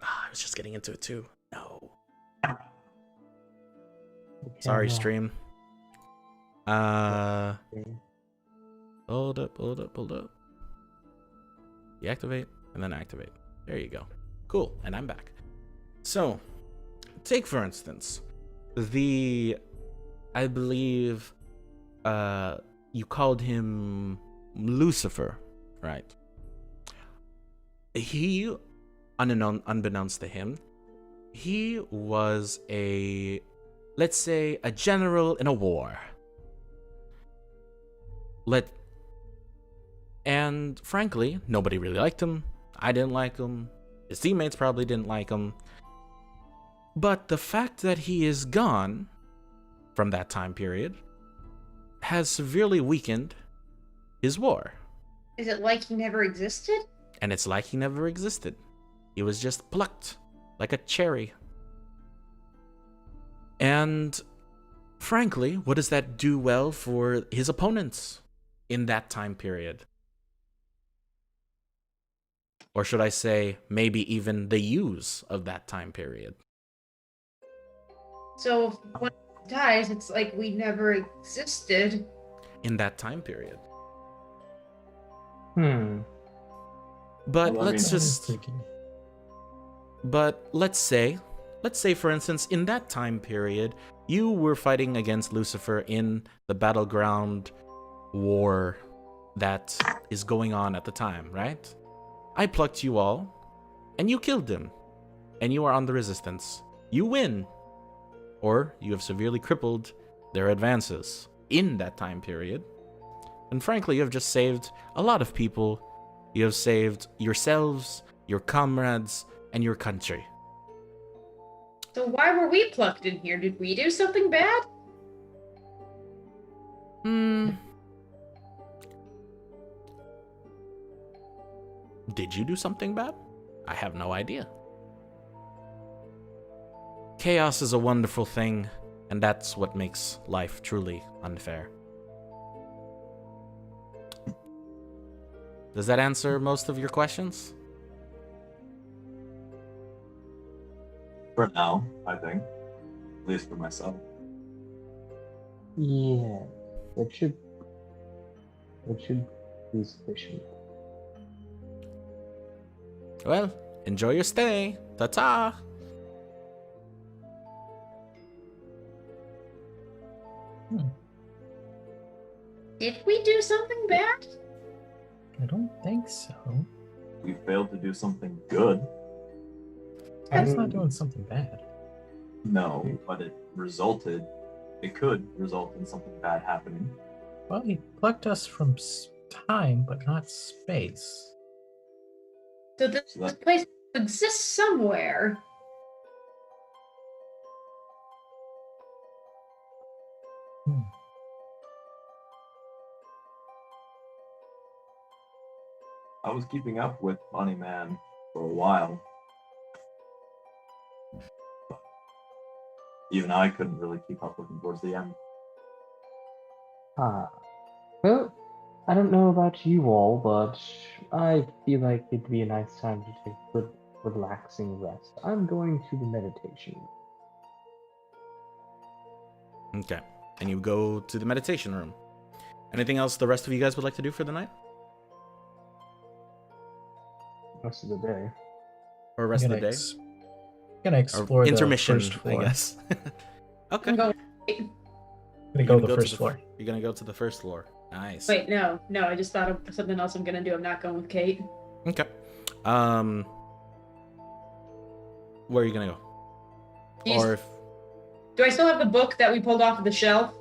I was just getting into it too. No. Sorry, stream. Hold up. Deactivate, and then activate. There you go. Cool, and I'm back. So, take for instance, I believe, you called him Lucifer, right? He unbeknownst to him, he was let's say, a general in a war. And frankly, nobody really liked him. I didn't like him. His teammates probably didn't like him. But the fact that he is gone from that time period has severely weakened his war. Is it like he never existed? And it's like he never existed. He was just plucked like a cherry. And frankly, what does that do well for his opponents in that time period? Or should I say, maybe even the use of that time period? So when he dies, it's like we never existed. In that time period. But Well, I let's mean- just... But let's say, for instance, in that time period, you were fighting against Lucifer in the battleground war that is going on at the time, right? I plucked you all, and you killed him, and you are on the resistance. You win, or you have severely crippled their advances in that time period. And frankly, you have just saved a lot of people. You have saved yourselves, your comrades, and your country. So why were we plucked in here? Did we do something bad? Did you do something bad? I have no idea. Chaos is a wonderful thing, and that's what makes life truly unfair. Does that answer most of your questions? For now, I think. At least for myself. Yeah, that should be sufficient. Well, enjoy your stay. Ta-ta! Did we do something bad? I don't think so. We failed to do something good. That's not doing something bad. No, but it could result in something bad happening. Well, he plucked us from time, but not space. So this place exists somewhere. I was keeping up with Bunny Man for a while. But even I couldn't really keep up with him towards the end. Well, I don't know about you all, but I feel like it'd be a nice time to take a good, relaxing rest. I'm going to the meditation. Okay. And you go to the meditation room. Anything else the rest of you guys would like to do for the night? Rest of the day. Or rest of the day? Gonna explore Or intermission, the first floor. I guess. Okay. I'm going. Gonna go to the first floor. You're gonna go to the first floor. Nice. Wait, no. I just thought of something else I'm gonna do. I'm not going with Kate. Okay. Where are you gonna go? He's- Or if... Do I still have the book that we pulled off of the shelf?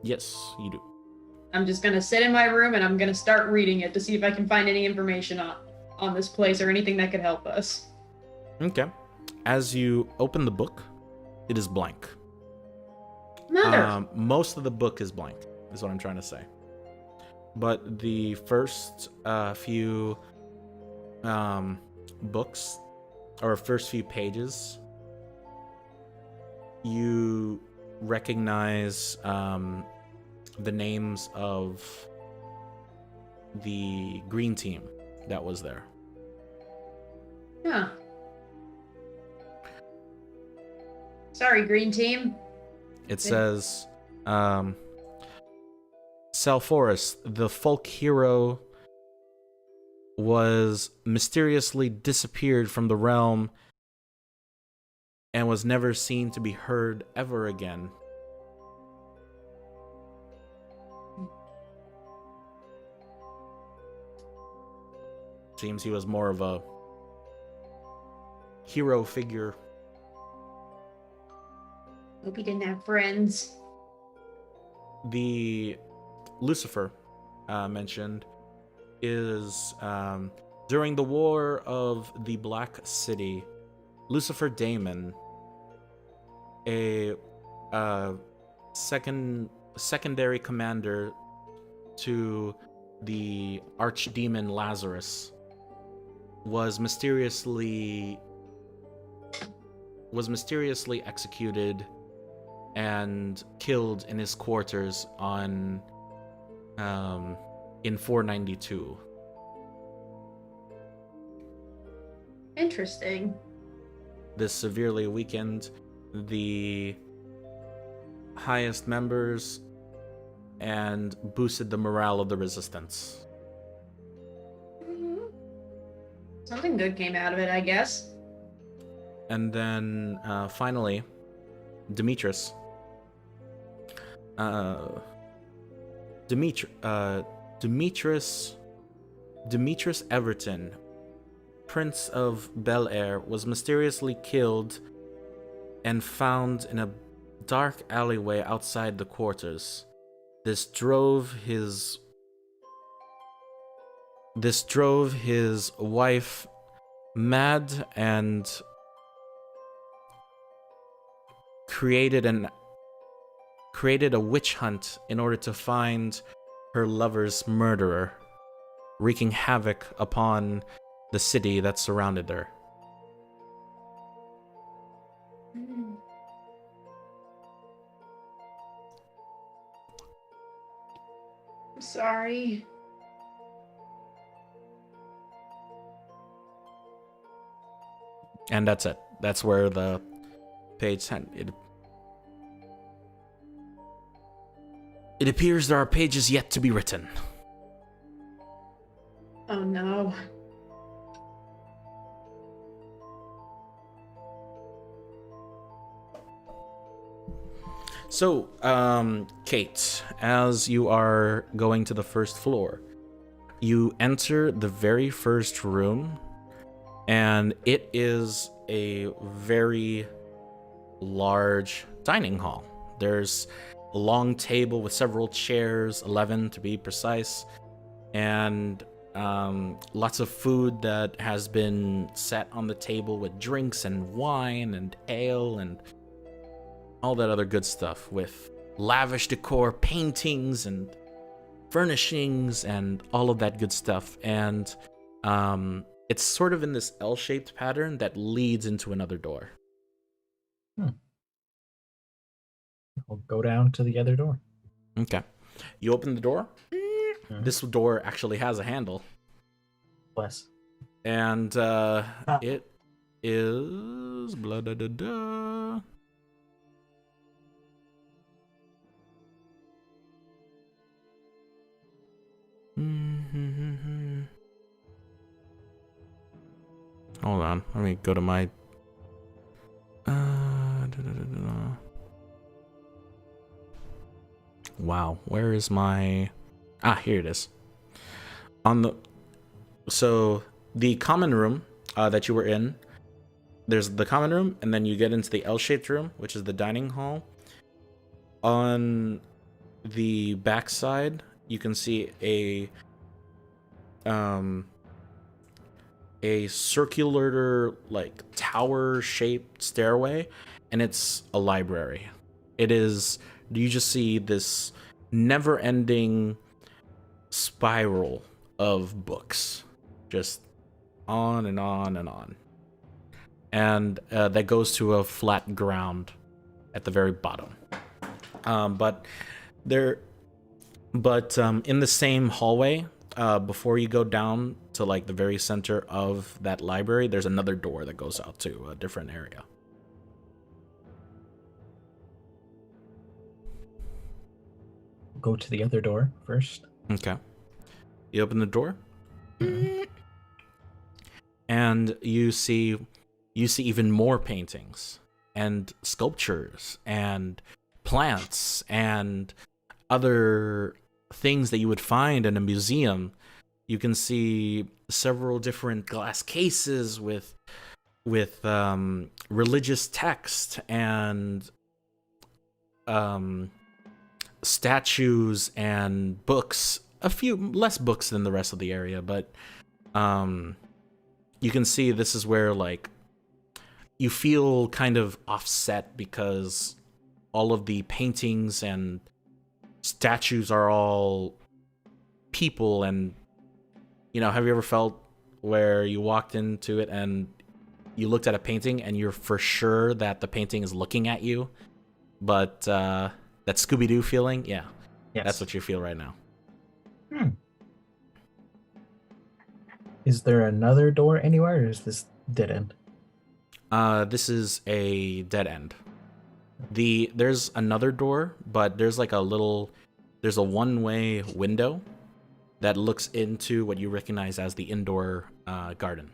Yes, you do. I'm just gonna sit in my room and I'm gonna start reading it to see if I can find any information on this place or anything that could help us. Okay. As you open the book, it is blank. Mother. Most of the book is blank, is what I'm trying to say. But the first few books, or first few pages, you recognize the names of the green team that was there. Huh. Sorry, green team. It says, Salforus, the folk hero, was mysteriously disappeared from the realm and was never seen to be heard ever again. Seems he was more of a hero figure. Hope he didn't have friends. The Lucifer mentioned is during the War of the Black City, Lucifer Daemon, a secondary commander to the archdemon Lazarus, was mysteriously executed and killed in his quarters on in 492. Interesting. This severely weakened the highest members and boosted the morale of the resistance. Something good came out of it, I guess. And then finally, Demetrius. Demetrius Everton, Prince of Bel Air, was mysteriously killed and found in a dark alleyway outside the quarters. This drove his wife mad and created a witch hunt in order to find her lover's murderer, wreaking havoc upon the city that surrounded her. I'm sorry. And that's it. That's where the page ended. It appears there are pages yet to be written. Oh no. So, Kate, as you are going to the first floor, you enter the very first room, and it is a very large dining hall. There's a long table with several chairs, 11 to be precise, and lots of food that has been set on the table with drinks and wine and ale and all that other good stuff, with lavish decor, paintings and furnishings and all of that good stuff. And it's sort of in this L-shaped pattern that leads into another door. I'll go down to the other door. Okay. You open the door. Mm-hmm. This door actually has a handle. Bless. And it is blah da da da. Mm-hmm. Hold on, let me go to my wow, where is my here it is. So the common room that you were in, there's the common room, and then you get into the L-shaped room, which is the dining hall. On the back side, you can see a circular, like, tower-shaped stairway, and it's a library. It is, you just see this never-ending spiral of books, just on and on and on. And that goes to a flat ground at the very bottom. But in the same hallway, before you go down to like the very center of that library, there's another door that goes out to a different area. Go to the other door first. Okay. You open the door, and you see even more paintings and sculptures and plants and other things that you would find in a museum. You can see several different glass cases with with religious text and statues and books. A few less books than the rest of the area, but you can see this is where like you feel kind of offset because all of the paintings and statues are all people. And you know, have you ever felt where you walked into it and you looked at a painting and you're for sure that the painting is looking at you, but that Scooby-Doo feeling? Yeah. Yes. That's what you feel right now. Is there another door anywhere, or is this dead end? This is a dead end. There's another door, but there's like there's a one-way window that looks into what you recognize as the indoor garden.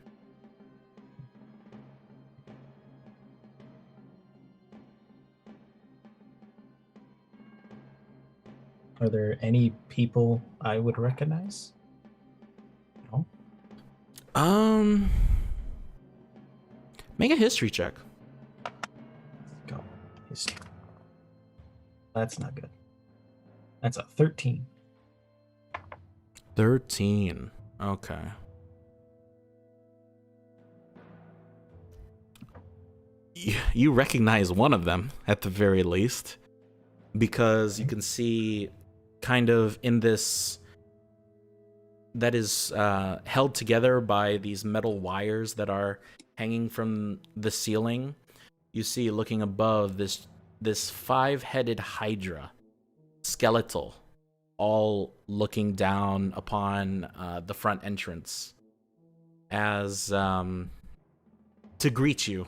Are there any people I would recognize? No. Make a history check. Go. History. That's not good. That's a 13. 13. Okay. You recognize one of them at the very least, because you can see kind of in this that is held together by these metal wires that are hanging from the ceiling. You see looking above this 5-headed hydra, skeletal, all looking down upon the front entrance as to greet you.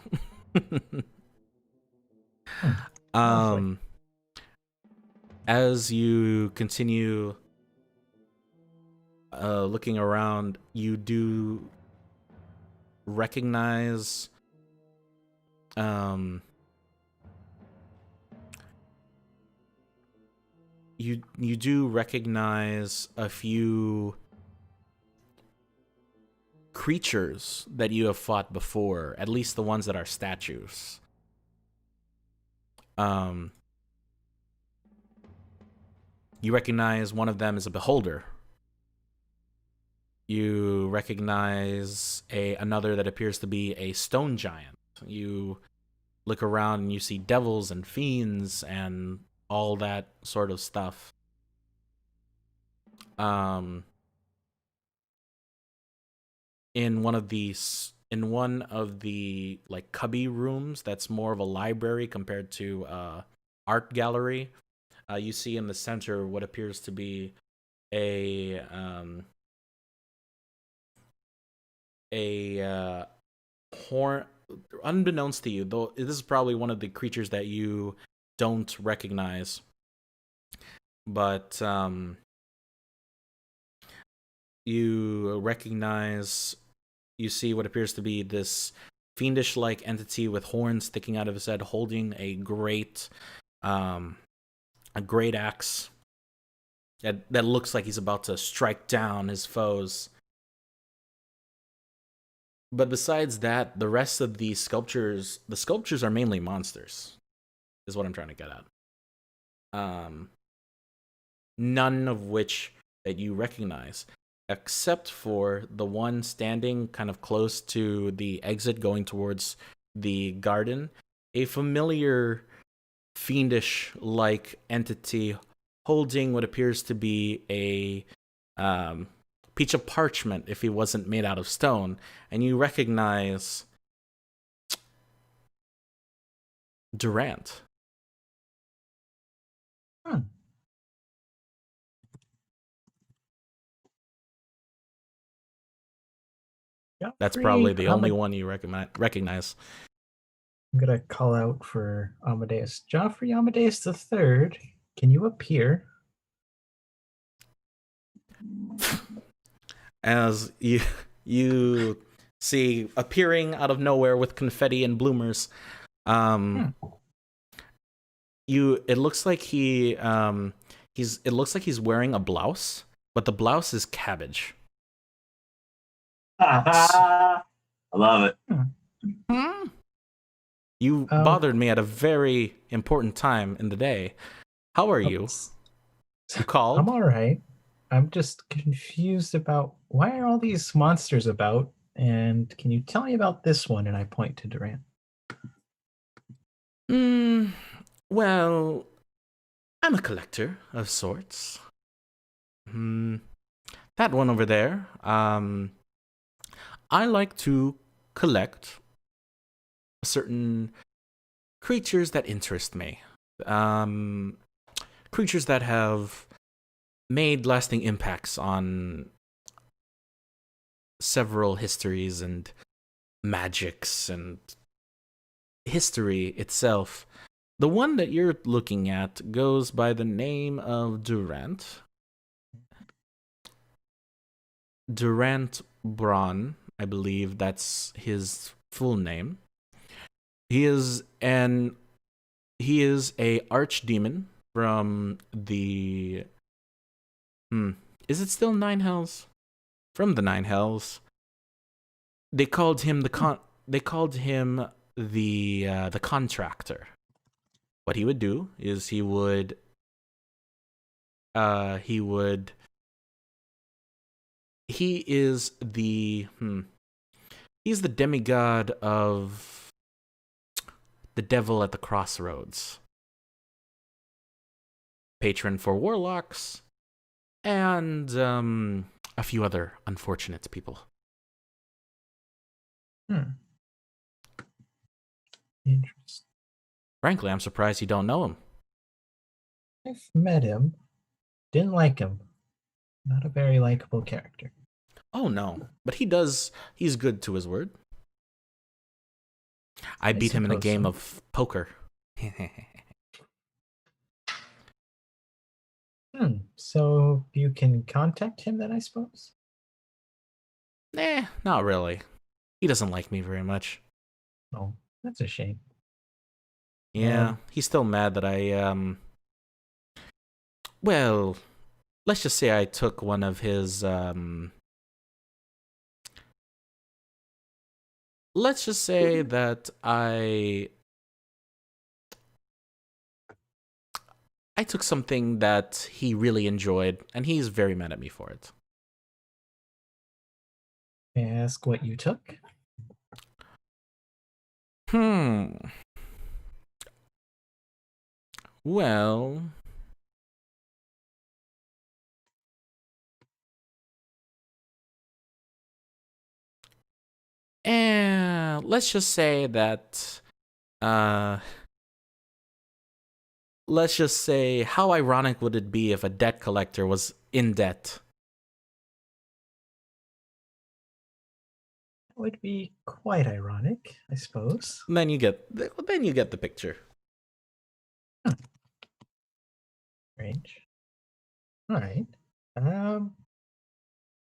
As you continue looking around, you do recognize you do recognize a few creatures that you have fought before, at least the ones that are statues. You recognize one of them as a beholder. You recognize another that appears to be a stone giant. You look around and you see devils and fiends and all that sort of stuff. In one of the like cubby rooms that's more of a library compared to art gallery, you see in the center what appears to be a horn. Unbeknownst to you, though, this is probably one of the creatures that you don't recognize, but you see what appears to be this fiendish-like entity with horns sticking out of his head, holding a great axe that looks like he's about to strike down his foes. But besides that, the rest of the sculptures are mainly monsters, is what I'm trying to get at. None of which that you recognize, except for the one standing kind of close to the exit going towards the garden, a familiar fiendish-like entity holding what appears to be a piece of parchment if he wasn't made out of stone. And you recognize Durant. Yeah, that's probably the only one you recognize. I'm gonna call out for Amadeus. Joffrey Amadeus III, can you appear? As you see appearing out of nowhere with confetti and bloomers, it looks like he's wearing a blouse, but the blouse is cabbage. I love it. Hmm? You Um, bothered me at a very important time in the day. How are you? oops. You called? I'm all right. I'm just confused about why are all these monsters about? And can you tell me about this one? And I point to Durant. Hmm. Well, I'm a collector of sorts. Hmm. That one over there. I like to collect certain creatures that interest me. Um, Creatures that have made lasting impacts on several histories and magics and history itself. The one that you're looking at goes by the name of Durant. Durant Braun, I believe that's his full name. He is a archdemon from the is it still Nine Hells? From the Nine Hells. They called him the contractor. What he would do is he is the he's the demigod of the devil at the crossroads. Patron for warlocks and a few other unfortunate people. Interesting. Frankly, I'm surprised you don't know him. I've met him. Didn't like him. Not a very likable character. Oh no, but he's good to his word. I beat him in a suppose game so. of poker. So you can contact him then, I suppose? Not really. He doesn't like me very much. Oh, that's a shame. Yeah, he's still mad that well, let's just say I took one of his let's just say that I took something that he really enjoyed, and he's very mad at me for it. May I ask what you took? Well, let's just say that let's just say, how ironic would it be if a debt collector was in debt? That would be quite ironic, I suppose. Then you get the picture. Strange. All right.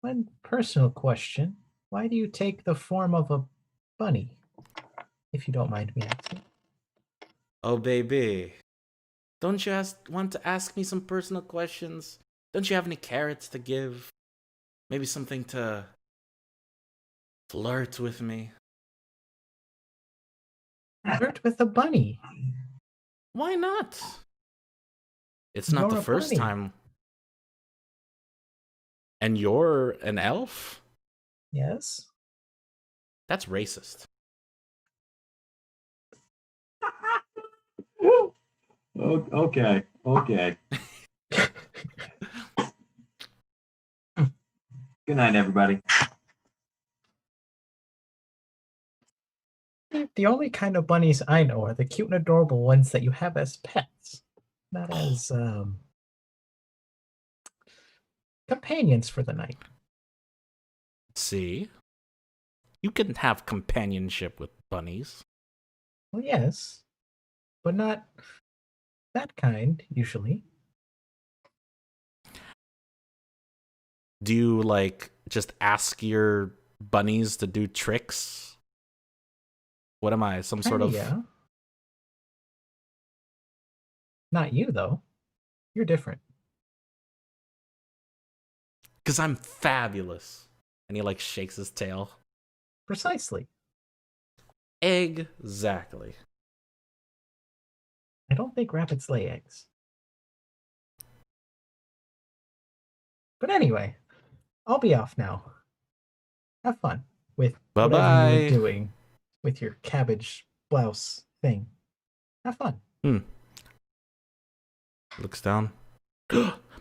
One personal question. Why do you take the form of a bunny? If you don't mind me asking. Oh, baby. Don't you want to ask me some personal questions? Don't you have any carrots to give? Maybe something to flirt with me? Flirt with a bunny. Why not? It's not the You're a first bunny. time. And you're an elf? Yes. That's racist. Okay. Good night, everybody. The only kind of bunnies I know are the cute and adorable ones that you have as pets, not as companions for the night. See? You can have companionship with bunnies. Well, yes, but not that kind, usually. Do you, like, just ask your bunnies to do tricks? What am I, some sort of... Yeah. Not you, though. You're different. Because I'm fabulous. And he, like, shakes his tail. Precisely. Exactly. I don't think rabbits lay eggs. But anyway, I'll be off now. Have fun with whatever you were Bye-bye. doing with your cabbage blouse thing. Have fun. Looks down.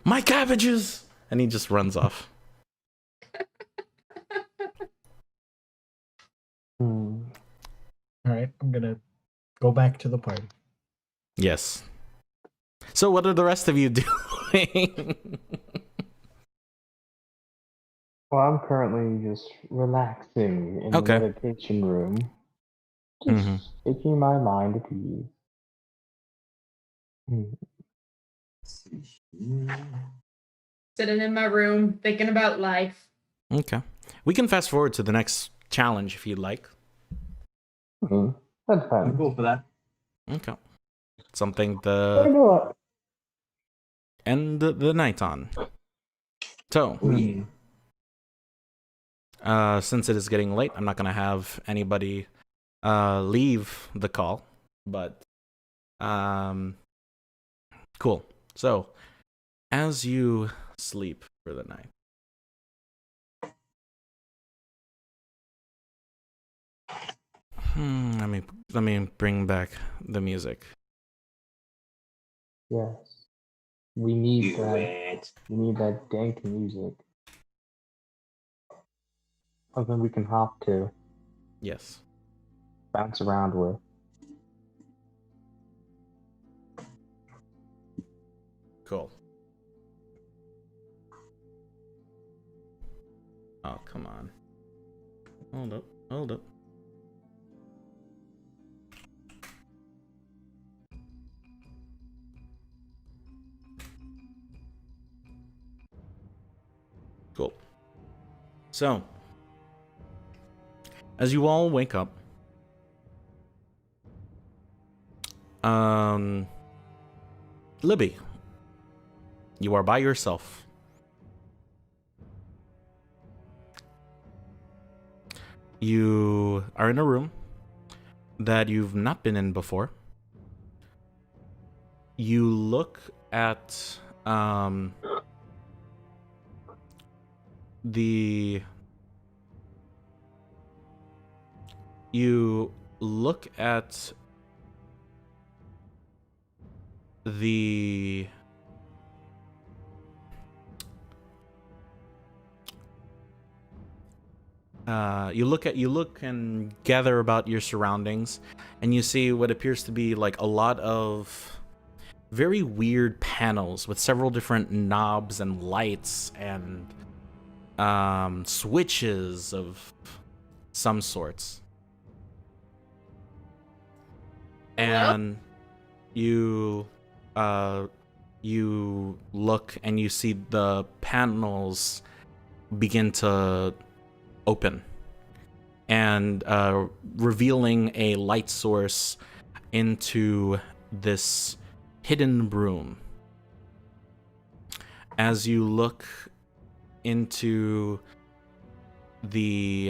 My cabbages! And he just runs off. Hmm. All right, I'm gonna go back to the party. Yes. So what are the rest of you doing? Well, I'm currently just relaxing in Okay. the meditation room. Just taking my mind at ease. Hmm. Let's see here. Sitting in my room, thinking about life. Okay. We can fast forward to the next challenge if you'd like. Hmm. That's I'm fine. cool for that. Okay. Something You to know what? end the night on. So, We since it is getting late, I'm not going to have anybody leave the call. But, cool. So, as you sleep for the night, let me bring back the music. Yes. We need do that. it. We need that dank music. Something we can hop to, Yes. bounce around with. Cool. Oh, come on. Hold up. Hold up. Cool. So, as you all wake up, Libby, you are by yourself. You are in a room that you've not been in before. You look at you look at the you look and gather about your surroundings, and you see what appears to be like a lot of very weird panels with several different knobs and lights and switches of some sorts. Hello? And you look and you see the panels begin to open and revealing a light source into this hidden room. As you look into the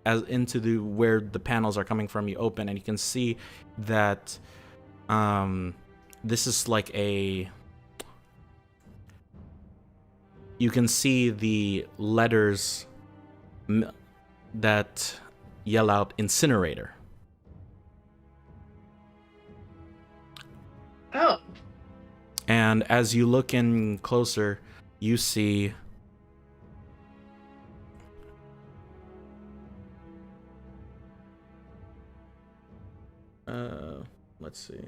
where the panels are coming from, you open and you can see that this is like you can see the letters that yell out incinerator. Oh, And as you look in closer, you see let's see.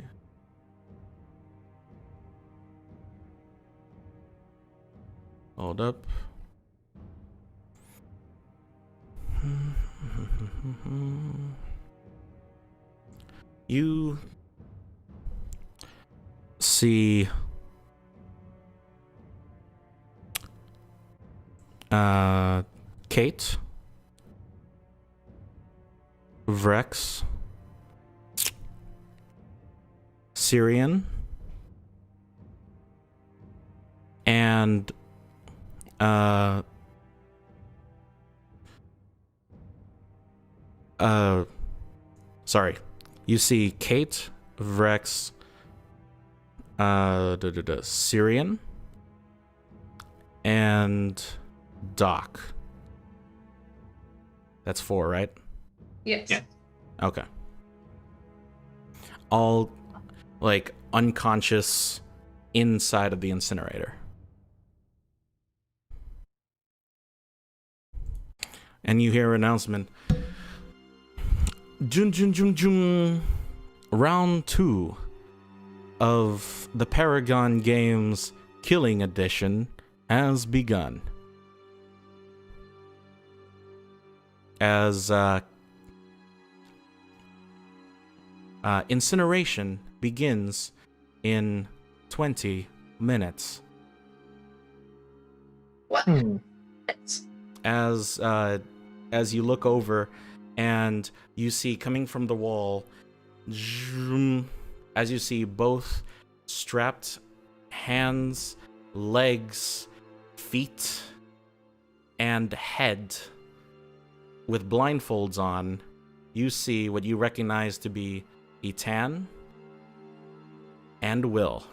Hold up. You see Kate, Vrex, Syrian, and sorry. You see Kate, Vrex, Syrian, and Doc. That's 4, right? Yes. Yeah. Okay. All, like, unconscious inside of the incinerator. And you hear an announcement. Jun jun jun jun. Round 2 of the Paragon Games Killing Edition has begun. As incineration begins in 20 minutes. What? As you look over and you see coming from the wall, as you see both strapped hands, legs, feet, and head with blindfolds on, you see what you recognize to be Etan and Will.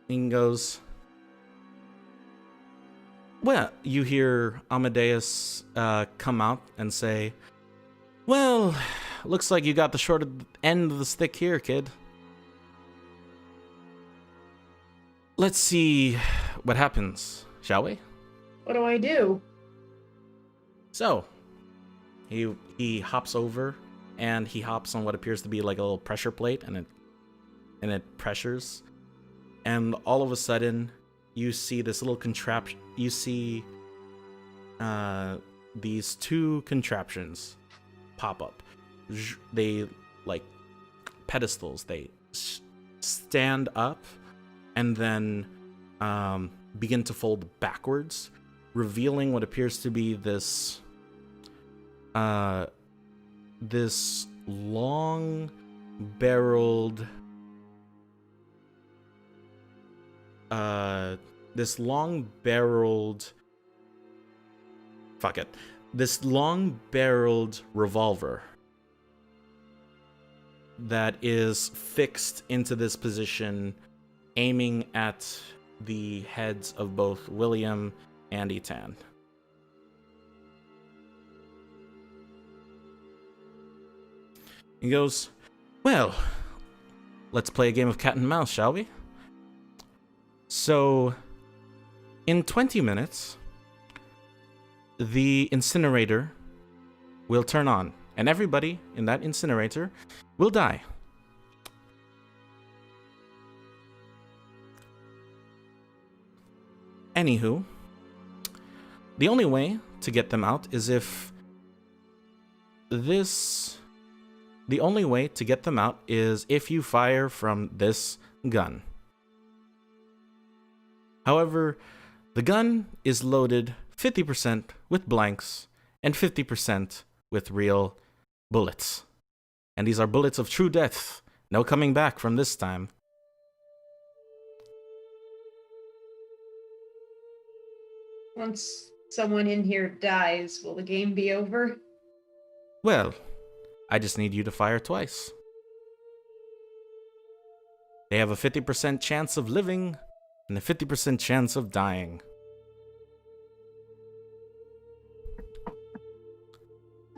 He goes, well, you hear Amadeus come out and say, well, looks like you got the short end of the stick here, kid. Let's see what happens, shall we? What do I do? So, he hops over, and he hops on what appears to be like a little pressure plate, and it pressures. And all of a sudden, you see this little contraption. You see these 2 contraptions pop up. They, like pedestals, they stand up and then begin to fold backwards, revealing what appears to be this long-barreled revolver that is fixed into this position, aiming at the heads of both William and Etan. He goes, well, let's play a game of cat and mouse, shall we? So, in 20 minutes, the incinerator will turn on, and everybody in that incinerator will die. Anywho, the only way to get them out is if you fire from this gun. However, the gun is loaded 50% with blanks and 50% with real bullets. And these are bullets of true death. No coming back from this time. Once someone in here dies, will the game be over? Well, I just need you to fire twice. They have a 50% chance of living and a 50% chance of dying.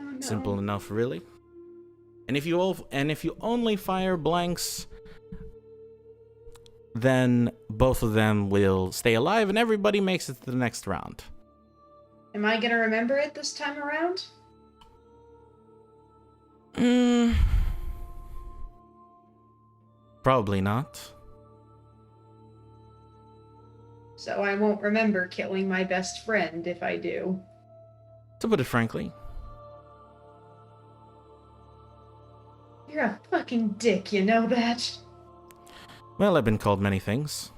Oh, no. Simple enough, really. And if you only fire blanks, then both of them will stay alive and everybody makes it to the next round. Am I gonna remember it this time around? Probably not. So I won't remember killing my best friend if I do. To put it frankly. You're a fucking dick, you know that? Well, I've been called many things.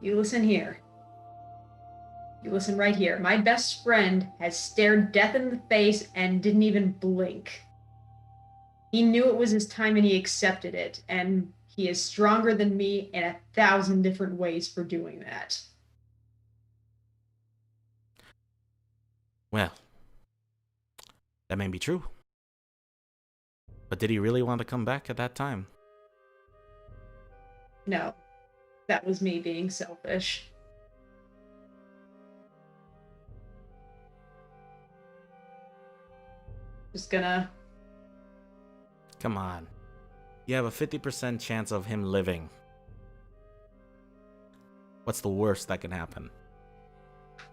You listen here. You listen right here. My best friend has stared death in the face and didn't even blink. He knew it was his time and he accepted it. And he is stronger than me in 1,000 different ways for doing that. Well, that may be true. But did he really want to come back at that time? No, that was me being selfish. Just gonna... Come on. You have a 50% chance of him living. What's the worst that can happen?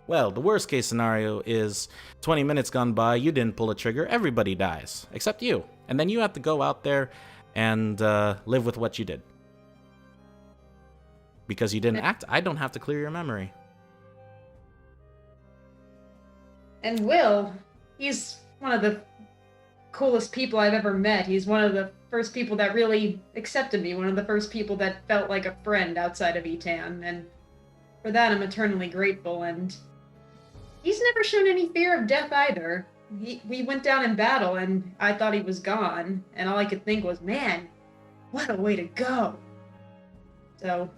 Well, the worst case scenario is 20 minutes gone by, you didn't pull a trigger, everybody dies, except you. And then you have to go out there and live with what you did. Because you didn't act, I don't have to clear your memory. And Will, he's one of the coolest people I've ever met. He's one of the first people that really accepted me, one of the first people that felt like a friend outside of Etan, and for that I'm eternally grateful, and he's never shown any fear of death either. We went down in battle, and I thought he was gone, and all I could think was, man, what a way to go. So...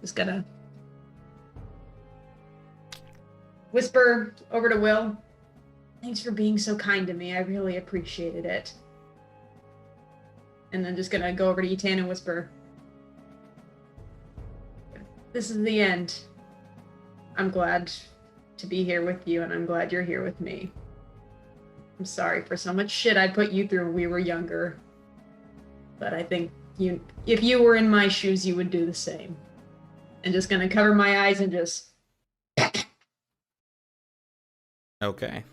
just gonna whisper over to Will, thanks for being so kind to me. I really appreciated it. And then just gonna go over to Etan and whisper, this is the end. I'm glad to be here with you, and I'm glad you're here with me. I'm sorry for so much shit I put you through when we were younger. But I think if you were in my shoes, you would do the same. And just gonna cover my eyes and just... Okay.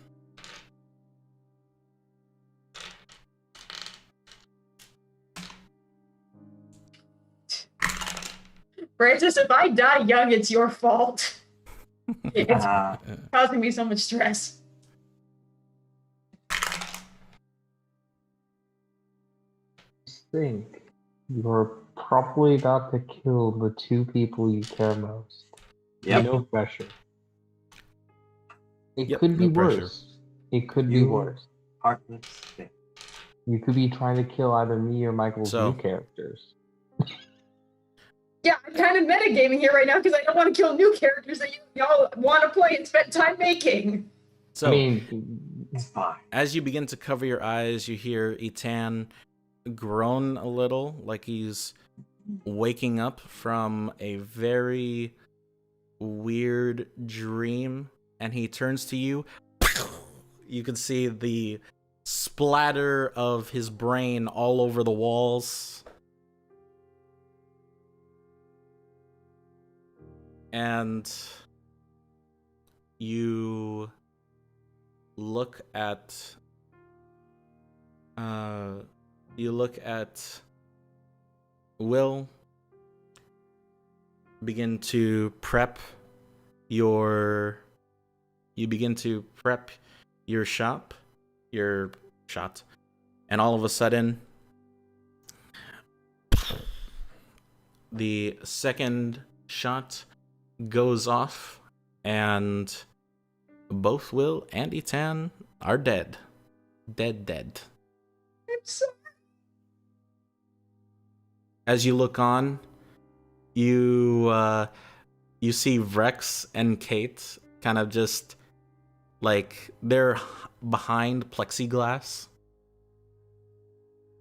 Francis, if I die young, it's your fault. It's causing me so much stress. Think you're probably about to kill the two people you care most. Yep. No pressure. It Yep, could be no pressure. worse. It could be You- worse. Heartless thing. You could be trying to kill either me or Michael's So- new characters. Yeah, I'm kind of metagaming here right now because I don't want to kill new characters that y'all want to play and spend time making. So, I mean, It's fine. as you begin to cover your eyes, you hear Etan groan a little, like he's waking up from a very weird dream, and he turns to you. You can see the splatter of his brain all over the walls. And you look at Will begin to prep your shot, and all of a sudden the second shot goes off, and both Will and Etan are dead. Dead. I'm sorry. As you look on, you see Rex and Kate kind of just like they're behind plexiglass,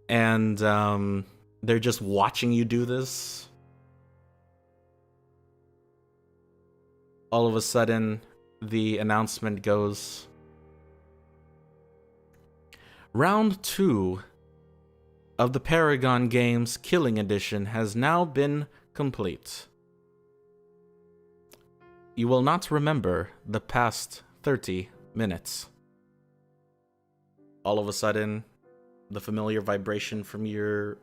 and they're just watching you do this. All of a sudden, the announcement goes, Round 2 of the Paragon Games Killing Edition has now been complete. You will not remember the past 30 minutes. All of a sudden, the familiar vibration from your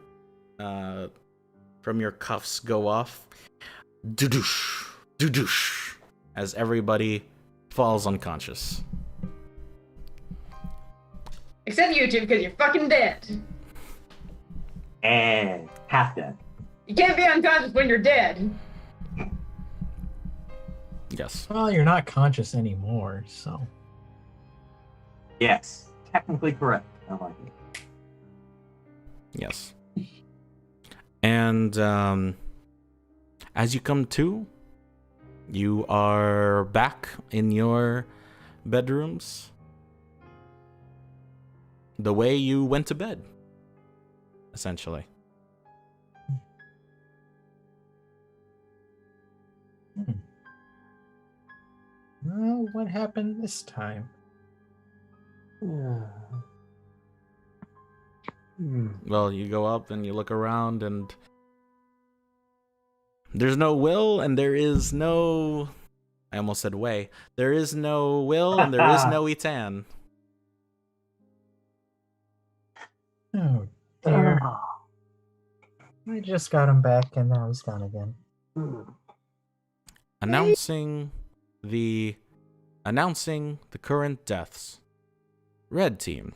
cuffs go off. Doo-doosh, doo-doosh, as everybody falls unconscious. Except you two, because you're fucking dead. And half dead. You can't be unconscious when you're dead. Yes. Well, you're not conscious anymore, so. Yes, technically correct. I like it. Yes. And as you come to, you are back in your bedrooms the way you went to bed, essentially. Well, what happened this time? Well, you go up and you look around, and there's no Will, and there is no... I almost said way. There is no Will, and there is no Etan. Oh, dear. I just got him back, and now he's gone again. Announcing the current deaths. Red team,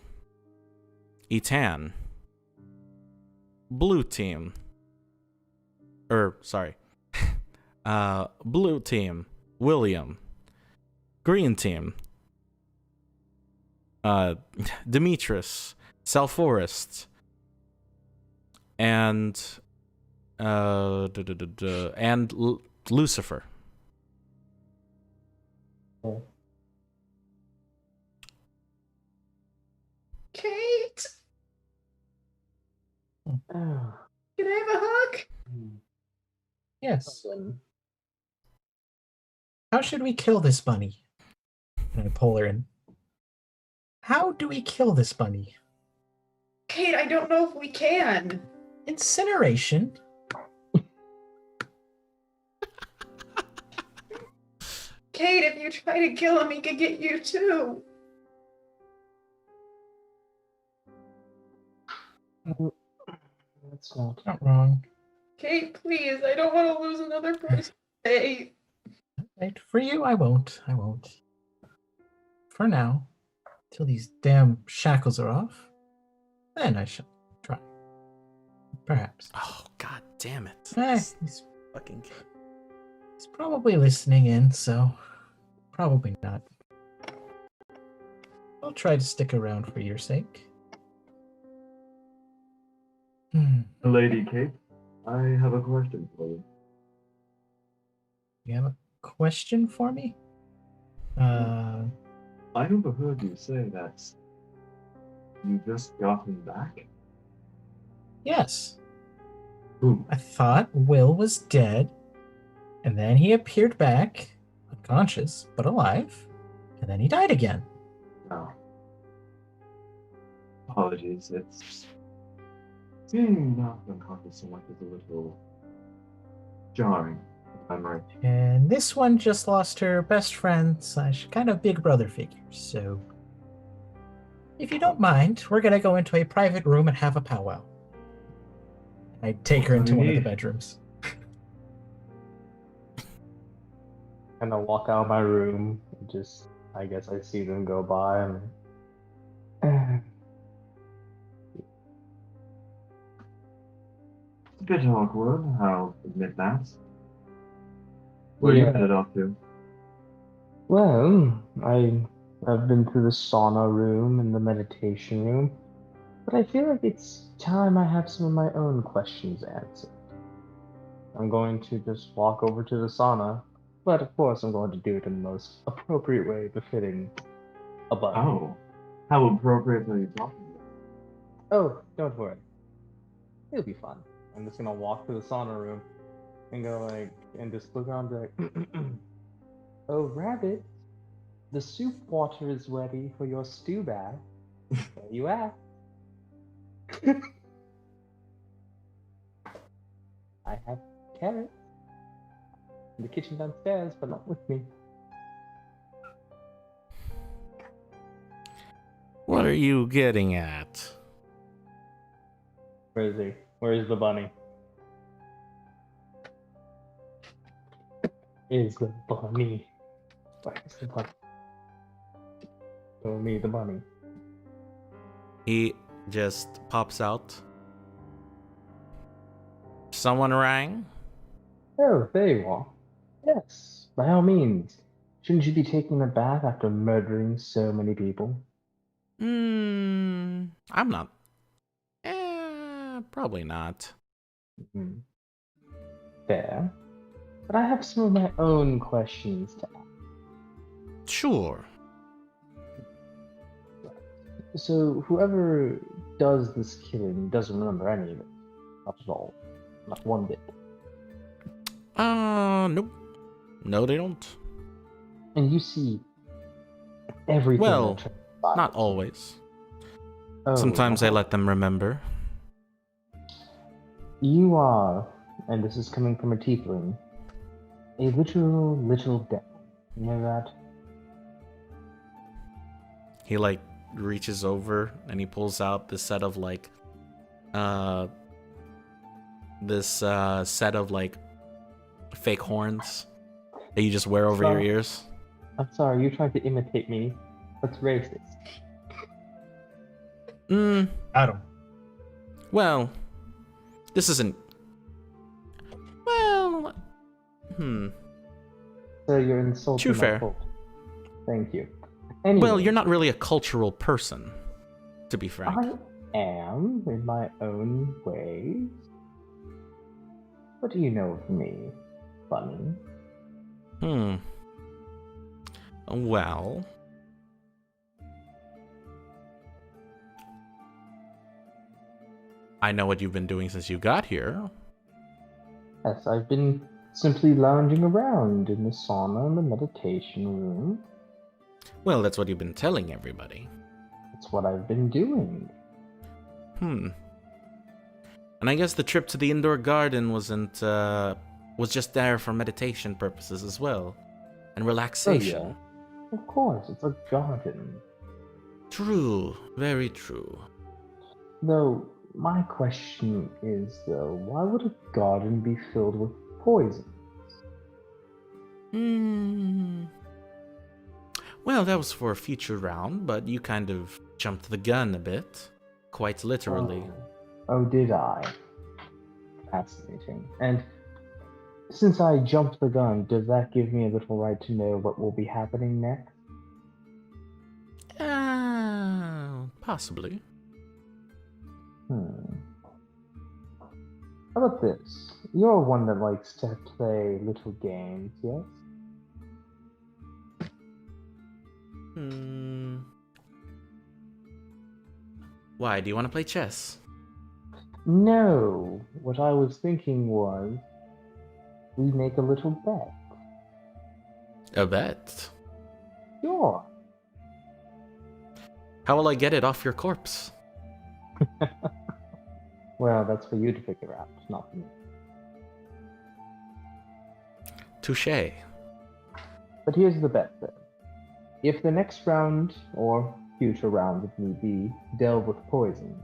Etan. Blue team. Blue team, William. Green team, Demetrius, Salforest, and Lucifer. Kate, can I have a hug? Yes. How should we kill this bunny? And I pull her in. How do we kill this bunny? Kate, I don't know if we can. Incineration? Kate, if you try to kill him, he could get you too. That's not. Not wrong. Kate, please, I don't want to lose another person. Hey. Right, for you, I won't. I won't. For now, till these damn shackles are off, then I shall try. Perhaps. Oh, god damn it. He's Fucking kid. probably listening in, so probably not. I'll try to stick around for your sake. Lady Kate, I have a question for you. You have a question for me? I overheard you say that you just got him back. Yes. Who? I thought Will was dead, and then he appeared back, unconscious, but alive, and then he died again. No. Apologies, it's... Seeing not unconscious so much is a little jarring, if I'm right. And this one just lost her best friend / kind of big brother figure, so if you don't mind, we're gonna go into a private room and have a powwow. I take her into one of the bedrooms. And I walk out of my room. I guess I see them go by. And It's a bit awkward, I'll admit that. Where are you headed off to? Well, I've been through the sauna room and the meditation room, but I feel like it's time I have some of my own questions answered. I'm going to just walk over to the sauna, but of course I'm going to do it in the most appropriate way befitting a bunny. Oh, how appropriate are you talking about? Oh, don't worry. It'll be fun. I'm just gonna walk to the sauna room and and just look around and be like, oh, rabbit, the soup water is ready for your stew bath. Where you at? I have carrots in the kitchen downstairs, but not with me. What are you getting at? Where is he? Where is the bunny? Is the bunny? Where is the bunny? Show me the bunny. He just pops out. Someone rang? Oh, there you are. Yes, by all means. Shouldn't you be taking a bath after murdering so many people? I'm not. Probably not. Mhm. Fair. But I have some of my own questions to ask. Sure. So, whoever does this killing doesn't remember any of it. Not at all. Not one bit. Nope. No, they don't. And you see everything Well, that transpires. not always. Oh, Sometimes I let them remember. You are, and this is coming from a tiefling, a literal little devil. You know that? He like reaches over and he pulls out this set of like set of like fake horns that you just wear over your ears. I'm sorry, you tried to imitate me. That's racist. Adam. Well, this isn't. Well, So you're insulting Too my fair. cult. Thank you. Anyway, Well, you're not really a cultural person, to be frank. I am, in my own ways. What do you know of me, Bunny? Well, I know what you've been doing since you got here. Yes, I've been simply lounging around in the sauna and the meditation room. Well, that's what you've been telling everybody. That's what I've been doing. And I guess the trip to the indoor garden was just there for meditation purposes as well. And relaxation. Oh, yeah. Of course, it's a garden. True, very true. Though, my question is, why would a garden be filled with poison? Well, that was for a future round, but you kind of jumped the gun a bit. Quite literally. Oh, did I? Fascinating. And since I jumped the gun, does that give me a little right to know what will be happening next? Possibly. How about this? You're one that likes to play little games, yes? Why, do you want to play chess? No. What I was thinking was, we make a little bet. A bet? Sure. How will I get it off your corpse? Well, that's for you to figure out, not me. Touché. But here's the bet then. If the next round, or future rounds if need be, delve with poison,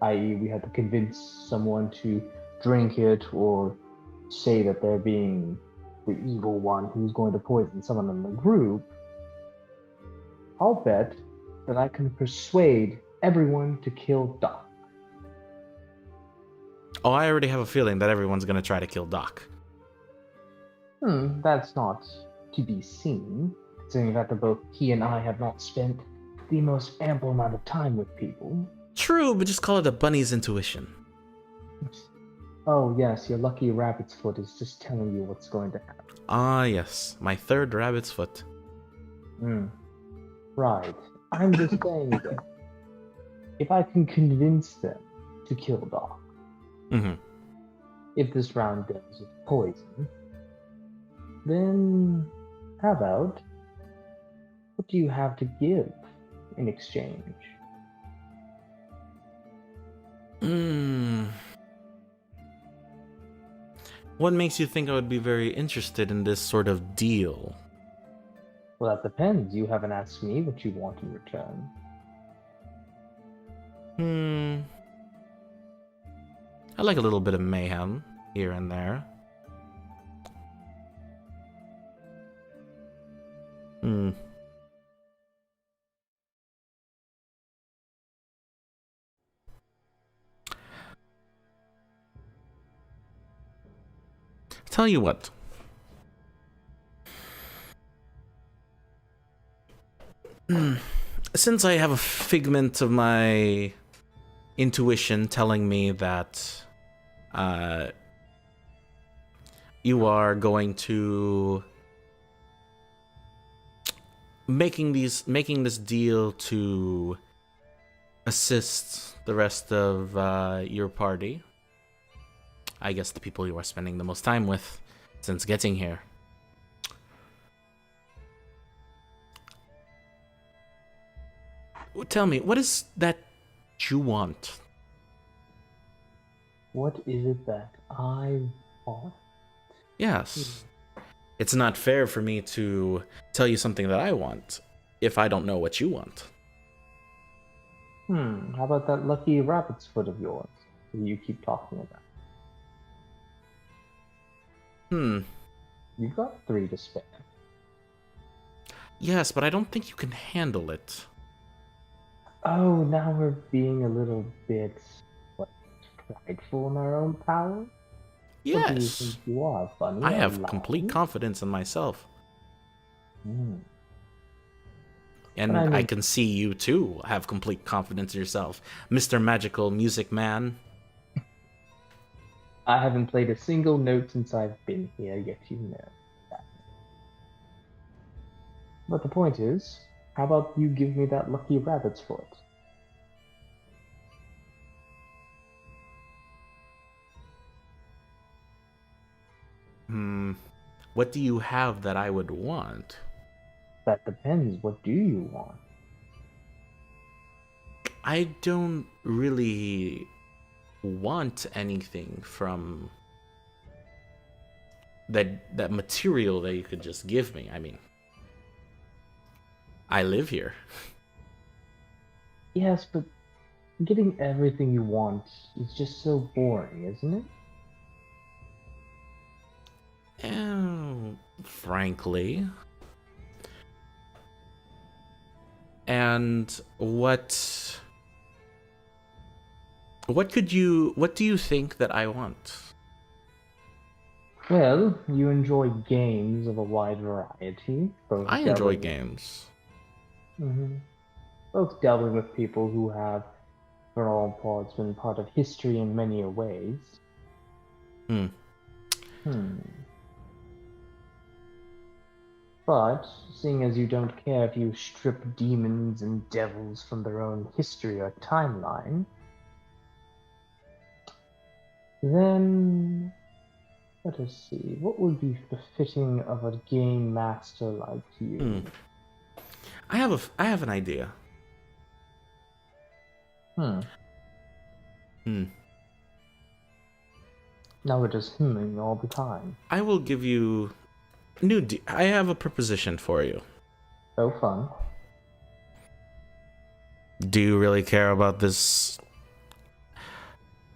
i.e. we have to convince someone to drink it or say that they're being the evil one who's going to poison someone in the group, I'll bet that I can persuade everyone to kill Doc. Oh, I already have a feeling that everyone's gonna try to kill Doc. That's not to be seen, considering that both he and I have not spent the most ample amount of time with people. True, but just call it a bunny's intuition. Oh yes, your lucky rabbit's foot is just telling you what's going to happen. Ah, yes, my third rabbit's foot. Right. I'm just saying that if I can convince them to kill Doc, if this round goes with poison, then how about, what do you have to give in exchange? What makes you think I would be very interested in this sort of deal? Well, that depends. You haven't asked me what you want in return. I like a little bit of mayhem here and there. Tell you what. since I have a figment of my intuition telling me that you are going to making this deal to assist the rest of your party. I guess the people you are spending the most time with since getting here. Tell me, what is that you want? What is it that I want? Yes. It's not fair for me to tell you something that I want if I don't know what you want. How about that lucky rabbit's foot of yours that you keep talking about? You've got 3 to spare. Yes, but I don't think you can handle it. Oh, now we're being a little bit prideful in our own power? What do you Yes. think you are, Bunny? I A have lion? complete confidence in myself. Hmm. And But I I mean- can see you too have complete confidence in yourself, Mr. Magical Music Man. I haven't played a single note since I've been here, yet you know that. But the point is, how about you give me that lucky rabbit's foot? What do you have that I would want? That depends. What do you want? I don't really want anything from that material that you could just give me. I mean, I live here. Yes, but getting everything you want is just so boring, isn't it? Frankly. And what do you think that I want? Well, you enjoy games of a wide variety. I enjoy games. Both dealing with people who have, for all parts, been part of history in many ways. But, seeing as you don't care if you strip demons and devils from their own history or timeline, then let us see, what would be befitting of a game master like you? I have an idea. Now we're just hemming all the time. I will give you I have a proposition for you. So fun. Do you really care about this?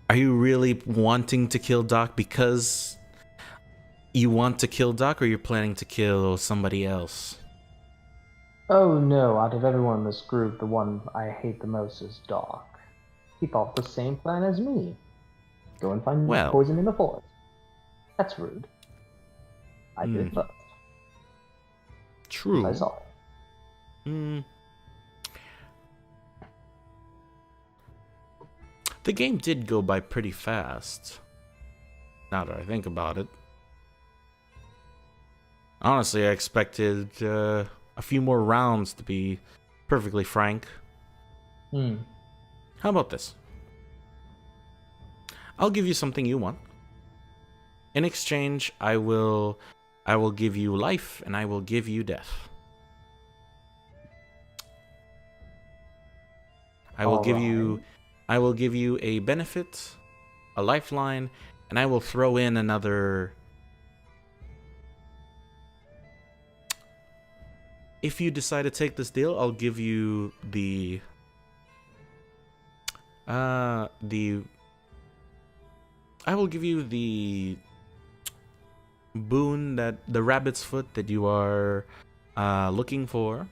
Are you really wanting to kill Doc because you want to kill Doc, or you're planning to kill somebody else? Oh no, out of everyone in this group, the one I hate the most is Doc. He followed the same plan as me. Go and find poison in the forest. That's rude. I did first. True. I saw it. The game did go by pretty fast, now that I think about it. Honestly, I expected a few more rounds, to be perfectly frank. How about this? I'll give you something you want. In exchange, I will give you life, and I will give you death. I will give you a benefit, a lifeline, and I will throw in another. If you decide to take this deal, I'll give you the I will give you the boon, that the rabbit's foot that you are looking for.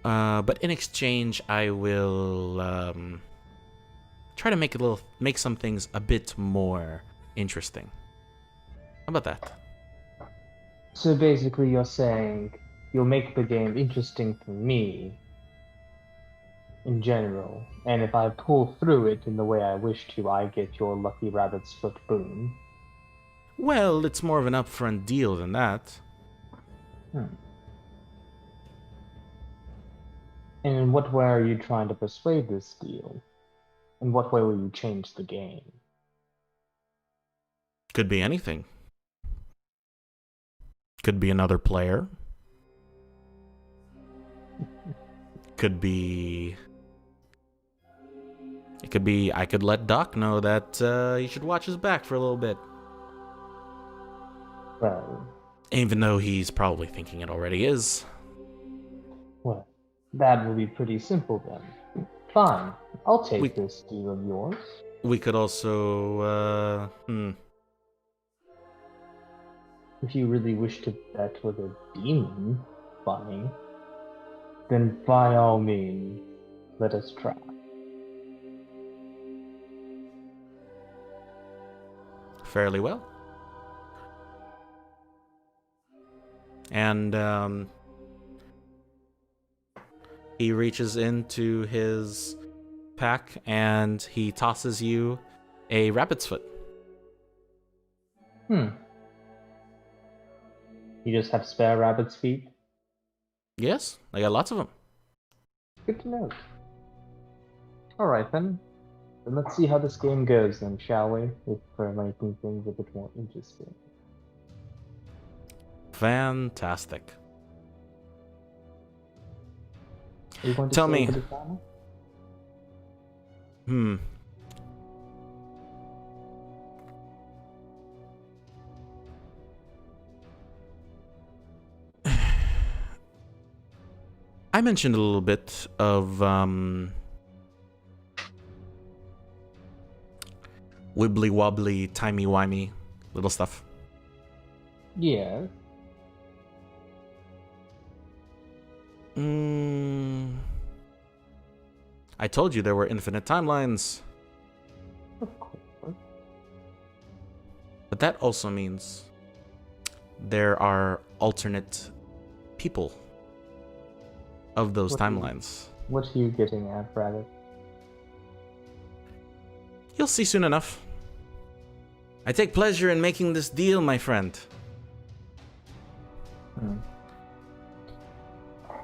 But in exchange, I will try to make some things a bit more interesting. How about that? So basically, you're saying you'll make the game interesting for me in general. And if I pull through it in the way I wish to, I get your lucky rabbit's foot boon. Well, it's more of an upfront deal than that. And in what way are you trying to persuade this deal? In what way will you change the game? Could be anything. Could be another player. Could be... It could be I could let Doc know that he should watch his back for a little bit. Well, Even though he's probably thinking it already is. well, that will be pretty simple then. Fine, I'll take this deal of yours. We could also, If you really wish to bet with a demon, Bunny, then by all means, let us try. fairly well. And, he reaches into his pack and he tosses you a rabbit's foot. You just have spare rabbit's feet? Yes, I got lots of them. Good to know. Alright then. Then let's see how this game goes then, shall we? If we're making things a bit more interesting. Fantastic. Are you going to Tell say me. over the channel? I mentioned a little bit of wibbly wobbly, timey wimey little stuff. Yeah. I told you there were infinite timelines. Of course. But that also means there are alternate people of those timelines. What are you getting at, Rabbit? You'll see soon enough. I take pleasure in making this deal, my friend.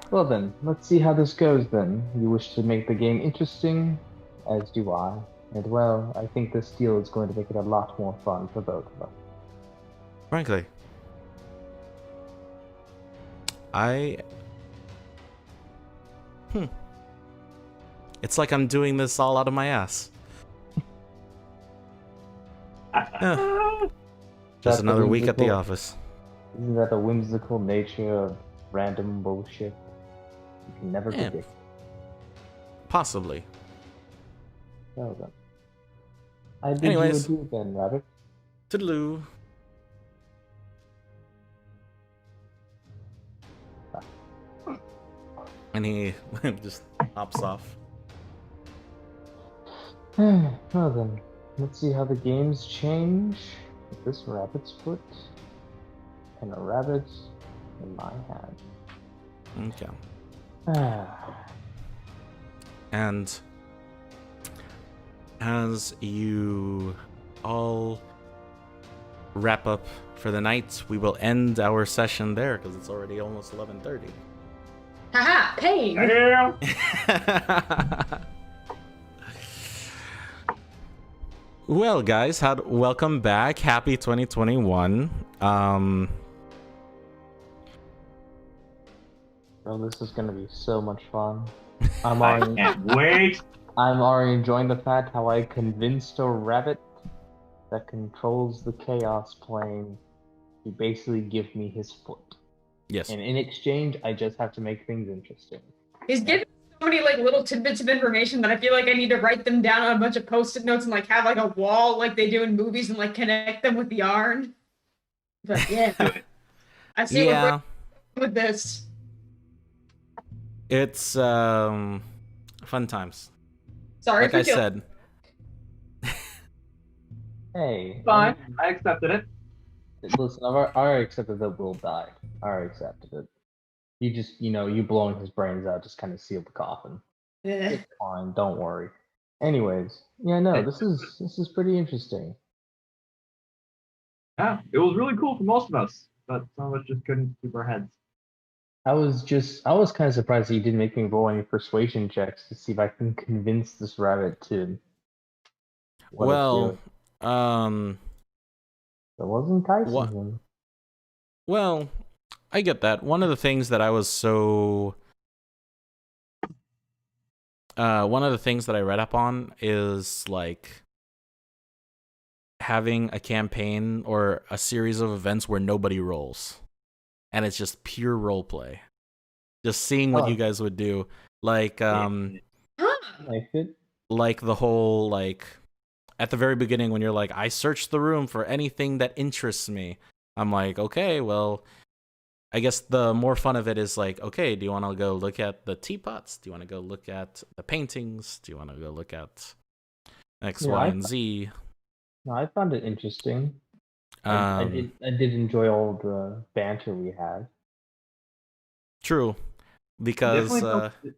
Well then, let's see how this goes then. You wish to make the game interesting, as do I. And well, I think this deal is going to make it a lot more fun for both of us. Frankly, it's like I'm doing this all out of my ass. Just That's another the week at the whimsical- office. Isn't that the whimsical nature of random bullshit? You can never Yeah. predict. Possibly. Well then. I bid Anyways. you adieu then, Rabbit. Toodaloo. And he just hops off. Well then, let's see how the games change with this rabbit's foot and a rabbit in my hand. Okay. And as you all wrap up for the night, we will end our session there because it's already almost 11:30. Haha, pain! Well, guys, welcome back. Happy 2021. Bro, this is gonna be so much fun. I'm I already, can't wait. I'm already enjoying the fact how I convinced a rabbit that controls the chaos plane to basically give me his foot. Yes. And in exchange, I just have to make things interesting. He's giving so many like little tidbits of information that I feel like I need to write them down on a bunch of post-it notes and like have like a wall like they do in movies and like connect them with the yarn. But yeah, I see what Yeah. we're with this. It's fun times. Sorry Like for I killing. said. Hey, Fine, I accepted it. listen, I've already accepted that Will died. I already accepted it. You just, you blowing his brains out just kind of sealed the coffin. Eh. It's fine, don't worry. Anyways, yeah, no, this is pretty interesting. Yeah, it was really cool for most of us, but some of us just couldn't keep our heads. I was kind of surprised that you didn't make me roll any persuasion checks to see if I can convince this rabbit to let us do Well, it. That wasn't enticing what? him. Well, I get that. One of the things that I was so one of the things that I read up on is like having a campaign or a series of events where nobody rolls, and it's just pure role play. Just seeing what you guys would do, like Like it. like the whole like at the very beginning when you're like, I searched the room for anything that interests me. I'm like, okay, well, I guess the more fun of it is like, okay, do you want to go look at the teapots? Do you want to go look at the paintings? Do you want to go look at X, Yeah, Y, and Z? No, I found it interesting. I Um, did enjoy all the banter we had. True, because Definitely felt it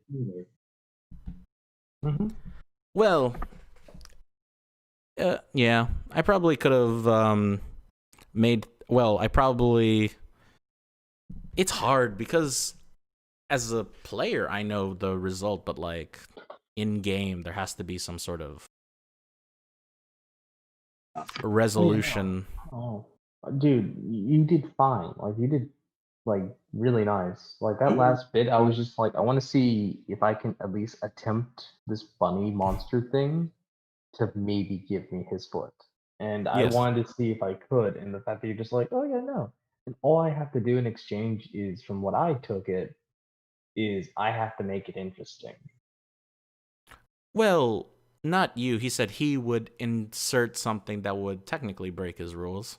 smoother. well, yeah, I probably could have made. Well, I probably. It's hard because as a player, I know the result, but like in game, there has to be some sort of resolution. Oh, dude, you did fine. Like you did like really nice. Like that last bit, I was just like, I want to see if I can at least attempt this bunny monster thing to maybe give me his foot. And I Yes. wanted to see if I could. And the fact that you're just like, oh yeah, no. And all I have to do in exchange is, from what I took it, is I have to make it interesting. Well, not you. He said he would insert something that would technically break his rules.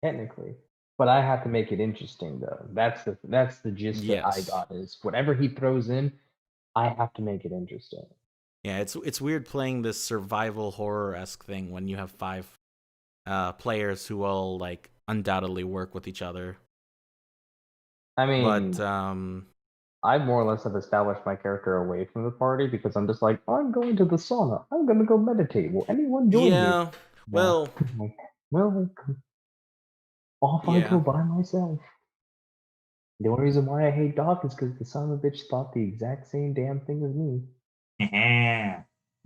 Technically. But I have to make it interesting though. That's the gist that I Yes. got, is whatever he throws in, I have to make it interesting. Yeah, it's weird playing this survival horror-esque thing when you have 5 players who all like undoubtedly work with each other. I mean, But I more or less have established my character away from the party because I'm just like, I'm going to the sauna. I'm gonna go meditate. Will anyone join me? yeah, well, Well, off I go yeah. by myself. The only reason why I hate Doc is because the son of a bitch thought the exact same damn thing as me.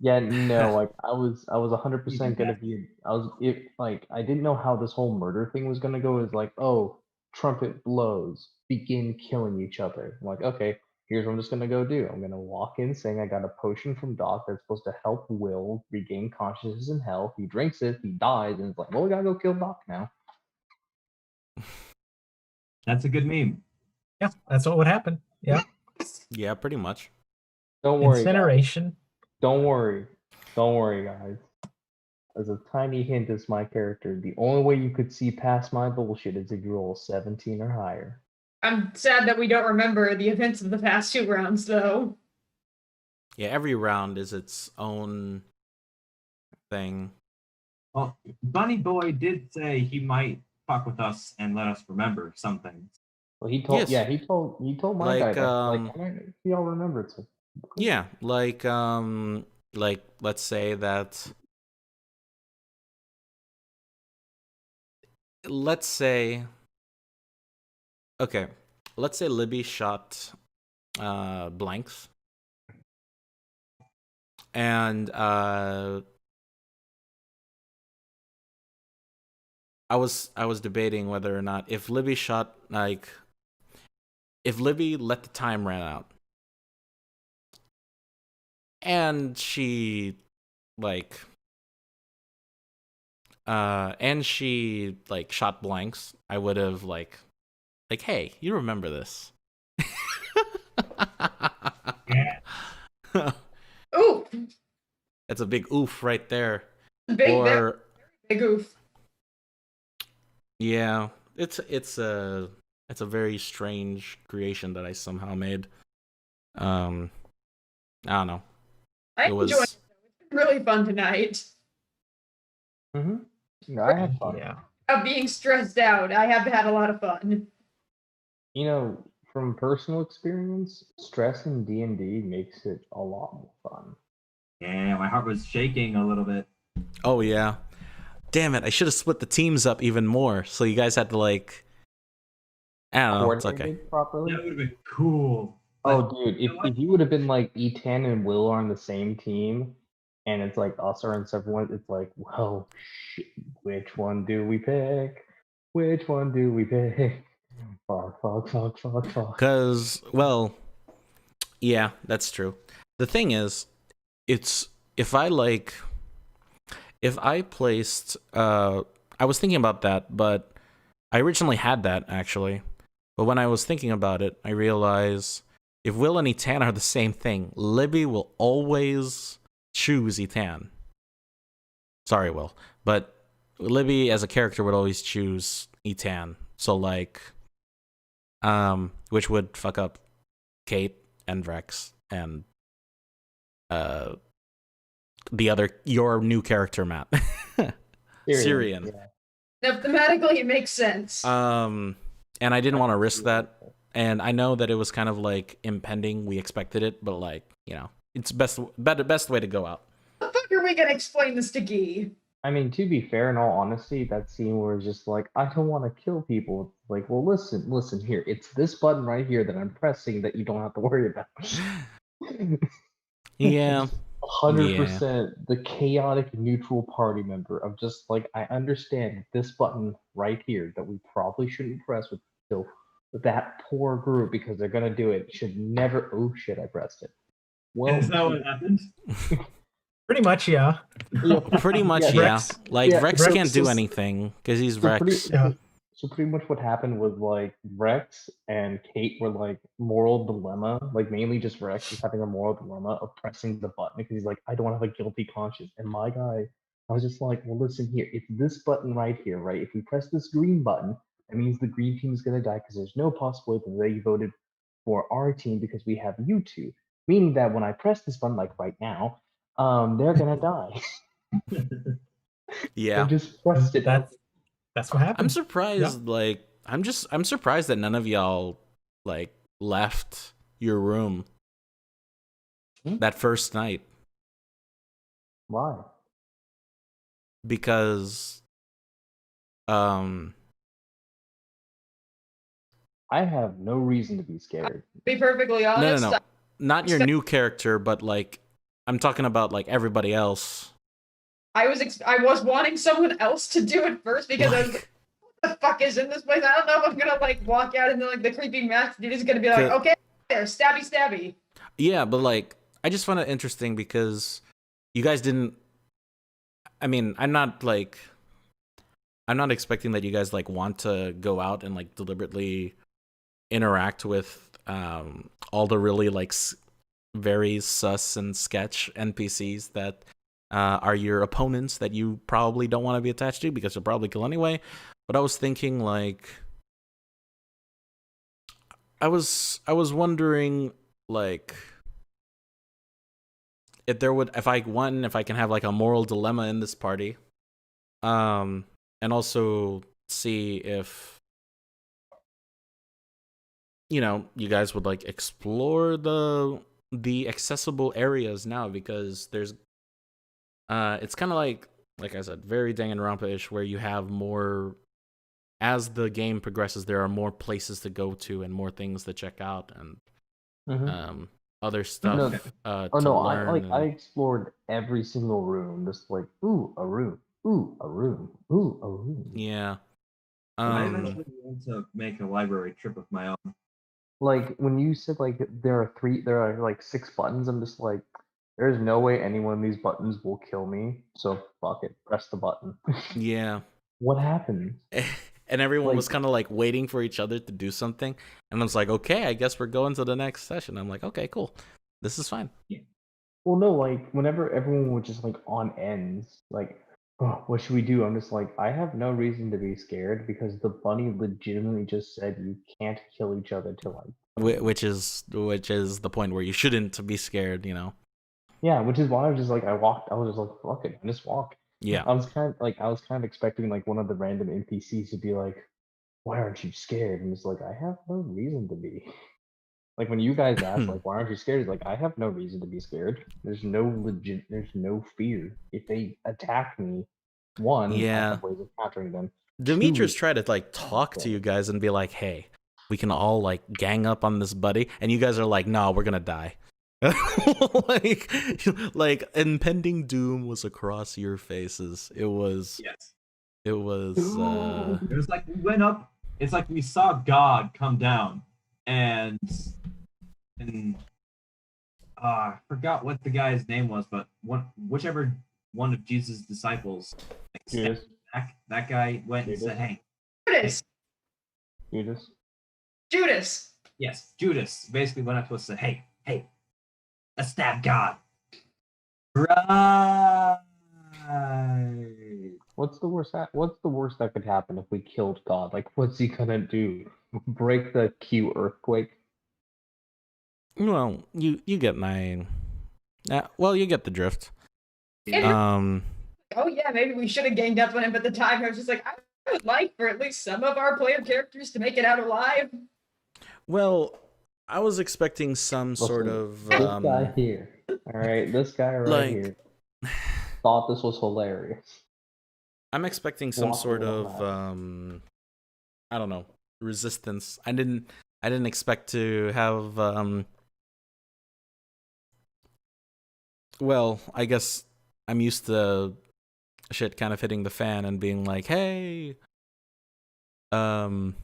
Yeah, no, like I was 100% gonna be. I didn't know how this whole murder thing was gonna go. Is like, oh, trumpet blows, begin killing each other. I'm like, okay, here's what I'm just gonna go do. I'm gonna walk in saying I got a potion from Doc that's supposed to help Will regain consciousness and health. He drinks it, he dies, and it's like, well, we gotta go kill Doc now. That's a good meme. Yeah, that's what would happen. Yeah. Yeah, pretty much. Don't worry, guys. Incineration. Don't worry, guys. As a tiny hint as my character, the only way you could see past my bullshit is if you roll 17 or higher. I'm sad that we don't remember the events of the past 2 rounds, though. Yeah, every round is its own thing. Well, Bunny Boy did say he might fuck with us and let us remember some things. Well, he told, Yes. yeah, he told my Like, guy that. Like, I don't know if y'all remember it. So. Yeah, like let's say that. Let's say. Okay, let's say Libby shot blanks, and I was debating whether or not if Libby shot if Libby let the time run out and she shot blanks, I would have like, hey, you remember this? Ooh, That's a big oof right there. big oof. Yeah, it's a very strange creation that I somehow made. I don't know. I enjoyed it. It's been really fun tonight. Yeah, I had fun. Yeah. Of being stressed out, I have had a lot of fun. from personal experience, stress in D&D makes it a lot more fun. Yeah, my heart was shaking a little bit. Oh yeah. Damn it! I should have split the teams up even more, so you guys had to like. I don't know. It's okay. Coordinated properly. That would have been cool. Oh, But dude, if you would have been like E10 and Will are on the same team, and it's like us are in separate ones, it's like, well, shit, which one do we pick? Which one do we pick? Fuck. Cause, well, yeah, that's true. The thing is, it's if I placed, I was thinking about that, but I originally had that actually. But when I was thinking about it, I realized if Will and Etan are the same thing, Libby will always choose Etan. Sorry, Will, but Libby as a character would always choose Etan. So like, which would fuck up Kate and Rex and your new character, Matt. Syrian. Yeah. Now, thematically, it makes sense. And I didn't want to risk that. And I know that it was kind of like impending. We expected it, but like, you know, it's best way to go out. How the fuck are we gonna explain this to Guy? I mean, to be fair, in all honesty, that scene where it's just like, I don't want to kill people. It's like, well, listen here. It's this button right here that I'm pressing that you don't have to worry about. Yeah. 100% the chaotic neutral party member of just like, I understand this button right here that we probably shouldn't press with that poor group because they're gonna do it. Should never. Oh shit! I pressed it. Well, is that what happened? Pretty much, yeah. Pretty much, Yeah, yeah. Rex- Like yeah, Rex Rex can't do is- anything because he's So Rex. Yeah. So pretty much what happened was like Rex and Kate were like moral dilemma, like mainly just Rex is having a moral dilemma of pressing the button because he's like, I don't want to have a guilty conscience. And my guy, I was just like, well, listen here, it's this button right here, right? If we press this green button, that means the green team is gonna die because there's no possibility that they voted for our team because we have you two. Meaning that when I press this button, like right now, they're gonna die. Yeah. I just pressed it. That's what happened. I'm surprised. Like, I'm surprised that none of y'all like left your room that first night Why? because, I have no reason to be scared. Be perfectly honest. no, not your new character, but like, I'm talking about like everybody else. I was wanting someone else to do it first because I was like, what the fuck is in this place? I don't know if I'm gonna like walk out and then like the creepy mask dude is gonna be like, okay, there, stabby. Yeah, but like, I just found it interesting because you guys didn't. I mean, I'm not expecting that you guys like want to go out and like deliberately interact with all the really like very sus and sketch NPCs that are your opponents that you probably don't want to be attached to because you'll probably kill anyway. But I was thinking like, I was wondering like if I can have like a moral dilemma in this party, and also see if you guys would like explore the accessible areas now because there's it's kind of like I said, very Danganronpa-ish where you have more as the game progresses. There are more places to go to and more things to check out and other stuff to learn. I explored every single room, just like ooh a room, ooh a room, ooh a room. Yeah. I eventually want to make a library trip of my own. Like when you said like there are like 6 buttons, I'm just like, there's no way any one of these buttons will kill me. So fuck it, press the button. Yeah. What happened? And everyone was Like- kind of like waiting for each other to do something. And I was like, okay, I guess we're going to the next session. I'm like, okay, cool. This is fine. Well, no, like whenever everyone was just like on ends, like, oh, what should we do? I'm just like, I have no reason to be scared because the bunny legitimately just said you can't kill each other till like. Which is the point where you shouldn't be scared, Yeah, which is why I was just like, I was just like, fuck it, just walk. Yeah. I was kind of expecting like one of the random NPCs to be like, why aren't you scared? And it's like, I have no reason to be. Like when you guys ask, like, why aren't you scared? It's like, I have no reason to be scared. There's no fear. If they attack me, one, I Yeah. have ways of countering them. Demetrius Two, tried to like talk to you guys and be like, "Hey, we can all like gang up on this buddy," and you guys are like, "No, we're gonna die." like impending doom was across your faces. It was. Yes. It was. It was like we went up. It's like we saw God come down, and I forgot what the guy's name was, but whichever one of Jesus' disciples, like, Judas. that guy went Judas. and said, "Hey, Judas. Judas. Judas. yes, Judas." Basically went up to us and said, "Hey, let's stab God." Right. What's the worst that could happen if we killed God? Like, what's he gonna do? Break the Q earthquake? Well, you get my. Well, you get the drift. Oh yeah, maybe we should have ganged up on him, but at the time I was just like, I would like for at least some of our player characters to make it out alive. Well, I was expecting some sort of. This guy here. Alright, this guy right here thought this was hilarious. I'm expecting some Walking sort around of I don't know, resistance. I didn't expect to have well, I guess I'm used to shit kind of hitting the fan and being like, "Hey, we're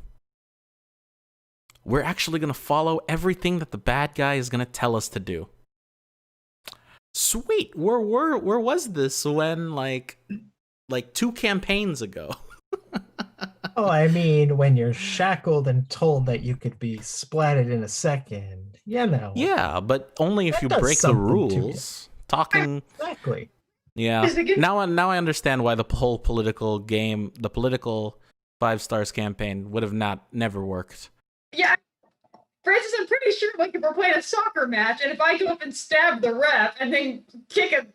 actually going to follow everything that the bad guy is going to tell us to do." Sweet. Where was this when like 2 campaigns ago? Oh, I mean, when you're shackled and told that you could be splatted in a second, you know. Yeah, but only if That you does break the something to you. rules. Talking. Exactly. Yeah. Now I understand why the whole political 5 stars campaign would have never worked. Yeah. Francis, I'm pretty sure like if we're playing a soccer match and if I go up and stab the ref and then kick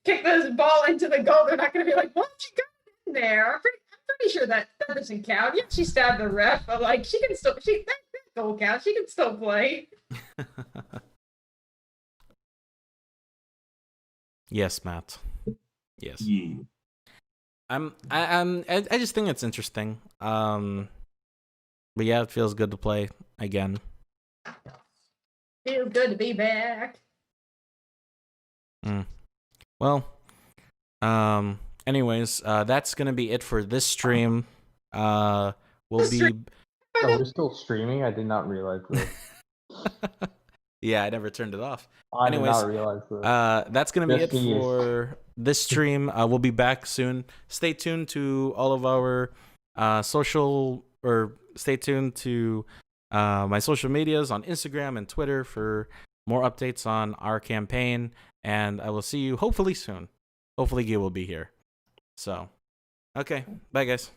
this ball into the goal, they're not gonna be like, "Why'd you go in there?" I'm pretty sure that doesn't count. Yeah, she stabbed the ref, but like that goal counts. She can still play. Yes, Matt. Yes. Yeah. I just think it's interesting. But yeah, it feels good to play again. Feels good to be back. Well, anyways, that's gonna be it for this stream. We'll be. Oh, we're still streaming? I did not realize this. Yeah, I never turned it off. I Anyways, did not realize this. that's gonna be Just it me. for this stream. We'll be back soon. Stay tuned to all of our stay tuned to my social medias on Instagram and Twitter for more updates on our campaign. And I will see you hopefully soon. Hopefully Gil will be here. So, okay, bye guys.